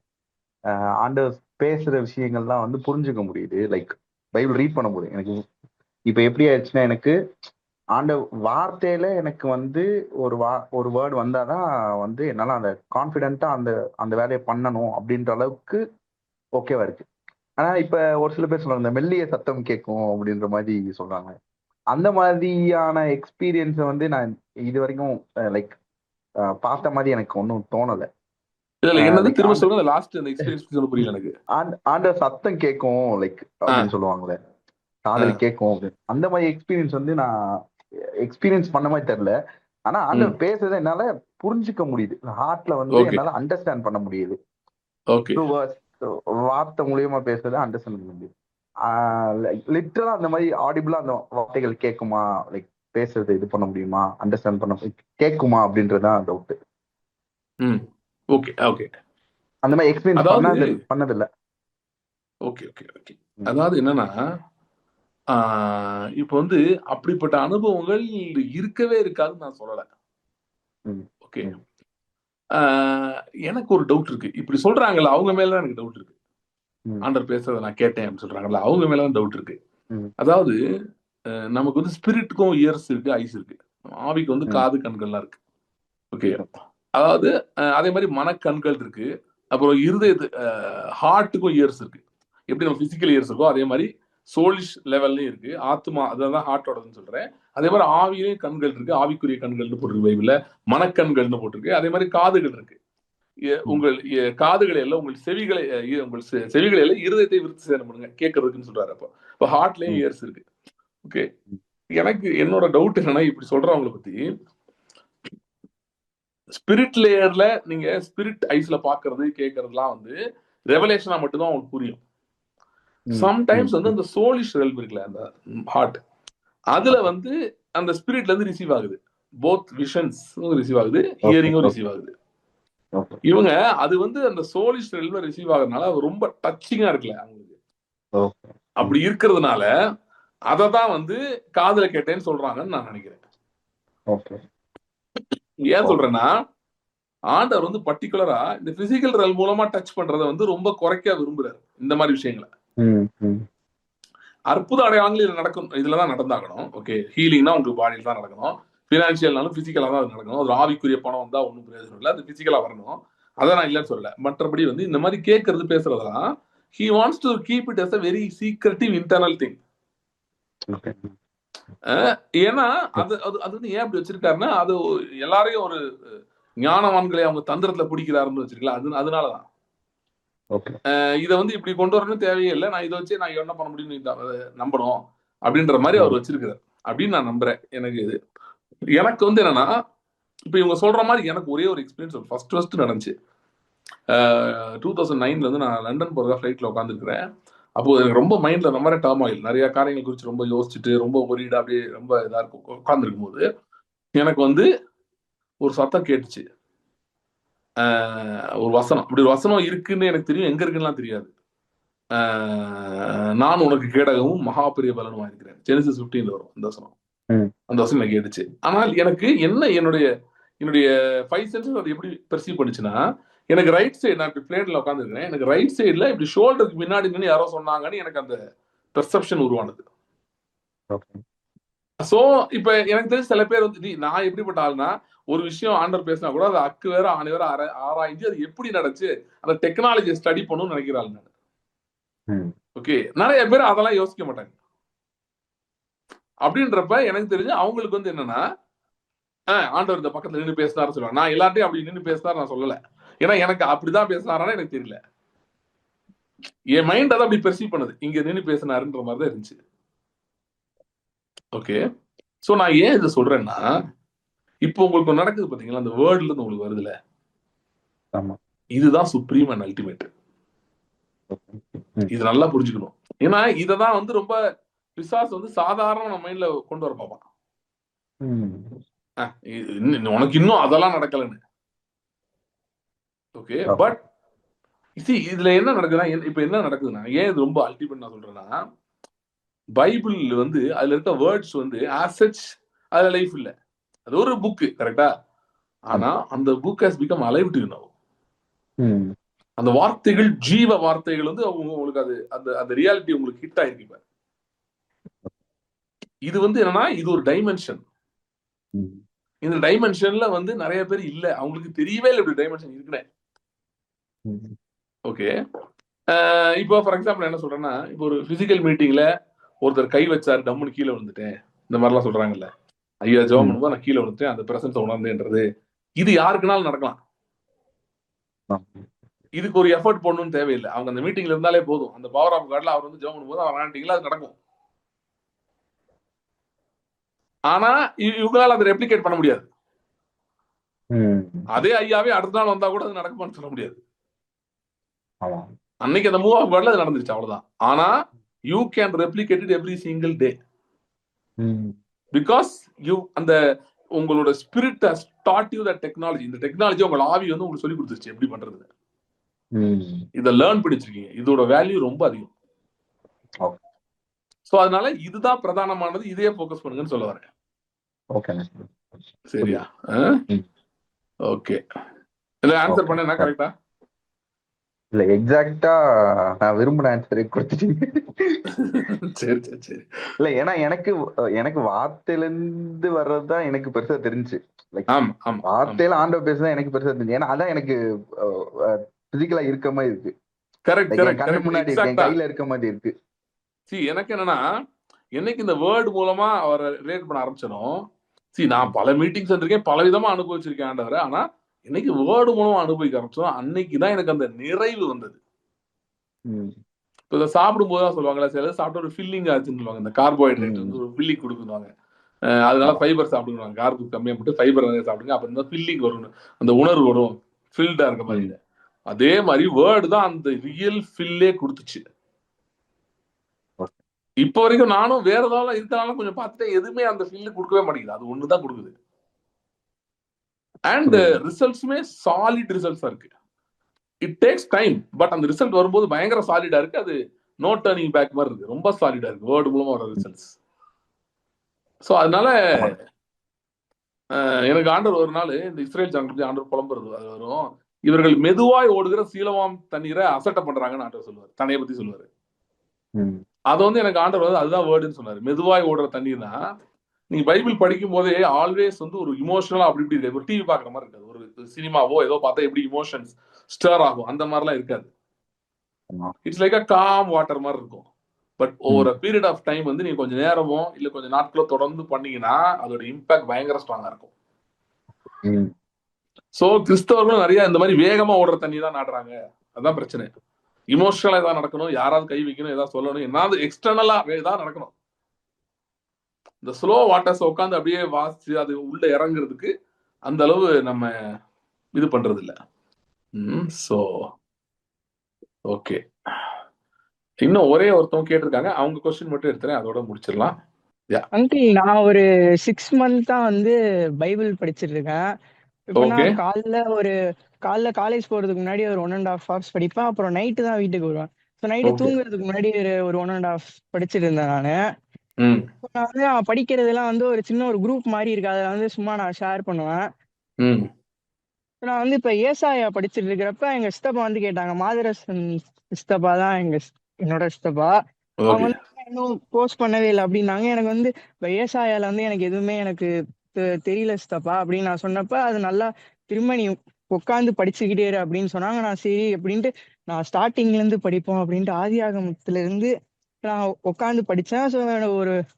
ஆண்டவர் பேசுற விஷயங்கள்லாம் புரிஞ்சுக்க முடியுது. லைக் பைபிள் ரீட் பண்ண முடியும். எனக்கு இப்போ எப்படி ஆயிடுச்சுன்னா, எனக்கு ஆண்ட வார்த்தையில எனக்கு ஒரு வேர்டு வந்தாதான் என்னால அந்த கான்ஃபிடென்ட்டா அந்த வேலையை பண்ணணும் அப்படின்ற அளவுக்கு ஓகேவா இருக்கு. ஆனா இப்ப ஒரு சில பேர் சொல்றாங்க, இந்த மெல்லிய சத்தம் கேட்கும் அப்படின்ற மாதிரி சொல்றாங்க. அந்த மாதிரியான எக்ஸ்பீரியன்ஸ் நான் இது வரைக்கும் லைக் பார்த்த மாதிரி எனக்கு ஒன்றும் தோணல. ஆண்ட சத்தம் கேட்கும் லைக் அப்படின்னு சொல்லுவாங்களே, காதல் கேட்கும் அப்படின்னு. அந்த மாதிரி எக்ஸ்பீரியன்ஸ் நான் எக்ஸ்பீரியன்ஸ் பண்ண மாதிரி தெரியல. ஆனா ஆண்டவர் பேசுறதை என்னால புரிஞ்சுக்க முடியுது. ஹார்ட்ல என்னால அண்டர்ஸ்டாண்ட் பண்ண முடியுது. வார்த்தை மூலியமா பேசுறதை அண்டர்ஸ்டாண்ட் பண்ண முடியுது. லிட்டரலா அந்த மாதிரி ஆடிபிளா அந்த வார்த்தைகள் கேட்குமா, லைக் பேசுறது இது பண்ண முடியுமா, அண்டர்ஸ்டாண்ட் பண்ண கேட்குமா அப்படின்றதுதான் டவுட். ஓகே ஓகே, அந்த மாதிரி எக்ஸ்பீரியன்ஸ் பண்ணதில்லை. Okay okay okay. அதாவது என்னன்னா, இப்போ வந்து அப்படிப்பட்ட அனுபவங்கள் இருக்கவே இருக்காதுன்னு நான் சொல்லலை. ம். ஓகே. ம். எனக்கு ஒரு டவுட் இருக்கு. இப்படி சொல்றாங்கல்ல, அவங்க மேல தான் எனக்கு டவுட் இருக்கு. ம். ஆண்டவர் பேசுறதை நான் கேட்டேன் அப்படின்னு சொல்றாங்கல்ல, அவங்க மேல தான் டவுட் இருக்கு. ம். அதாவது நமக்கு வந்து ஸ்பிரிட்டுக்கும் இயர்ஸ் இருக்கு, ஐஸ் இருக்கு. ஆவிக்கு வந்து ம். காது, கண்கள்லாம் இருக்கு. ஓகே. அதாவது அதே மாதிரி மனக்கண்கள் இருக்கு. அப்புறம் இருதயத்து ஹார்ட்டுக்கும் இயர்ஸ் இருக்கு. எப்படி நம்ம பிசிக்கல் இயர்ஸ் இருக்கோ அதே மாதிரி சோலிஷ் லெவல்லையும் இருக்கு. ஆத்மா அதான் ஹார்ட்டோடதுன்னு சொல்றேன். அதே மாதிரி ஆவியிலையும் கண்கள் இருக்கு. ஆவிக்குரிய கண்கள்னு போட்டிருக்கு பைபிள்ல. மனக்கண்கள்னு போட்டிருக்கு. அதே மாதிரி காதுகள் இருக்கு. உங்கள் காதுகளை எல்லாம் உங்கள் செவிகளை உங்கள் செவிகளை எல்லாம் இருதயத்தை விருத்தி சேதம் பண்ணுங்க கேட்கறதுக்குன்னு சொல்றாரு. அப்போ ஹார்ட்லயும் இயர்ஸ் இருக்கு. ஓகே. எனக்கு என்னோட டவுட் என்னன்னா, இப்படி சொல்றவங்களை பத்தி ஸ்பிரிட் லேயர்ல நீங்க ஸ்பிரிட் ஐஸ்ல பாக்குறது கேட்கறதுலாம் வந்து ரெவலேஷனா மட்டும்தான் உங்களுக்கு புரியும். சம்டைம்ஸ் வந்து அந்த சோலிஷ் ரெல்ம் இருக்குல்ல, அந்த ஹார்ட், அதுல வந்து அந்த ஸ்பிரிட்ல இருந்து ரிசீவ் ஆகுது. போத் விஷன்ஸ் ரிசீவ் ஆகுது, ஹியரிங்கும் ரிசீவ் ஆகுது. இவங்க அது வந்து அந்த சோலிஷ் ரெல்ம்ல ரிசீவ் ஆகுறதுனால அது ரொம்ப டச்சிங்கா இருக்குல்ல அவங்களுக்கு. அப்படி இருக்கிறதுனால அதை தான் வந்து காதுல கேட்டேன்னு சொல்றாங்கன்னு நான் நினைக்கிறேன். ஏன் சொல்றேன்னா, ஆண்டவர் வந்து பர்டிகுலரா இந்த பிசிக்கல் ரெல் மூலமா டச் பண்றதை வந்து ரொம்ப குறைக்க விரும்புறாரு. இந்த மாதிரி விஷயங்களை அற்புத அடையாளங்கள் இதுல நடக்கும், இதுலதான் நடந்தாகணும். ஓகே. ஹீலிங்னா உங்களுக்கு பாடியில தான் நடக்கணும். பினான்சியல்னாலும் பிசிக்கலா தான் அது நடக்கணும். ஒரு ஆவிக்குரிய பணம் வந்தா ஒன்றும் பிரயோஜனம் இல்லை, அது பிசிக்கலா வரணும். அதை நான் இல்லைன்னு சொல்லல. மற்றபடி வந்து இந்த மாதிரி கேட்கறது பேசுறதெல்லாம் he wants to keep it as a very secretive internal thing. ஏன்னா அது அது அது வந்து ஏன் அப்படி வச்சிருக்காருன்னா, அது எல்லாரையும் ஒரு ஞானவான்களை அவங்க தந்திரத்துல பிடிக்கிறாருன்னு வச்சிருக்கல, அதனாலதான் இதை வந்து இப்படி கொண்டு வரணும் தேவையே இல்லை. நான் இதை வச்சு நான் என்ன பண்ண முடியும்னு நம்பணும் அப்படின்ற மாதிரி அவர் வச்சிருக்கிறார் அப்படின்னு நான் நம்புறேன். எனக்கு வந்து என்னன்னா, இப்ப இவங்க சொல்ற மாதிரி எனக்கு ஒரே ஒரு எக்ஸ்பீரியன்ஸ் ஃபர்ஸ்ட் நடந்துச்சு. 2009 வந்து நான் லண்டன் போறதா ஃபிளைட்ல உட்காந்துருக்கிறேன். அப்போ எனக்கு ரொம்ப மைண்ட்ல ரொம்ப டர்ம் ஆயில், நிறைய காரியங்கள் குறித்து ரொம்ப யோசிச்சுட்டு ரொம்ப ஒரீடா அப்படியே ரொம்ப இதா இருக்கும் உட்காந்துருக்கும் போது எனக்கு வந்து ஒரு சத்தம் கேட்டுச்சு. ஒரு வசனம், அப்படி ஒரு வசனம் இருக்குன்னு எனக்கு தெரியும், எங்க இருக்குன்னு தெரியாது. நான் உனக்கு கேடகமும் மகா பெரிய பலனுமா இருக்கிறேன். ஜெனசிஸ் 15 வரும் அந்த வசனம். அந்த வசனம் எனக்கு கேட்டுச்சு. ஆனால் எனக்கு என்ன என்னுடைய 5 சென்சஸ் அது எப்படி பெர்சீவ் பண்ணுச்சுன்னா, எனக்கு ரைட் சைடு, நான் இப்படி பிளேன்ல உட்காந்துருக்கேன், எனக்கு ரைட் சைடுல இப்படி ஷோல்டருக்கு பின்னாடி நின்று யாரோ சொன்னாங்கன்னு எனக்கு அந்த பெர்செப்ஷன் உருவானது. சோ இப்ப எனக்கு தெரிஞ்ச சில பேர் வந்து நான் எப்படிப்பட்ட ஆள்னா, ஒரு விஷயம் ஆண்டர் பேசினா கூட அது அக்கு வேற ஆணி வேற ஆராய்ஞ்சு அது எப்படி நடந்துச்சு அந்த டெக்னாலஜியை ஸ்டடி பண்ணணும்னு நினைக்கிறாள் நான். ஓகே. நிறைய பேர் அதெல்லாம் யோசிக்க மாட்டாங்க. அப்படின்றப்ப எனக்கு தெரிஞ்சு அவங்களுக்கு வந்து என்னன்னா, ஆண்டவர் இந்த பக்கத்துல நின்று பேசினாரு சொல்லுவாங்க. நான் எல்லாத்தையும் அப்படி நின்று பேசினாரு நான் சொல்லல. ஏன்னா எனக்கு அப்படிதான் பேசினாரான்னு எனக்கு தெரியல. என் மைண்ட் அதை அப்படி பெர்சீவ் பண்ணுது, இங்க நின்று பேசினாருன்ற மாதிரி தான் இருந்துச்சு. ஓகே. சோ நான் ஏன் இதை சொல்றேன்னா, இப்போ உங்களுக்கு நடக்குது பாத்தீங்களா, அந்த வேர்ட்ல இருந்து உங்களுக்கு வருதுல, இதுதான் சுப்ரீம் அண்ட் அல்டிமேட். இது நல்லா புரிஞ்சுக்கணும். ஏன்னா இததான் வந்து ரொம்ப பிசாசு வந்து சாதாரண நம்ம மைண்ட்ல கொண்டு வர பார்ப்பான். உனக்கு இன்னும் அதெல்லாம் நடக்கலன்னு. ஓகே. பட் இதுல என்ன நடக்குதுன்னா, இப்ப என்ன நடக்குதுன்னா, ஏன் இது ரொம்ப அல்டிமேட் நான் சொல்றேன்னா, பைபிள் வந்து அதுல இருக்க வேர்ட்ஸ் வந்து as such அதுல லைஃப் இல்ல. அது ஒரு புக், கரெக்டா? ஆனா அந்த book has become alive to you now. அந்த வார்த்தைகள் ஜீவ வார்த்தைகள் வந்து உங்களுக்கு அது அந்த ரியாலிட்டி உங்களுக்கு ஹிட் ஆயிருக்கு. இது வந்து என்னன்னா, இது ஒரு டைமென்ஷன். இந்த டைமென்ஷன்ல வந்து நிறைய பேர் இல்ல, அவங்களுக்கு தெரியவே இல்லை இப்படி டைமென்ஷன் இருக்குன்னு. ஓகே. இப்போ ஃபார் எக்ஸாம்பிள் என்ன சொல்றேன்னா, இப்போ ஒரு பிசிக்கல் மீட்டிங்ல ஒருத்தர் கை வச்சாரு, டம்முன்னு கீழே விழுந்துட்டேன், இந்த மாதிரிலாம் சொல்றாங்கல்ல, ஐயா ஜெபம் பண்ணும்போது நான் கீழே விழுந்துட்டேன், அந்த பிரசன்ஸை உணர்ந்தேன்றது இது யாருக்குனாலும் நடக்கலாம். இதுக்கு ஒரு எஃபர்ட் போடணும்னு தேவையில்லை. அவங்க அந்த மீட்டிங்ல இருந்தாலே போதும். அந்த பவர் ஆஃப் காட்ல அவர் வந்து ஜெபம் பண்ணும்போது அவர் ஆண்டிங்களா அது நடக்கும். ஆனா இவங்களால அதை ரெப்ளிகேட் பண்ண முடியாது. அதே ஐயாவே அடுத்த நாள் வந்தா கூட அது நடக்குமான்னு சொல்ல முடியாது. அன்னைக்கு அந்த மூவ் ஆஃப் காட்ல அது நடந்துருச்சு, அவ்வளவுதான். ஆனா you can replicate it every single day because you அந்த உங்களோட spirit has dot U that technology. இந்த டெக்னாலஜி உங்களோட ஆவி வந்து உங்களுக்கு சொல்லி கொடுத்துருச்சு எப்படி பண்றது. இதை லேர்ன் பண்ணிச்சிருக்கீங்க. இதோட வேல்யூ ரொம்ப அதிகம். ஸோ அதனால இதுதான் பிரதானமானது, இதையே ஃபோக்கஸ் பண்ணுங்கன்னு சொல்ல வரேன். ஓகே. சரியா? ம். ஓகே. இல்ல ஆன்சர் ஓகே. பண்ணேனா கரெக்டா? இல்ல எக்ஸாக்ட்டா நான் விரும்பின ஆன்சரே கொடுத்துட்டீங்க. சரி சரி சரி. இல்ல ஏன்னா எனக்கு வார்த்தையில இருந்து வர்றதுதான் எனக்கு பெருசா தெரிஞ்சுச்சு. லைக் ஆமா ஆமா ஆமா. வார்த்தையில ஆண்டவர் பேசுதான் எனக்கு பெருசா தெரிஞ்சு. ஏன்னா அதான் எனக்கு பிசிக்கலா இருக்க மாதிரி இருக்கு. கரெக்ட் லைக் என் கரெக்ட் கண்ணு கரெக்ட் முன்னாடி இருக்கு, என் எக்ஸாக்டா. கையில இருக்க மாதிரி இருக்கு. எனக்கு என்னன்னா, என்னைக்கு இந்த வேர்டு மூலமா அவரை ரிலேட் பண்ண ஆரம்பிச்சனோ, நான் பல மீட்டிங்ஸ் வந்திருக்கேன், பல விதமா அனுபவிச்சிருக்கேன் ஆண்டவரை. ஆனா என்னைக்கு வேர்டு மூலமா அனுபவிக்க ஆரம்பிச்சோ, அன்னைக்குதான் எனக்கு அந்த நிறைவு வந்தது. ம். இப்போ இதை சாப்பிடும்போது தான் சொல்லுவாங்களா, சில சாப்பிட்டு ஒரு ஃபில்லிங் ஆச்சுன்னு சொல்லுவாங்க. இந்த கார்போஹைட்ரேட் வந்து ஒரு ஃபில்லிங் கொடுக்குவாங்க. அதனால ஃபைபர் சாப்பிடுவாங்க. கார்பு கம்மியா போட்டு ஃபைபர் நிறைய சாப்பிடுங்க, அப்ப இந்த ஃபில்லிங் வரும், அந்த உணர்வு வரும், ஃபில்டா இருக்க மாதிரி. அதே மாதிரி வேர்டு தான் அந்த ரியல் ஃபில்லே கொடுத்துச்சு. இப்போ வரைக்கும் நானும் வேற ஏதாவது இருக்கனாலும் கொஞ்சம் பார்த்துட்டேன், எதுவுமே அந்த ஃபில் கொடுக்கவே மாட்டேங்குது. அது ஒண்ணுதான் கொடுக்குது. அண்ட் ரிசல்ட்ஸுமே சாலிட் ரிசல்ட்ஸா இருக்கு. இட் டேக்ஸ் டைம், பட் அந்த ரிசல்ட் வரும்போது பயங்கர சாலிடா இருக்கு. அது நோ டர்னிங் பேக் மாதிரி இருக்கு. ரொம்ப சாலிடா இருக்கு வேர்டு மூலமா வர ரிசல்ட்ஸ். ஸோ அதனால எனக்கு ஆண்டவர் ஒரு நாள் இந்த இஸ்ரேல் ஜனங்களுக்கு ஆண்டவர் புலம்புறது அது வரும், இவர்கள் மெதுவாய் ஓடுகிற சீலவாம் தண்ணீரை அசட்ட பண்றாங்கன்னு ஆண்டவர் சொல்லுவார், தண்ணியை பத்தி சொல்லுவாரு. அதை வந்து எனக்கு ஆண்டவர் வந்து அதுதான் வேர்டுன்னு சொன்னாரு. மெதுவாய் ஓடுற தண்ணீர்னா, நீங்க பைபிள் படிக்கும் போதே ஆல்வேஸ் வந்து ஒரு இமோஷனலா அப்படி இப்படி இருக்கு. ஒரு டிவி பாக்குற மாதிரி இருக்காது. ஒரு சினிமாவோ ஏதோ பார்த்தா எப்படி இமோஷன்ஸ் ஸ்டர் ஆகும் அந்த மாதிரிலாம் இருக்காது. It's like a calm water மாதிரி இருக்கும். But over a period of time வந்து நீங்க கொஞ்சம் நேரமோ இல்ல கொஞ்சம் நாட்களோ தொடர்ந்து பண்ணீங்கன்னா அதோட இம்பாக்ட் பயங்கர ஸ்ட்ராங்கா இருக்கும். சோ கிறிஸ்தவர்களும் நிறைய இந்த மாதிரி வேகமா ஓடுற தண்ணி தான் நாடுறாங்க. அதுதான் பிரச்சனை. இமோஷனலா ஏதாவது நடக்கணும், யாராவது கை வைக்கணும், ஏதாவது சொல்லணும், என்னாவது எக்ஸ்டர்னலா ஏதாவது நடக்கணும். இந்த ஸ்லோ வாட்டர்ஸ் உட்காந்து அப்படியே வாசிச்சு அது உள்ள இறங்குறதுக்கு அந்த அளவு நம்ம இது பண்றது இல்ல. So okay. இன்னும் ஒரே ஒருத்தவங்க கேட்டிருக்காங்க, அவங்க கொஸ்டின் மட்டும் எடுத்துறேன், அதோட முடிச்சிடலாம். அங்கிள் நான் ஒரு 6 மந்த்தா வந்து பைபிள் படிச்சிட்டு இருக்கேன். இப்போ நான் காலைல காலேஜ் போறதுக்கு முன்னாடி ஒரு 1.5 hours படிப்பேன். அப்புறம் நைட்டு தான் வீட்டுக்கு வருவேன். ஸோ நைட்டு தூங்குறதுக்கு முன்னாடி ஒரு 1.5 படிச்சுட்டு இருந்தேன் நானு. நான் வந்து படிக்கிறதெல்லாம் வந்து ஒரு சின்ன ஒரு குரூப் மாதிரி இருக்கு, அதில் வந்து சும்மா நான் ஷேர் பண்ணுவேன். நான் வந்து இப்ப ஏசாயா படிச்சுட்டு இருக்கிறப்ப எங்க சித்தப்பா வந்து கேட்டாங்க. மாதரசன் சித்தப்பா தான் என்னோட சித்தப்பா. அவங்க வந்து இன்னும் போஸ்ட் பண்ணவே இல்லை அப்படின்னாங்க. எனக்கு வந்து இப்ப ஏசாயால வந்து எனக்கு எதுவுமே எனக்கு தெரியல சித்தப்பா அப்படின்னு நான் சொன்னப்ப, அது நல்லா திரும்ப நீ உட்காந்து படிச்சுக்கிட்டே இரு அப்படின்னு சொன்னாங்க. நான் சரி அப்படின்ட்டு நான் ஸ்டார்டிங்ல இருந்து படிப்போம் அப்படின்ட்டு ஆதியாகமத்துல இருந்து நான் உட்காந்து படிச்சேன். ஸோ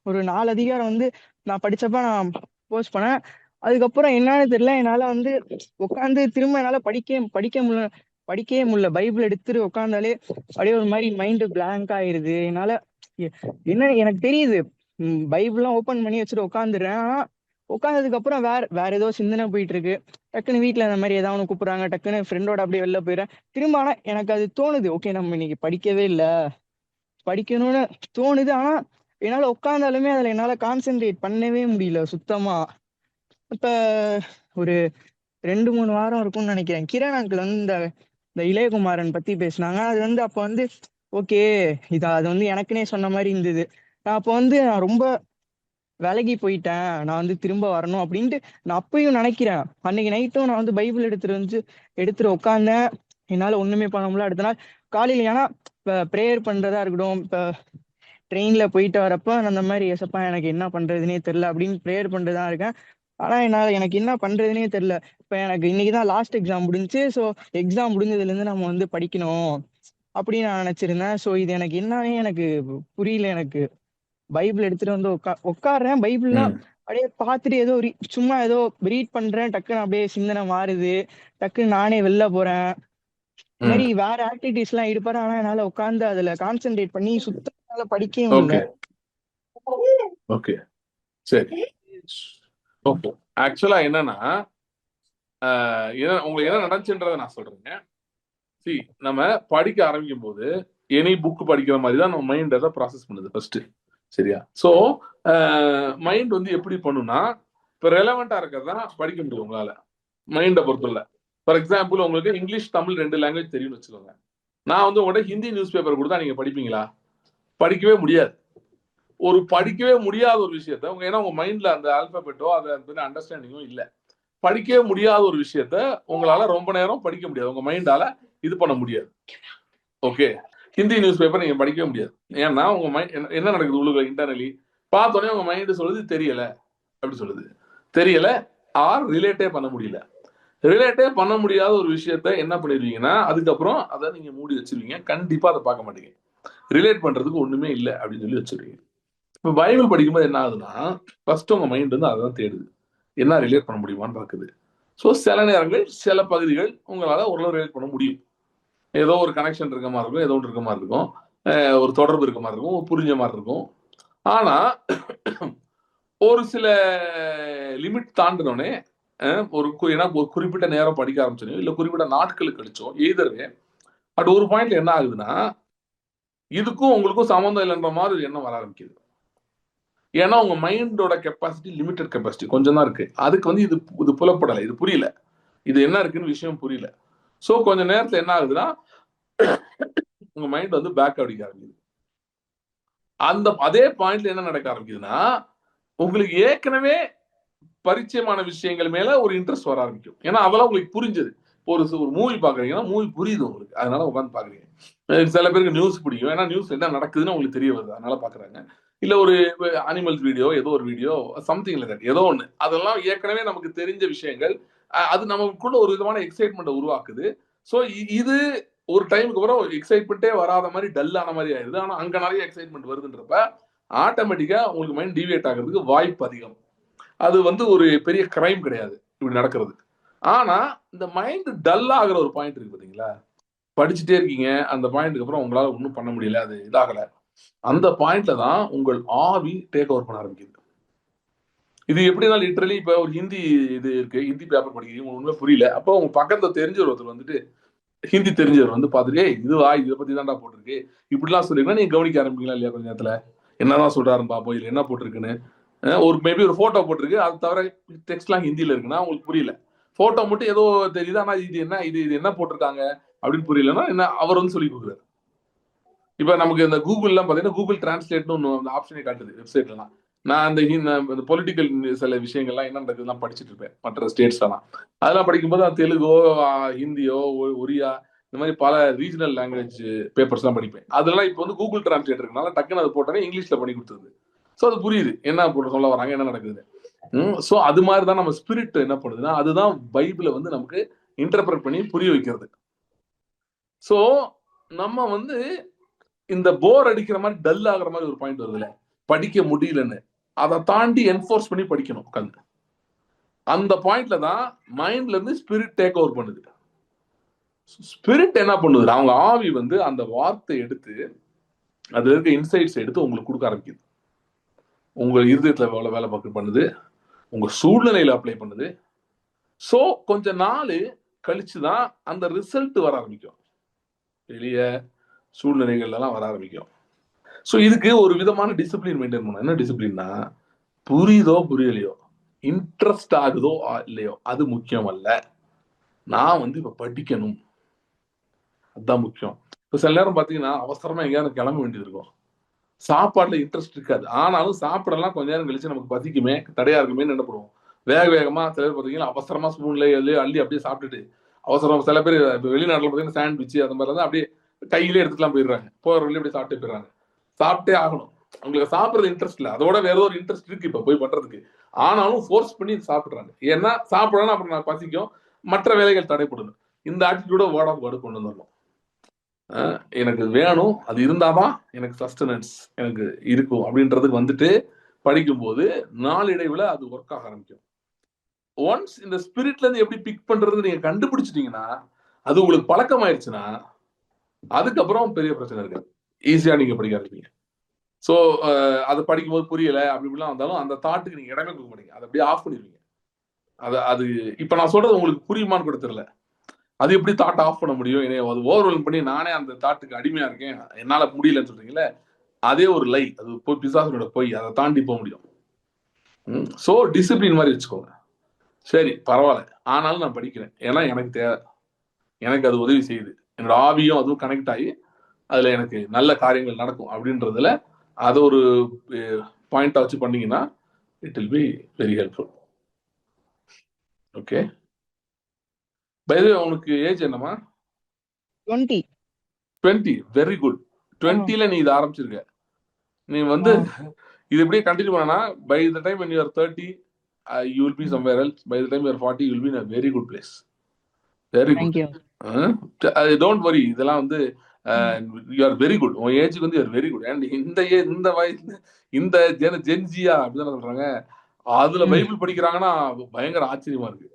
ஒரு 4 அதிகாரம் வந்து நான் படிச்சப்ப நான் போஸ்ட் பண்ணேன். அதுக்கப்புறம் என்னன்னு தெரியல, என்னால வந்து உட்காந்து திரும்ப என்னால படிக்கவே முடியல. பைபிள் எடுத்துட்டு உட்காந்தாலே அப்படியே ஒரு மாதிரி மைண்ட் பிளாங்க் ஆயிருது. என்னால என்ன எனக்கு தெரியுது, பைபிள்லாம் ஓபன் பண்ணி வச்சுட்டு உட்காந்துடுறேன். ஆனா உட்காந்ததுக்கு அப்புறம் வேற ஏதோ சிந்தனை போயிட்டு இருக்கு. டக்குன்னு வீட்டுல அந்த மாதிரி ஏதாவது ஒன்று கூப்பிடுறாங்க, டக்குன்னு ஃப்ரெண்டோட அப்படியே வெளில போயிடுறேன். திரும்ப ஆனா எனக்கு அது தோணுது, ஓகே நம்ம இன்னைக்கு படிக்கவே இல்லை, படிக்கணும்னு தோணுது. ஆனா என்னால உட்காந்தாலுமே அதுல என்னால கான்சென்ட்ரேட் பண்ணவே முடியல சுத்தமா. இப்ப ஒரு 2-3 வாரம் இருக்கும்னு நினைக்கிறேன், கிரண் அங்கிள் வந்து இந்த இளையகுமாரன் பத்தி பேசினாங்க. அது வந்து அப்ப வந்து ஓகே அது வந்து எனக்குன்னே சொன்ன மாதிரி இருந்தது. நான் அப்ப வந்து நான் ரொம்ப விலகி போயிட்டேன், நான் வந்து திரும்ப வரணும் அப்படின்ட்டு நான் அப்பயும் நினைக்கிறேன். அன்னைக்கு நைட்டும் நான் வந்து பைபிள் எடுத்துட்டு உட்காந்தேன். என்னால ஒண்ணுமே பண்ண முடியல. அடுத்த நாள் காலையில ஏன்னா இப்ப ப்ரேயர் பண்றதா இருக்கட்டும், இப்ப ட்ரெயின்ல போயிட்டு வரப்ப அந்த மாதிரி ஏசப்பா எனக்கு என்ன பண்றதுனே தெரியல அப்படின்னு ப்ரேயர் பண்றதா இருக்கேன். ஆனா எனக்கு என்ன பண்றதுனே தெரியல. இப்ப எனக்கு இன்னைக்குதான் லாஸ்ட் எக்ஸாம் முடிஞ்சு. ஸோ எக்ஸாம் முடிஞ்சதுல இருந்து நம்ம வந்து படிக்கணும் அப்படின்னு நான் நினைச்சிருந்தேன். ஸோ இது எனக்கு என்னன்னே எனக்கு புரியல. எனக்கு பைபிள் எடுத்துட்டு வந்து உட்காடுறேன், பைபிள்லாம் அப்படியே பார்த்துட்டு ஏதோ சும்மா ஏதோ ரீட் பண்றேன், டக்குன்னு அப்படியே சிந்தனை மாறுது, டக்குன்னு நானே வெளில போறேன். இந்த மாதிரி வேற ஆக்டிவிட்டிஸ் எல்லாம் ஈடுபடுறேன். ஆனா என்னால உட்காந்து அதுல கான்சென்ட்ரேட் பண்ணி சுத்தம் படிக்கவே முடியல. ஓகே சரி. ஓகே ஆக்சுவலா என்னன்னா உங்களுக்கு என்ன நடந்துச்சுன்றதை நான் சொல்றேன். நம்ம படிக்க ஆரம்பிக்கும் போது எனி புக் படிக்கிற மாதிரி தான் நம்ம மைண்ட் அதை ப்ராசஸ் பண்ணுது ஃபர்ஸ்ட். சரியா? ஸோ மைண்ட் வந்து எப்படி பண்ணுன்னா, இப்போ ரெலவெண்டா இருக்கிறதா படிக்க முடியும் உங்களால மைண்டை பொறுத்தல. ஃபார் எக்ஸாம்பிள் உங்களுக்கு இங்கிலீஷ் தமிழ் 2 லாங்குவேஜ் தெரியும்னு வச்சுக்கோங்க. நான் வந்து உங்கள்கிட்ட ஹிந்தி நியூஸ் பேப்பர் கொடுத்தா நீங்க படிப்பீங்களா? படிக்கவே முடியாது. ஒரு படிக்கவே முடியாத ஒரு விஷயத்த உங்க, ஏன்னா உங்க மைண்ட்ல அந்த ஆல்பபெட்டோ அதை அண்டர்ஸ்டாண்டிங்கோ இல்ல, படிக்கவே முடியாத ஒரு விஷயத்த உங்களால ரொம்ப நேரம் படிக்க முடியாது, உங்க மைண்டால இது பண்ண முடியாது. ஓகே, ஹிந்தி நியூஸ் பேப்பர் நீங்க படிக்கவே முடியாது. ஏன்னா உங்க மைண்ட் என்ன நடக்குது உள்ளுக்குள்ள இன்டர்னலி, பார்த்தோன்னே உங்க மைண்ட் சொல்லுது தெரியல, அப்படி சொல்லுது, தெரியல, ஆர் ரிலேட்டே பண்ண முடியல. ரிலேட்டே பண்ண முடியாத ஒரு விஷயத்த என்ன பண்ணிடுவீங்கன்னா அதுக்கப்புறம் அதை நீங்க மூடி வச்சிருவீங்க, கண்டிப்பா அதை பார்க்க மாட்டீங்க. ரிலேட் பண்றதுக்கு ஒண்ணுமே இல்லை அப்படின்னு சொல்லி வச்சிருவீங்க. இப்போ பைபிள் படிக்கும்போது என்ன ஆகுதுன்னா, ஃபர்ஸ்ட் உங்க மைண்ட் வந்து அதான் தேடுது, என்ன ரிலேட் பண்ண முடியுமான்னு பாக்குது. ஸோ சில நேரங்கள் சில பகுதிகள் உங்களால ஓரளவு ரிலேட் பண்ண முடியும், ஏதோ ஒரு கனெக்ஷன் இருக்க மாதிரி இருக்கும், ஏதோ ஒன்று இருக்க மாதிரி இருக்கும், ஒரு தொடர்பு இருக்க மாதிரி இருக்கும், புரிஞ்ச மாதிரி இருக்கும். ஆனா ஒரு சில லிமிட் தாண்டினோடனே ஒரு குறிப்பிட்ட நேரம் படிக்க ஆரம்பிச்சோம் இல்ல குறிப்பிட்ட நாட்களுக்கு கழிச்சோம் எய்தர்வே அட் ஒரு பாயிண்ட்ல என்ன ஆகுதுன்னா இதுக்கும் உங்களுக்கும் சம்மந்தம் இல்லைன்ற மாதிரி எண்ணம் வர ஆரம்பிக்குது. ஏன்னா உங்க மைண்டோட கெப்பாசிட்டி லிமிடெட் கெப்பாசிட்டி கொஞ்சம் தான் இருக்கு, அதுக்கு வந்து இது புலப்படலை, இது புரியல, இது என்ன இருக்குன்னு விஷயம் புரியல. ஸோ கொஞ்ச நேரத்துல என்ன ஆகுதுன்னா உங்க மைண்ட் வந்து பேக் அடிக்க ஆரம்பிக்குது. அதே பாயிண்ட்ல என்ன நடக்க ஆரம்பிக்குதுன்னா உங்களுக்கு ஏற்கனவே பரிச்சயமான விஷயங்கள் மேல ஒரு இன்ட்ரெஸ்ட் வர ஆரம்பிக்கும். ஏன்னா அதெல்லாம் உங்களுக்கு புரிஞ்சது. ஒரு மூவி பாக்குறீங்கன்னா மூவி புரியுது உங்களுக்கு, அதனால உட்காந்து பாக்குறீங்க. சில பேருக்கு நியூஸ் பிடிக்கும், ஏன்னா நியூஸ் என்ன நடக்குதுன்னு உங்களுக்கு தெரிய வருது, அதனால பாக்குறாங்க. இல்ல ஒரு அனிமல்ஸ் வீடியோ, ஏதோ ஒரு வீடியோ சம்திங் லைக் தட், ஏதோ ஒண்ணு, அதெல்லாம் ஏற்கனவே நமக்கு தெரிஞ்ச விஷயங்கள். அது நமக்குள்ள ஒரு விதமான எக்ஸைட்மெண்ட் உருவாக்குது. ஸோ இது ஒரு டைமுக்கு அப்புறம் எக்ஸைட்மெண்ட்டே வராத மாதிரி டல்லான மாதிரி ஆயிடுது. ஆனா அங்க நிறைய எக்ஸைட்மெண்ட் வருதுன்றப்ப ஆட்டோமேட்டிக்கா உங்களுக்கு மைண்ட் டிவியேட் ஆகிறதுக்கு வாய்ப்பு அதிகம். அது வந்து ஒரு பெரிய கிரைம் கிடையாது இப்படி நடக்கிறது. ஆனா இந்த மைண்ட் டல் ஆகிற ஒரு பாயிண்ட் இருக்கு பாத்தீங்களா, படிச்சுட்டே இருக்கீங்க, அந்த பாயிண்ட்க்கு அப்புறம் உங்களால ஒன்றும் பண்ண முடியல, அது இதாகல, அந்த பாயிண்ட்ல தான் உங்கள் ஆவி டேக் ஓவர் பண்ண ஆரம்பிக்குது. இது எப்படின்னா லிட்டரலி இப்ப ஒரு ஹிந்தி இது இருக்கு, ஹிந்தி பேப்பர் படிக்கிறீங்க, ஒண்ணுமே புரியல, அப்போ உங்க பக்கத்துல தெரிஞ்ச ஒருத்தர் வந்துட்டு ஹிந்தி தெரிஞ்சவர் வந்து பாத்துட்டு இதுவா இதை பத்தி தான்டா போட்டிருக்கு இப்படிலாம் சொல்லிருக்கா, நீங்க கவனிக்க ஆரம்பிக்கலாம் இல்லையா கொஞ்ச நேரத்துல, என்னதான் சொல்றாருன்னு பாப்போம், இதுல என்ன போட்டிருக்குன்னு. ஒரு மேபி ஒரு போட்டோ போட்டிருக்கு, அது தவிர டெக்ஸ்ட்லாம் ஹிந்தியில இருக்குன்னா உங்களுக்கு புரியல, போட்டோ மட்டும் ஏதோ தெரியுது, ஆனா இது என்ன போட்டிருக்காங்க அப்படின்னு புரியலன்னா என்ன அவர் வந்து சொல்லி கொடுக்குறாரு. இப்ப நமக்கு இந்த கூகுள்லாம் பாத்தீங்கன்னா கூகுள் டிரான்ஸ்லேட்னு ஒன்று அந்த ஆப்ஷனே காட்டுது வெப்சைட்லாம். நான் அந்த பொலிட்டிக்கல் சில விஷயங்கள்லாம் என்ன நடக்குதுலாம் படிச்சுட்டு இருப்பேன் மற்ற ஸ்டேட்ஸ்லாம். அதெல்லாம் படிக்கும்போது தெலுங்கோ, ஹிந்தியோ, ஒரியா, இந்த மாதிரி பல ரீஜனல் லாங்குவேஜ் பேப்பர்ஸ்லாம் படிப்பேன். அதெல்லாம் இப்போ வந்து கூகுள் டிரான்ஸ்லேட் இருக்கனால டக்குன்னு அது போட்டோன்னே இங்கிலீஷ்ல பண்ணி கொடுத்துருது. ஸோ அது புரியுது என்ன சொல்ல வராங்க, என்ன நடக்குது. ஸோ அது மாதிரி தான் நம்ம ஸ்பிரிட் என்ன பண்ணுதுன்னா அதுதான் பைபிளை வந்து நமக்கு இன்டர்பிரட் பண்ணி புரிய வைக்கிறது. ஸோ நம்ம வந்து இந்த போர் அடிக்கிற மாதிரி டல் ஆகிற மாதிரி ஒரு பாயிண்ட் வருதுல்ல, படிக்க முடியலன்னு, அதை தாண்டி என்ஃபோர்ஸ் பண்ணி படிக்கணும் உட்காந்து. அந்த பாயிண்ட்ல தான் மைண்ட்ல இருந்து ஸ்பிரிட் டேக் ஓவர் பண்ணுது. ஸ்பிரிட் என்ன பண்ணுது, அவங்க ஆவி வந்து அந்த வார்த்தை எடுத்து அதுல இருக்க இன்சைட்ஸ் எடுத்து உங்களுக்கு கொடுக்க ஆரம்பிக்குது. உங்க இருதயத்துல வேலை பார்க்க பண்ணுது, உங்க சூழ்நிலையில அப்ளை பண்ணுது. சோ கொஞ்ச நாள் கழிச்சுதான் அந்த ரிசல்ட் வர ஆரம்பிக்கும், வெளிய சூழ்நிலைகள் எல்லாம் வர ஆரம்பிக்கும். ஸோ இதுக்கு ஒரு விதமான டிசிப்ளின் மெயின்டைன் பண்ணணும். என்ன டிசிப்ளின்னா, புரியுதோ புரியலையோ, இன்ட்ரெஸ்ட் ஆகுதோ இல்லையோ, அது முக்கியம் அல்ல, நான் வந்து இப்ப படிக்கணும், அதுதான் முக்கியம். இப்போ சில நேரம் பாத்தீங்கன்னா அவசரமா எங்கேயாவது கிளம்ப வேண்டியது இருக்கும், சாப்பாடுல இன்ட்ரெஸ்ட் இருக்காது, ஆனாலும் சாப்பிடலாம் கொஞ்ச நேரம் கழிச்சு நமக்கு பசிக்குமே தடையா இருக்குமே என்ன பண்ணுவோம், வேகமா சில பேர் பாத்தீங்கன்னா அவசரமா ஸ்பூன்ல அள்ளி அப்படியே சாப்பிட்டுட்டு அவசரம். சில பேர் வெளிநாட்டுல பாத்தீங்கன்னா சாண்ட்விச் அந்த மாதிரி தான் அப்படியே கையிலே எடுத்துக்கலாம் போயிடுறாங்க, போற வழியில அப்படியே சாப்பிட்டே போயிடுறாங்க. சாப்பிட்டே ஆகணும், உங்களுக்கு சாப்பிடுறது இன்ட்ரெஸ்ட் இல்ல, அதோட வேற ஒரு இன்ட்ரெஸ்ட் இருக்கு இப்ப போய் பண்றதுக்கு, ஆனாலும் ஃபோர்ஸ் பண்ணி சாப்பிடுறாங்க. ஏன்னா சாப்பிடணும் அப்புறம் நான் பசிக்கும், மற்ற வேலைகள் தடைப்படணும். இந்த ஆட்டிடியூட வேர்ட் ஆஃப் காட் கொண்டு வந்துடணும். எனக்கு வேணும், அது இருந்தாதான் எனக்கு சஸ்டனன்ஸ் எனக்கு இருக்கும் அப்படின்றதுக்கு வந்துட்டு படிக்கும்போது நாளடைவுல அது ஒர்க் ஆக ஆரம்பிக்கும். ஒன்ஸ் இந்த ஸ்பிரிட்ல இருந்து எப்படி பிக் பண்றது நீங்க கண்டுபிடிச்சிட்டீங்கன்னா, அது உங்களுக்கு பழக்கம் ஆயிடுச்சுன்னா அதுக்கப்புறம் பெரிய பிரச்சனை இருக்காது, ஈஸியா நீங்க படிக்க ஆரம்பிப்பீங்க. ஸோ அது படிக்கும்போது புரியல அப்படி இப்படிலாம் வந்தாலும் அந்த தாட்டுக்கு நீங்க இடமே கொடுக்க மாட்டீங்க, அதை அப்படியே ஆஃப் பண்ணிடுவீங்க. அது இப்ப நான் சொல்றது உங்களுக்கு புரியுமான்னு கூட தெரியல, அது எப்படி தாட் ஆஃப் பண்ண முடியும், அது ஓவர்வெல்ம் பண்ணி நானே அந்த தாட்டுக்கு அடிமையா இருக்கேன் என்னால முடியலன்னு சொல்றீங்களே, அதே ஒரு லை, அது போய் பிசாசனோட போய் அதை தாண்டி போக முடியும். ஸோ டிசிப்ளின் மாதிரி வச்சுக்கோங்க, சரி பரவாயில்ல ஆனாலும் நான் படிக்கிறேன், ஏன்னா எனக்கு தேவை, எனக்கு அது உதவி செய்யுது, என்னோட ஆவியும் அதுவும் கனெக்ட் ஆகி அதுல எனக்கு நல்ல காரியங்கள் நடக்கும் அப்படின்றதுல அதை ஒரு பாயிண்டா வச்சு பண்ணீங்கன்னா it will be very helpful. Okay. By the way உனக்கு ஏஜ் என்னமா? 20. Very good. 20ல நீ இதை ஆரம்பிச்சிருக்க. நீ வந்து இது இப்படியே கண்டினியூ பண்ணா by the time when you are 30 you will be somewhere else. By the time you are 40 you will be in a very good place. Very good. Don't worry. இதெல்லாம் வந்து you are very good. உன் ஏஜுக்கு வந்து you are very good. And இந்த வயசு இந்த ஜென்ஜியா அப்படிதான் சொல்றாங்க, அதுல பைபிள் படிக்கிறாங்கன்னா பயங்கர ஆச்சரியமா இருக்கு.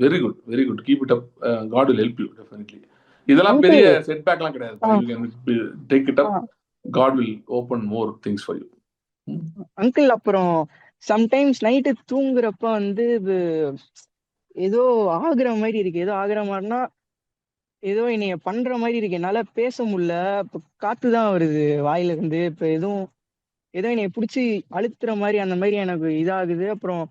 Very good, very good. Keep it up. God will help you definitely. இதெல்லாம் பெரிய செட்பேக்லாம் கிடையாது. You can take it up. God will open more things for you. Uncle, அப்புறம் சம்டைம்ஸ் நைட்டு தூங்குறப்ப வந்து ஏதோ ஆகுற மாதிரி இருக்கு. ஏதோ ஆகுற மாதிரினா ஏதோ என்னைய பண்ற மாதிரி இருக்கு. என்னால பேச முடியல. இப்ப காத்துதான் வருது வாயில இருந்து. இப்ப ஏதோ என்னைய பிடிச்சி அழுத்துற மாதிரி அந்த மாதிரி எனக்கு இதாகுது. அப்புறம்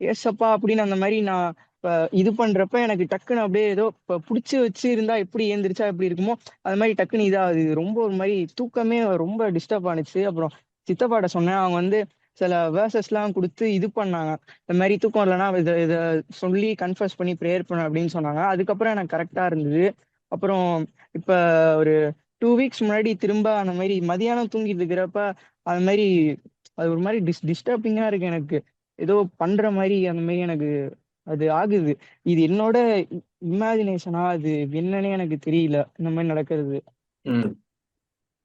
ஏசப்பா அப்படின்னு அந்த மாதிரி நான் இப்ப இது பண்றப்ப எனக்கு டக்குன்னு அப்படியே ஏதோ இப்ப பிடிச்சி வச்சு இருந்தா எப்படி ஏந்திரிச்சா எப்படி இருக்குமோ அது மாதிரி டக்குன்னு இதாகுது. ரொம்ப ஒரு மாதிரி தூக்கமே ரொம்ப டிஸ்டர்ப் ஆனிச்சு. அப்புறம் சித்தப்பாட்ட சொன்னேன். அவங்க வந்து சில வேர்சஸ் எல்லாம் கொடுத்து இது பண்ணாங்க. இந்த மாதிரி தூக்கம் இல்லைன்னா இதை சொல்லி கன்ஃபர்ஸ் பண்ணி ப்ரேயர் பண்ண அப்படின்னு சொன்னாங்க. அதுக்கப்புறம் எனக்கு கரெக்டா இருந்தது. அப்புறம் இப்ப ஒரு 2 வீக்ஸ் முன்னாடி திரும்ப அந்த மாதிரி மதியானம் தூங்கிட்டு இருக்கிறப்ப அது மாதிரி அது ஒரு மாதிரி டிஸ்டர்பிங்கா இருக்கு. எனக்கு ஏதோ பண்ற மாதிரி அந்த மாதிரி எனக்கு அது ஆகுது. இது என்னோட இமேஜினேஷனா அது என்னன்னே எனக்கு தெரியல இந்த மாதிரி நடக்கிறது.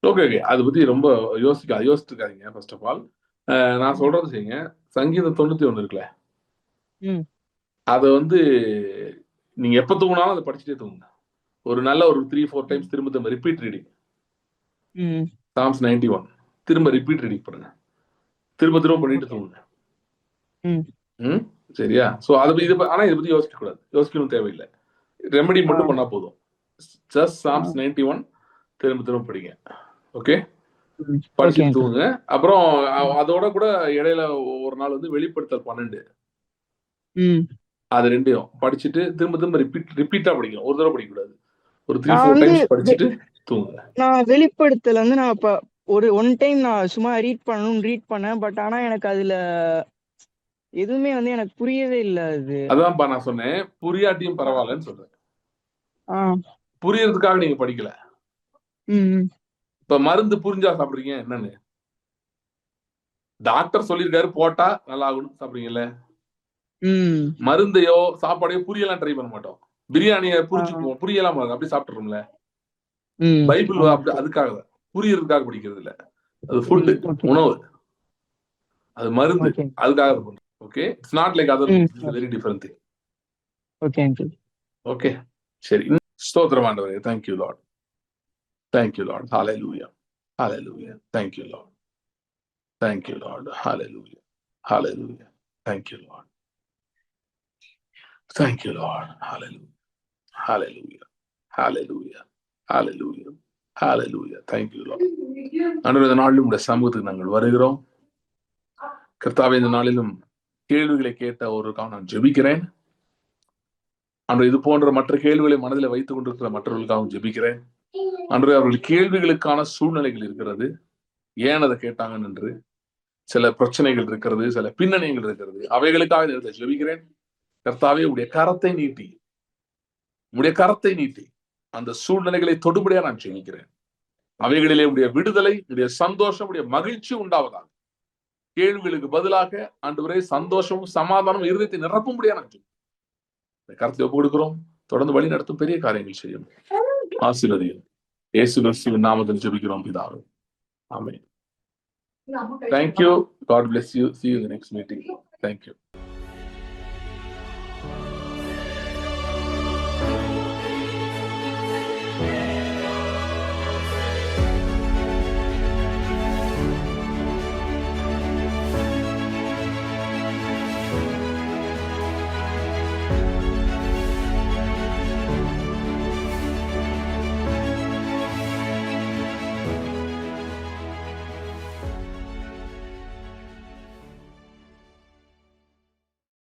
ஓகே. அதை பத்தி ரொம்ப யோசிச்சுட்டு இருக்காதீங்க. ஃபர்ஸ்ட் ஆஃப் ஆல் நான் சொல்றது செய்யுங்க. சங்கீதம் 91 இருக்குல்ல, அதை வந்து நீங்க எப்ப தூங்கினாலும் அதை படிச்சுட்டே தூங்குங்க. ஒரு நல்ல ஒரு 3-4 டைம்ஸ் திரும்ப ரிப்பீட் ரீடிங். சாம்ஸ் 91 திரும்ப ரிப்பீட் ரீடிங் பண்ணுங்க. திரும்ப பண்ணிட்டு தூங்குங்க. சரியா? சோ அதை ஆனா இதை பத்தி யோசிக்க கூடாது. யோசிக்கணும் தேவையில்லை. ரெமெடி மட்டும் பண்ணா போதும். ஜஸ்ட் சாம்ஸ் 91 திரும்ப படிங்க. ஓகே, படிச்சுட்டு தூங்குங்க. அப்புறம் அதோட கூட இடையில ஒரு நாள் வந்து வெளிப்படுத்தல் 12 அது ரெண்டையும் படிச்சுட்டு திரும்ப ரிப்பீட்டா படிக்கணும். ஒரு தடவை படிக்க கூடாது. ஒரு 3-4 டைம்ஸ் படிச்சுட்டு தூங்குங்க. நான் வெளிப்படுத்தல வந்து நான் இப்ப ஒரு 1 டைம் நான் சும்மா ரீட் பண்ணேன். பட் ஆனா எனக்கு அதுல எதுவுமே வந்து எனக்கு புரியவே இல்லை. அதான்ப்பா நான் சொன்னேன், புரியாட்டியும் பரவாயில்லன்னு சொல்றேன். புரியறதுக்காக நீங்க படிக்கல. இப்ப மருந்து புரிஞ்சா சாப்பிடுறீங்க. என்னன்னு டாக்டர் சொல்லியிருக்காரு, போட்டா நல்லா ஆகும்னு சாப்பிடுறீங்கல்ல. மருந்தையோ சாப்பாடையோ புரியலாம் ட்ரை பண்ண மாட்டோம். பிரியாணிய புரியலாம் அப்படி சாப்பிட்டுறோம்ல. பைபிள் அதுக்காக புரியறதுக்காக படிக்கிறது இல்ல. அது ஃபுட், உணவு. அது மருந்து, அதுக்காக பண்றோம். Okay, it's not like other. It's very different thing. Okay uncle. Okay, சரி. ஸ்தோத்திரம் ஆண்டவரே. Thank you Lord. Thank you Lord. Hallelujah. Hallelujah. Thank you Lord. Thank you Lord. Hallelujah. Hallelujah. Thank you Lord. Thank you Lord. Hallelujah. Hallelujah. Hallelujah. Hallelujah. Hallelujah. Thank you Lord. ஆண்டவரே, இந்த நாளிலும் உடைய சமூகத்துக்கு நாங்கள் வருகிறோம். கர்த்தாவே, இந்த நாளிலும் கேள்விகளை கேட்ட ஒருவருக்காக நான் ஜெபிக்கிறேன். அன்று இது போன்ற மற்ற கேள்விகளை மனதில் வைத்துக் கொண்டிருக்கிற மற்றவர்களுக்காகவும் ஜெபிக்கிறேன். அன்று அவர்கள் கேள்விகளுக்கான சூழ்நிலைகள் இருக்கிறது. ஏன் அதை கேட்டாங்கன்னு என்று சில பிரச்சனைகள் இருக்கிறது, சில பின்னணிகள் இருக்கிறது. அவைகளுக்காக ஜெபிக்கிறேன். கர்த்தாவே, உடைய கரத்தை நீட்டி அந்த சூழ்நிலைகளை தொடுபடியா நான் ஜெபிக்கிறேன். அவைகளிலே உடைய விடுதலை, உடைய சந்தோஷம், உடைய மகிழ்ச்சி உண்டாவதாக. கேள்விகளுக்கு பதிலாக ஆண்டவரே சந்தோஷமும் சமாதானம் இருதயத்தை நிரப்பும்படியா நான் கருத்தை ஒப்பு கொடுக்கிறோம். தொடர்ந்து வழி நடத்தும் பெரிய காரியங்கள் செய்யும். ஆசீர்வதியும். இயேசு கிறிஸ்துவின் நாமத்தில் ஜெபிக்கிறோம் பிதாவே. ஆமென். Thank you. God bless you. See you in the next meeting. Thank you.